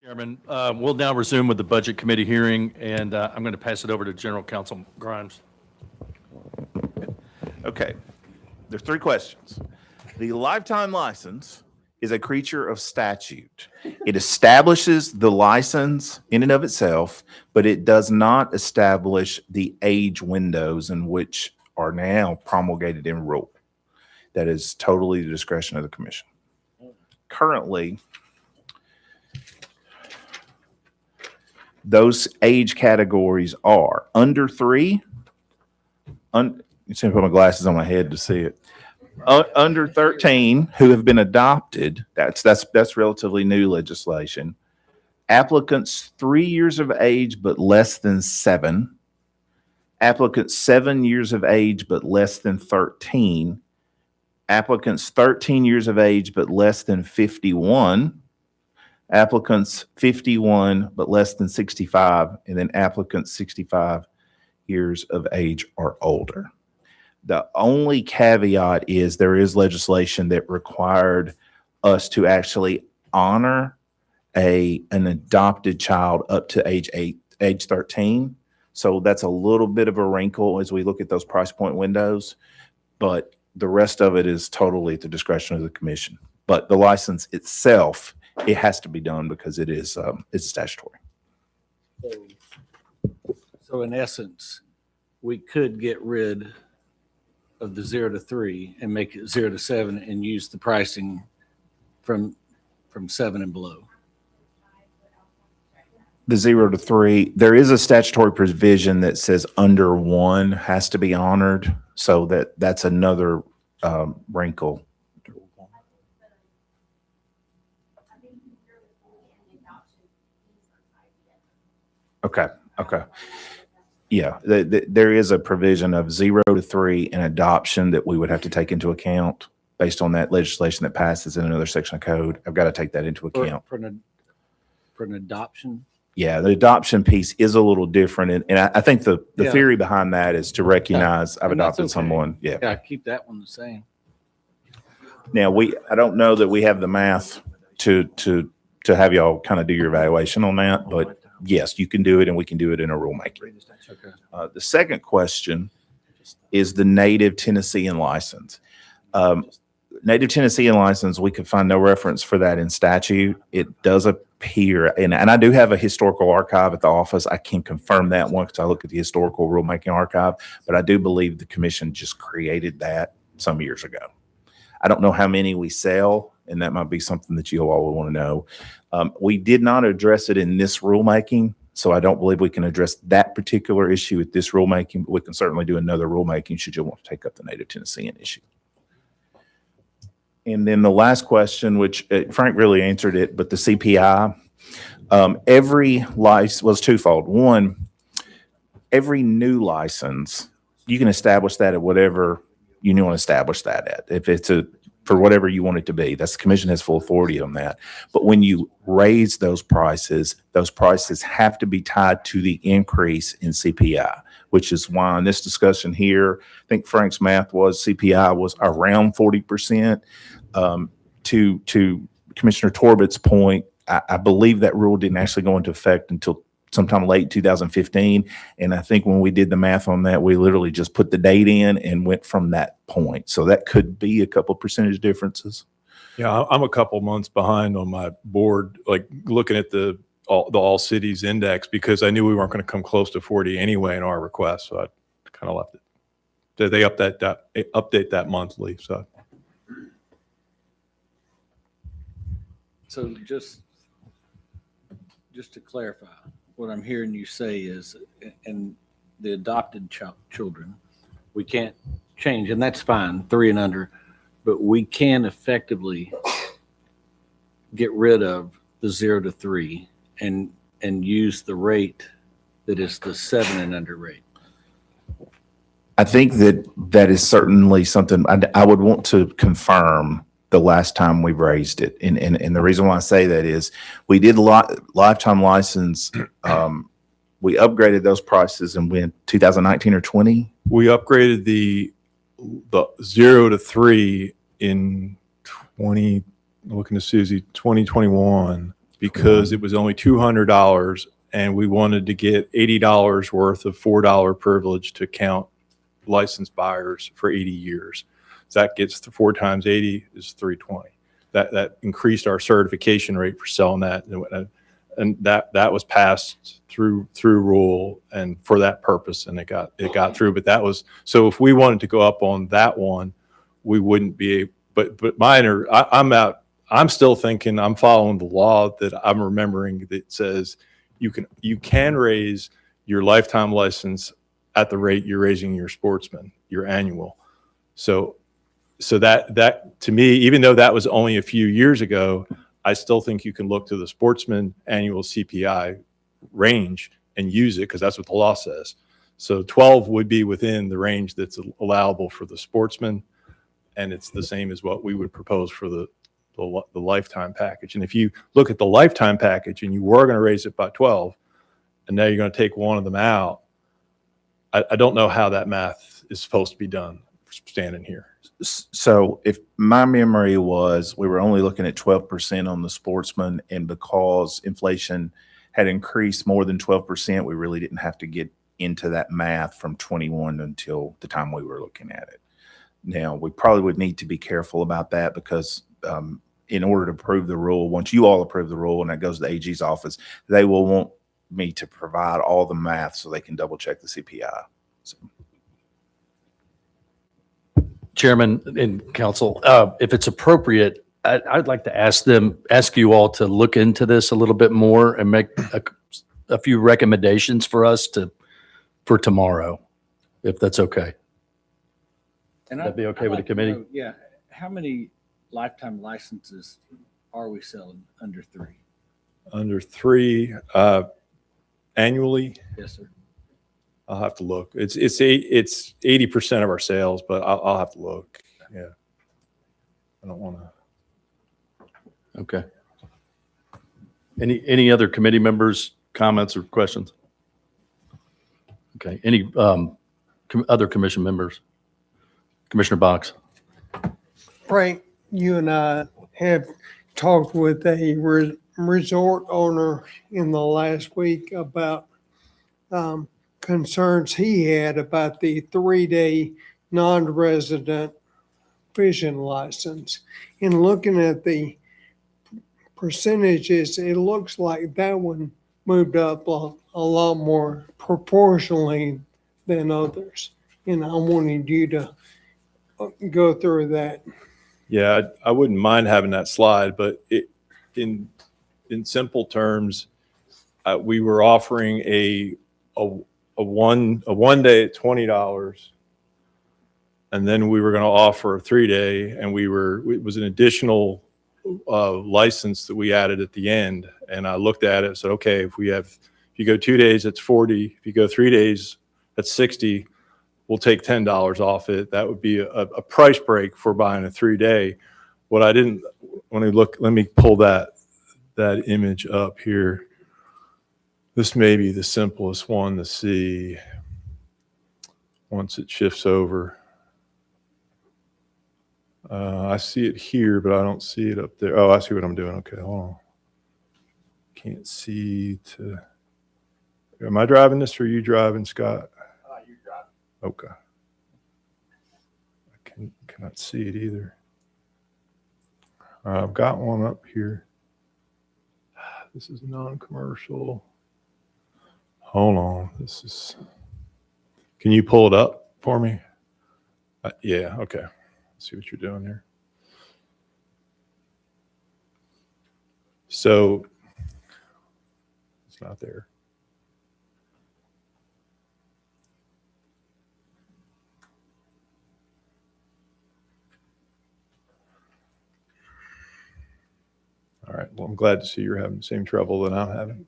Chairman, we'll now resume with the Budget Committee hearing, and I'm going to pass it over to General Counsel Grimes. Okay, there's three questions. The lifetime license is a creature of statute. It establishes the license in and of itself, but it does not establish the age windows in which are now promulgated in rule. That is totally the discretion of the commission. Currently, those age categories are under 3, you see me put my glasses on my head to see it. Under 13 who have been adopted, that's relatively new legislation. Applicants 3 years of age but less than 7. Applicants 7 years of age but less than 13. Applicants 13 years of age but less than 51. Applicants 51 but less than 65, and then applicants 65 years of age or older. The only caveat is there is legislation that required us to actually honor an adopted child up to age 13. So that's a little bit of a wrinkle as we look at those price point windows, but the rest of it is totally at the discretion of the commission. But the license itself, it has to be done because it is it's statutory. So in essence, we could get rid of the 0 to 3 and make it 0 to 7 and use the pricing from 7 and below. The 0 to 3, there is a statutory provision that says under 1 has to be honored. So that's another wrinkle. Okay. Yeah, there is a provision of 0 to 3 in adoption that we would have to take into account based on that legislation that passes in another section of code. I've got to take that into account. For an adoption? Yeah, the adoption piece is a little different. And I think the Yeah. theory behind that is to recognize I've And that's adopted okay. someone. Yeah. Yeah, keep that one the same. Now, I don't know that we have the math to have y'all kind of do your evaluation on that, but yes, you can do it and we can do it in a rulemaking. Okay. The second question is the native Tennessean license. Native Tennessean license, we could find no reference for that in statute. It does appear, and I do have a historical archive at the office. I can confirm that once I look at the historical rulemaking archive, but I do believe the commission just created that some years ago. I don't know how many we sell, and that might be something that you all will want to know. We did not address it in this rulemaking, so I don't believe we can address that particular issue at this rulemaking, but we can certainly do another rulemaking should you want to take up the native Tennessean issue. And then the last question, which Frank really answered it, but the CPI, every license was twofold. One, every new license, you can establish that at whatever you want to establish that at. If it's for whatever you want it to be, that's the commission has full authority on that. But when you raise those prices have to be tied to the increase in CPI, which is why in this discussion here, I think Frank's math was CPI was around 40%. To Commissioner Torbett's point, I believe that rule didn't actually go into effect until sometime late 2015. And I think when we did the math on that, we literally just put the date in and went from that point. So that could be a couple percentage differences. Yeah, I'm a couple months behind on my board, like looking at the all cities index, because I knew we weren't going to come close to 40 anyway in our request. So I kind of left it. They update that monthly. So just to clarify, what I'm hearing you say is, in the adopted children, we can't change, and that's fine, 3 and under, but we can effectively get rid of the 0 to 3 and use the rate that is the 7 and under rate. I think that is certainly something I would want to confirm the last time we raised it. And the reason why I say that is we did lifetime license. We upgraded those prices in 2019 or 20. We upgraded the 0 to 3 in 2021 because it was only $200 and we wanted to get $80 worth of $4 privilege to count licensed buyers for 80 years. So that gets to 4 times 80 is 320. That increased our certification rate for selling that. And that was passed through rule and for that purpose, and it got through. But that was, so if we wanted to go up on that one, we wouldn't be. But I'm still thinking I'm following the law that I'm remembering that says you can raise your lifetime license at the rate you're raising your sportsman, your annual. So that to me, even though that was only a few years ago, I still think you can look to the sportsman annual CPI range and use it because that's what the law says. So 12 would be within the range that's allowable for the sportsman, and it's the same as what we would propose for the lifetime package. And if you look at the lifetime package and you were going to raise it by 12, and now you're going to take one of them out, I don't know how that math is supposed to be done standing here. So if my memory was, we were only looking at 12% on the sportsman, and because inflation had increased more than 12%, we really didn't have to get into that math from 21 until the time we were looking at it. Now, we probably would need to be careful about that because in order to approve the rule, once you all approve the rule and it goes to the AG's office, they will want me to provide all the math so they can double check the CPI. So. Chairman and council, if it's appropriate, I'd like to ask you all to look into this a little bit more and make a few recommendations for us for tomorrow, if that's okay. And That'd be okay I'd with like the to committee? know, yeah, how many lifetime licenses are we selling under 3? Under 3 annually, Yes, sir. I'll have to look. It's 80% of our sales, but I'll have to look. Yeah, I don't want to. Okay. Any other committee members, comments or questions? Okay. Any other commission members? Commissioner Box. Frank, you and I have talked with a resort owner in the last week about concerns he had about the 3-day non-resident fishing license. In looking at the percentages, it looks like that one moved up a lot more proportionally than others. And I wanted you to go through that. Yeah, I wouldn't mind having that slide, but in simple terms, we were offering a one day at $20, and then we were going to offer a 3-day, and it was an additional license that we added at the end. And I looked at it and said, okay, if you go 2 days, it's 40. If you go 3 days, that's 60. We'll take $10 off it. That would be a price break for buying a 3-day. Let me pull that image up here. This may be the simplest one to see once it shifts over. I see it here, but I don't see it up there. Oh, I see what I'm doing. Okay, hold on. Can't see to. Am I driving this or are you driving, Scott? You got it. Okay. I cannot see it either. I've got one up here. This is non-commercial. Hold on. Can you pull it up for me? Yeah, okay. See what you're doing here. So it's not there. All right. Well, I'm glad to see you're having the same trouble that I'm having.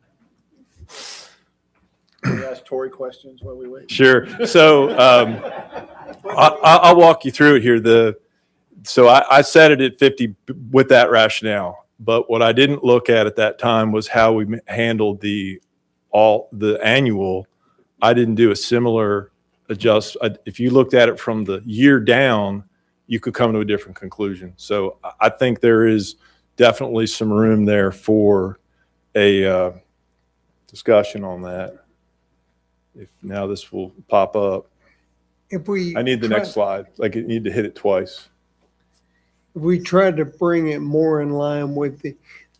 Can we ask Tori questions while we wait? Sure. So I'll walk you through it here. So I set it at 50 with that rationale. But what I didn't look at that time was how we handled the annual. I didn't do a similar adjust. If you looked at it from the year down, you could come to a different conclusion. So I think there is definitely some room there for a discussion on that. If now this will pop up. If we. I need the try- next slide. Like, you need to hit it twice. If we tried to bring it more in line with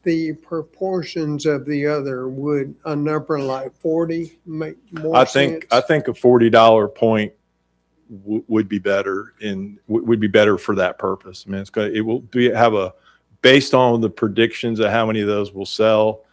the proportions of the other, would a number like 40 make more sense? I think a $40 point would be better would be better for that purpose. I mean, it will have based on the predictions of how many of those will sell.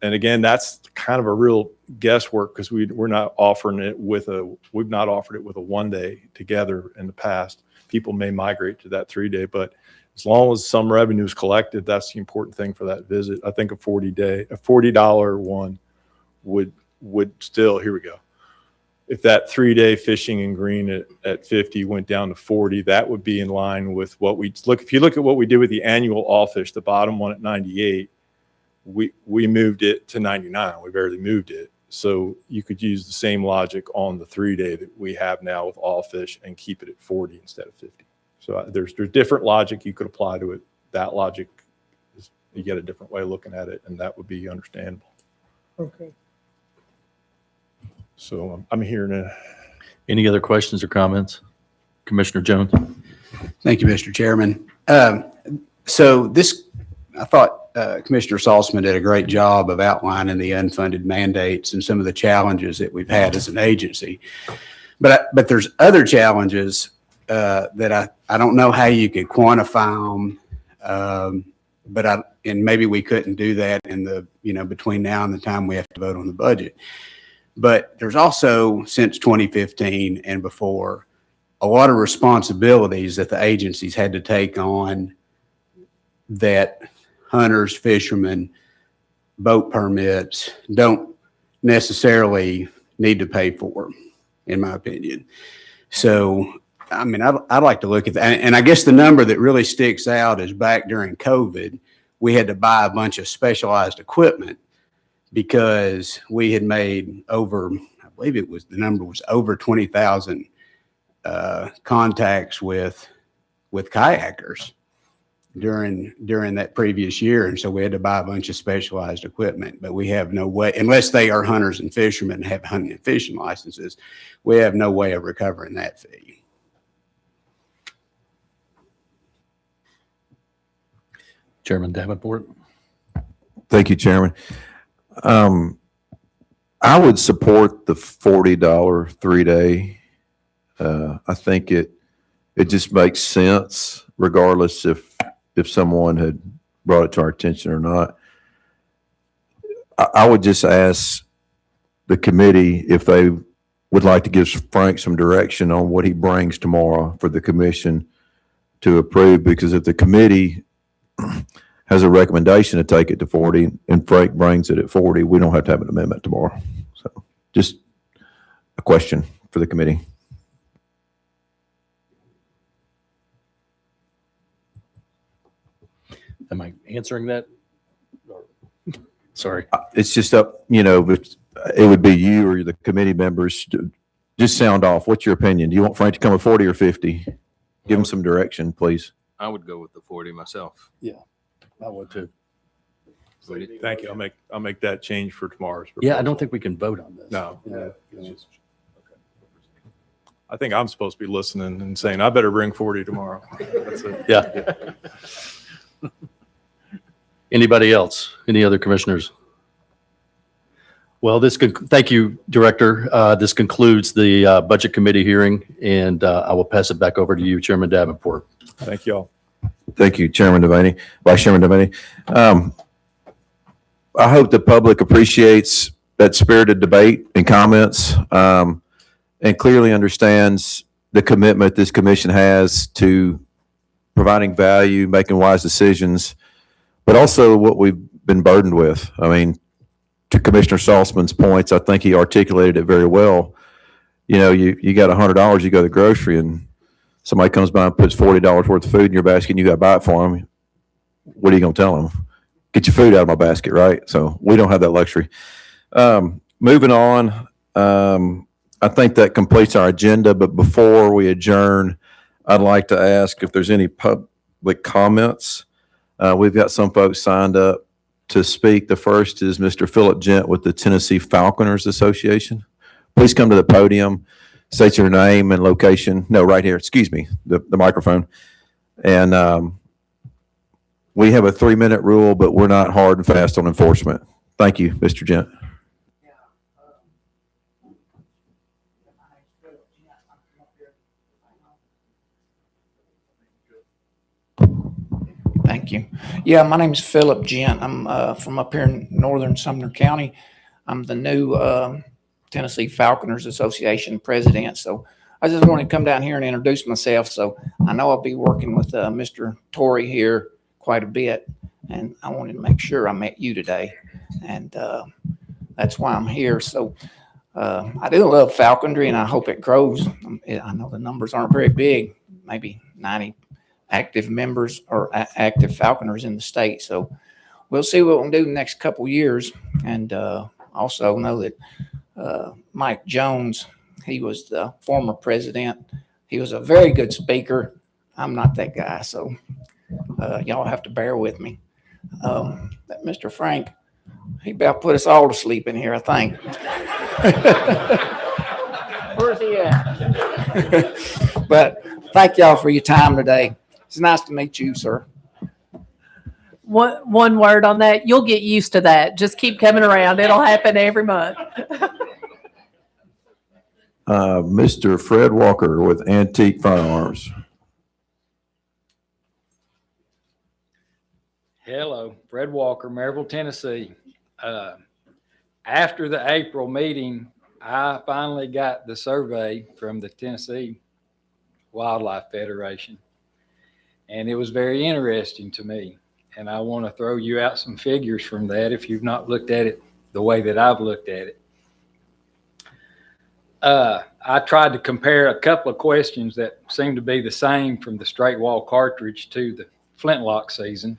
And again, that's kind of a real guesswork because we're not offering it we've not offered it with a 1 day together in the past. People may migrate to that 3 day, but as long as some revenue is collected, that's the important thing for that visit. I think a $40 one would still, here we go. If that 3 day fishing in green at 50 went down to 40, that would be in line with what if you look at what we did with the annual all fish, the bottom one at 98, we moved it to 99. We barely moved it. So you could use the same logic on the 3 day that we have now with all fish and keep it at 40 instead of 50. So there's different logic you could apply to it. That logic is, you get a different way of looking at it, and that would be understandable. Okay. So I'm hearing it. Any other questions or comments? Commissioner Jones? Thank you, Mr. Chairman. So I thought Commissioner Saltzman did a great job of outlining the unfunded mandates and some of the challenges that we've had as an agency. But there's other challenges that I don't know how you could quantify them. And maybe we couldn't do that between now and the time we have to vote on the budget. But there's also, since 2015 and before, a lot of responsibilities that the agencies had to take on that hunters, fishermen, boat permits don't necessarily need to pay for, in my opinion. So, I mean, I'd like to look at that. And I guess the number that really sticks out is back during COVID, we had to buy a bunch of specialized equipment because we had made over, I believe the number was over 20,000 contacts with kayakers during that previous year. And so we had to buy a bunch of specialized equipment, but we have no way, unless they are hunters and fishermen and have hunting and fishing licenses, we have no way of recovering that fee. Chairman Davenport? Thank you, Chairman. I would support the $40 3 day. I think it just makes sense regardless if someone had brought it to our attention or not. I would just ask the committee if they would like to give Frank some direction on what he brings tomorrow for the commission to approve, because if the committee has a recommendation to take it to 40 and Frank brings it at 40, we don't have to have an amendment tomorrow. So just a question for the committee. Am I answering that? Sorry. It's just up, it would be you or the committee members. Just sound off. What's your opinion? Do you want Frank to come with 40 or 50? Give him some direction, please. I would go with the 40 myself. I would too. Thank you. I'll make that change for tomorrow's. Yeah, I don't think we can vote on this. No. I think I'm supposed to be listening and saying, I better bring 40 tomorrow. That's it. Yeah. Anybody else? Any other commissioners? Well, thank you, Director. This concludes the Budget Committee hearing, and I will pass it back over to you, Chairman Davenport. Thank you all. Thank you, Chairman Devaney, Vice Chairman Devaney. I hope the public appreciates that spirited debate and comments, and clearly understands the commitment this commission has to providing value, making wise decisions, but also what we've been burdened with. I mean, to Commissioner Saltzman's points, I think he articulated it very well. You got $100, you go to the grocery and somebody comes by and puts $40 worth of food in your basket and you got to buy it for them. What are you going to tell them? Get your food out of my basket, right? So we don't have that luxury. Moving on, I think that completes our agenda, but before we adjourn, I'd like to ask if there's any public comments. We've got some folks signed up to speak. The first is Mr. Philip Gent with the Tennessee Falconers Association. Please come to the podium, state your name and location. No, right here, excuse me, the microphone. And we have a 3-minute rule, but we're not hard and fast on enforcement. Thank you, Mr. Gent. Thank you. Yeah, my name is Philip Gent. I'm from up here in northern Sumner County. I'm the new Tennessee Falconers Association president. So I just wanted to come down here and introduce myself. So I know I'll be working with Mr. Torrey here quite a bit, and I wanted to make sure I met you today, and that's why I'm here. So I do love falconry, and I hope it grows. I know the numbers aren't very big, maybe 90 active members or active falconers in the state. So we'll see what we'll do the next couple of years. And also know that Mike Jones, he was the former president. He was a very good speaker. I'm not that guy, so y'all have to bear with me. That Mr. Frank, he about put us all to sleep in here, I think. Where's he at? But thank y'all for your time today. It's nice to meet you, sir. One word on that. You'll get used to that. Just keep coming around. It'll happen every month. Mr. Fred Walker with Antique Firearms. Hello, Fred Walker, Maryville, Tennessee. After the April meeting, I finally got the survey from the Tennessee Wildlife Federation, and it was very interesting to me. And I want to throw you out some figures from that if you've not looked at it the way that I've looked at it. I tried to compare a couple of questions that seem to be the same from the straight wall cartridge to the flintlock season.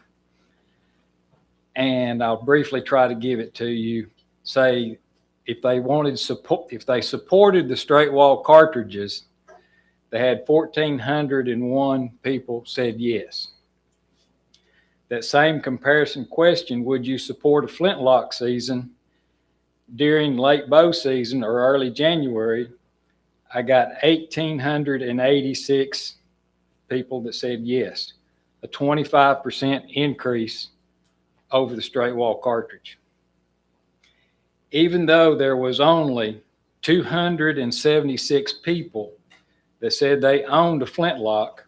And I'll briefly try to give it to you. Say, if they wanted support, if they supported the straight wall cartridges, they had 1,401 people said yes. That same comparison question, would you support a flintlock season during late bow season or early January? I got 1,886 people that said yes, a 25% increase over the straight wall cartridge. Even though there was only 276 people that said they owned a flintlock,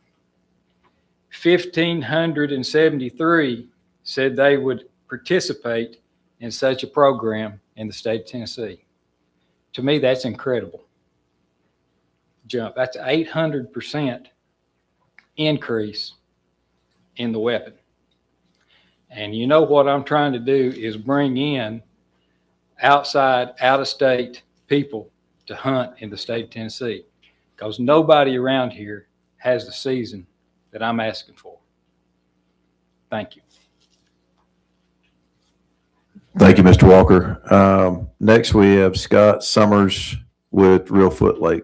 1,573 said they would participate in such a program in the state of Tennessee. To me, that's incredible. Jump. That's 800% increase in the weapon. And you know what I'm trying to do is bring in outside, out-of-state people to hunt in the state of Tennessee, because nobody around here has the season that I'm asking for. Thank you. Thank you, Mr. Walker. Next, we have Scott Summers with Reelfoot Lake.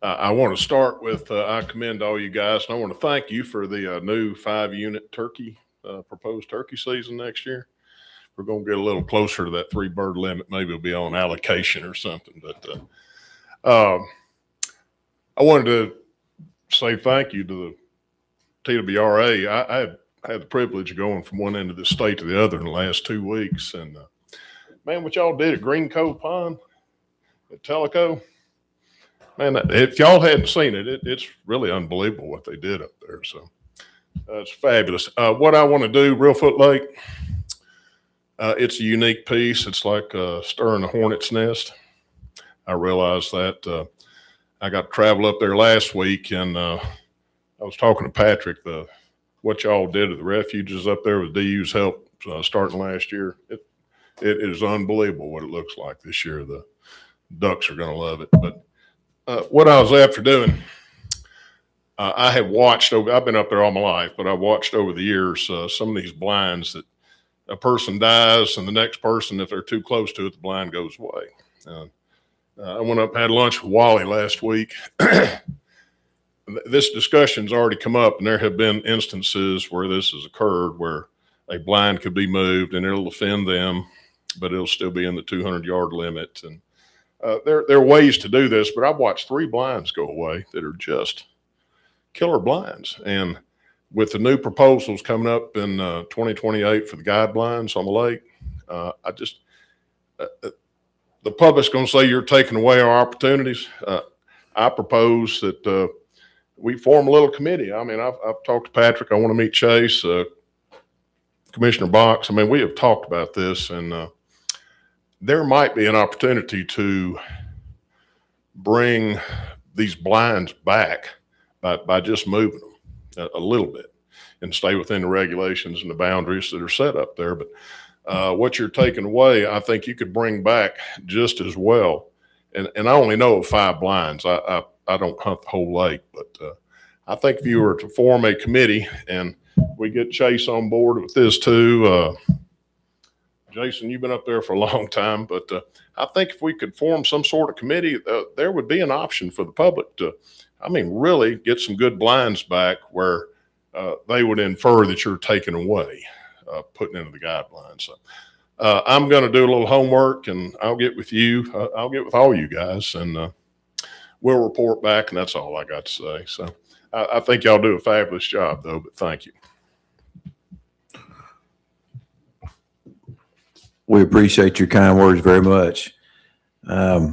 I want to start with, I commend all you guys, and I want to thank you for the new 5-unit turkey, proposed turkey season next year. We're going to get a little closer to that 3-bird limit. Maybe it'll be on allocation or something. But I wanted to say thank you to the TWRA. I had the privilege of going from one end of the state to the other in the last 2 weeks. And man, what y'all did at Green Cove Pond, at Tellico, man, if y'all hadn't seen it, it's really unbelievable what they did up there. So it's fabulous. What I want to do, Reelfoot Lake, it's a unique piece. It's like stirring a hornet's nest. I realized that. I got to travel up there last week, and I was talking to Patrick, what y'all did at the refuges up there with DU's help starting last year. It is unbelievable what it looks like this year. The ducks are going to love it. But what I was after doing, I have watched over, I've been up there all my life, but I've watched over the years some of these blinds that a person dies and the next person, if they're too close to it, the blind goes away. I went up and had lunch with Wally last week. this discussion's already come up, and there have been instances where this has occurred where a blind could be moved and it'll offend them, but it'll still be in the 200-yard limit. And there are ways to do this, but I've watched 3 blinds go away that are just killer blinds. And with the new proposals coming up in 2028 for the guide blinds on the lake, the public's going to say you're taking away our opportunities. I propose that we form a little committee. I mean, I've talked to Patrick. I want to meet Chase, Commissioner Box. I mean, we have talked about this, and there might be an opportunity to bring these blinds back by just moving them a little bit and stay within the regulations and the boundaries that are set up there. But what you're taking away, I think you could bring back just as well. And I only know of 5 blinds. I don't hunt the whole lake, but I think if you were to form a committee and we get Chase on board with this too, Jason, you've been up there for a long time, but I think if we could form some sort of committee, there would be an option for the public to, I mean, really get some good blinds back where they would infer that you're taking away, putting into the guidelines. So I'm going to do a little homework, and I'll get with you. I'll get with all you guys, and we'll report back, and that's all I got to say. So I think y'all do a fabulous job, though, but thank you. We appreciate your kind words very much. I've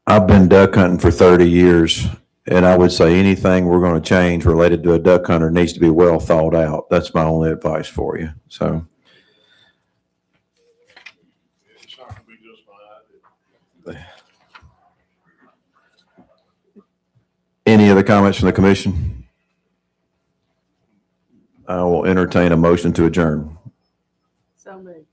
been duck hunting for 30 years, and I would say anything we're going to change related to a duck hunter needs to be well thought out. That's my only advice for you. So. It's not going to be just my idea. Any other comments from the commission? I will entertain a motion to adjourn. So moved.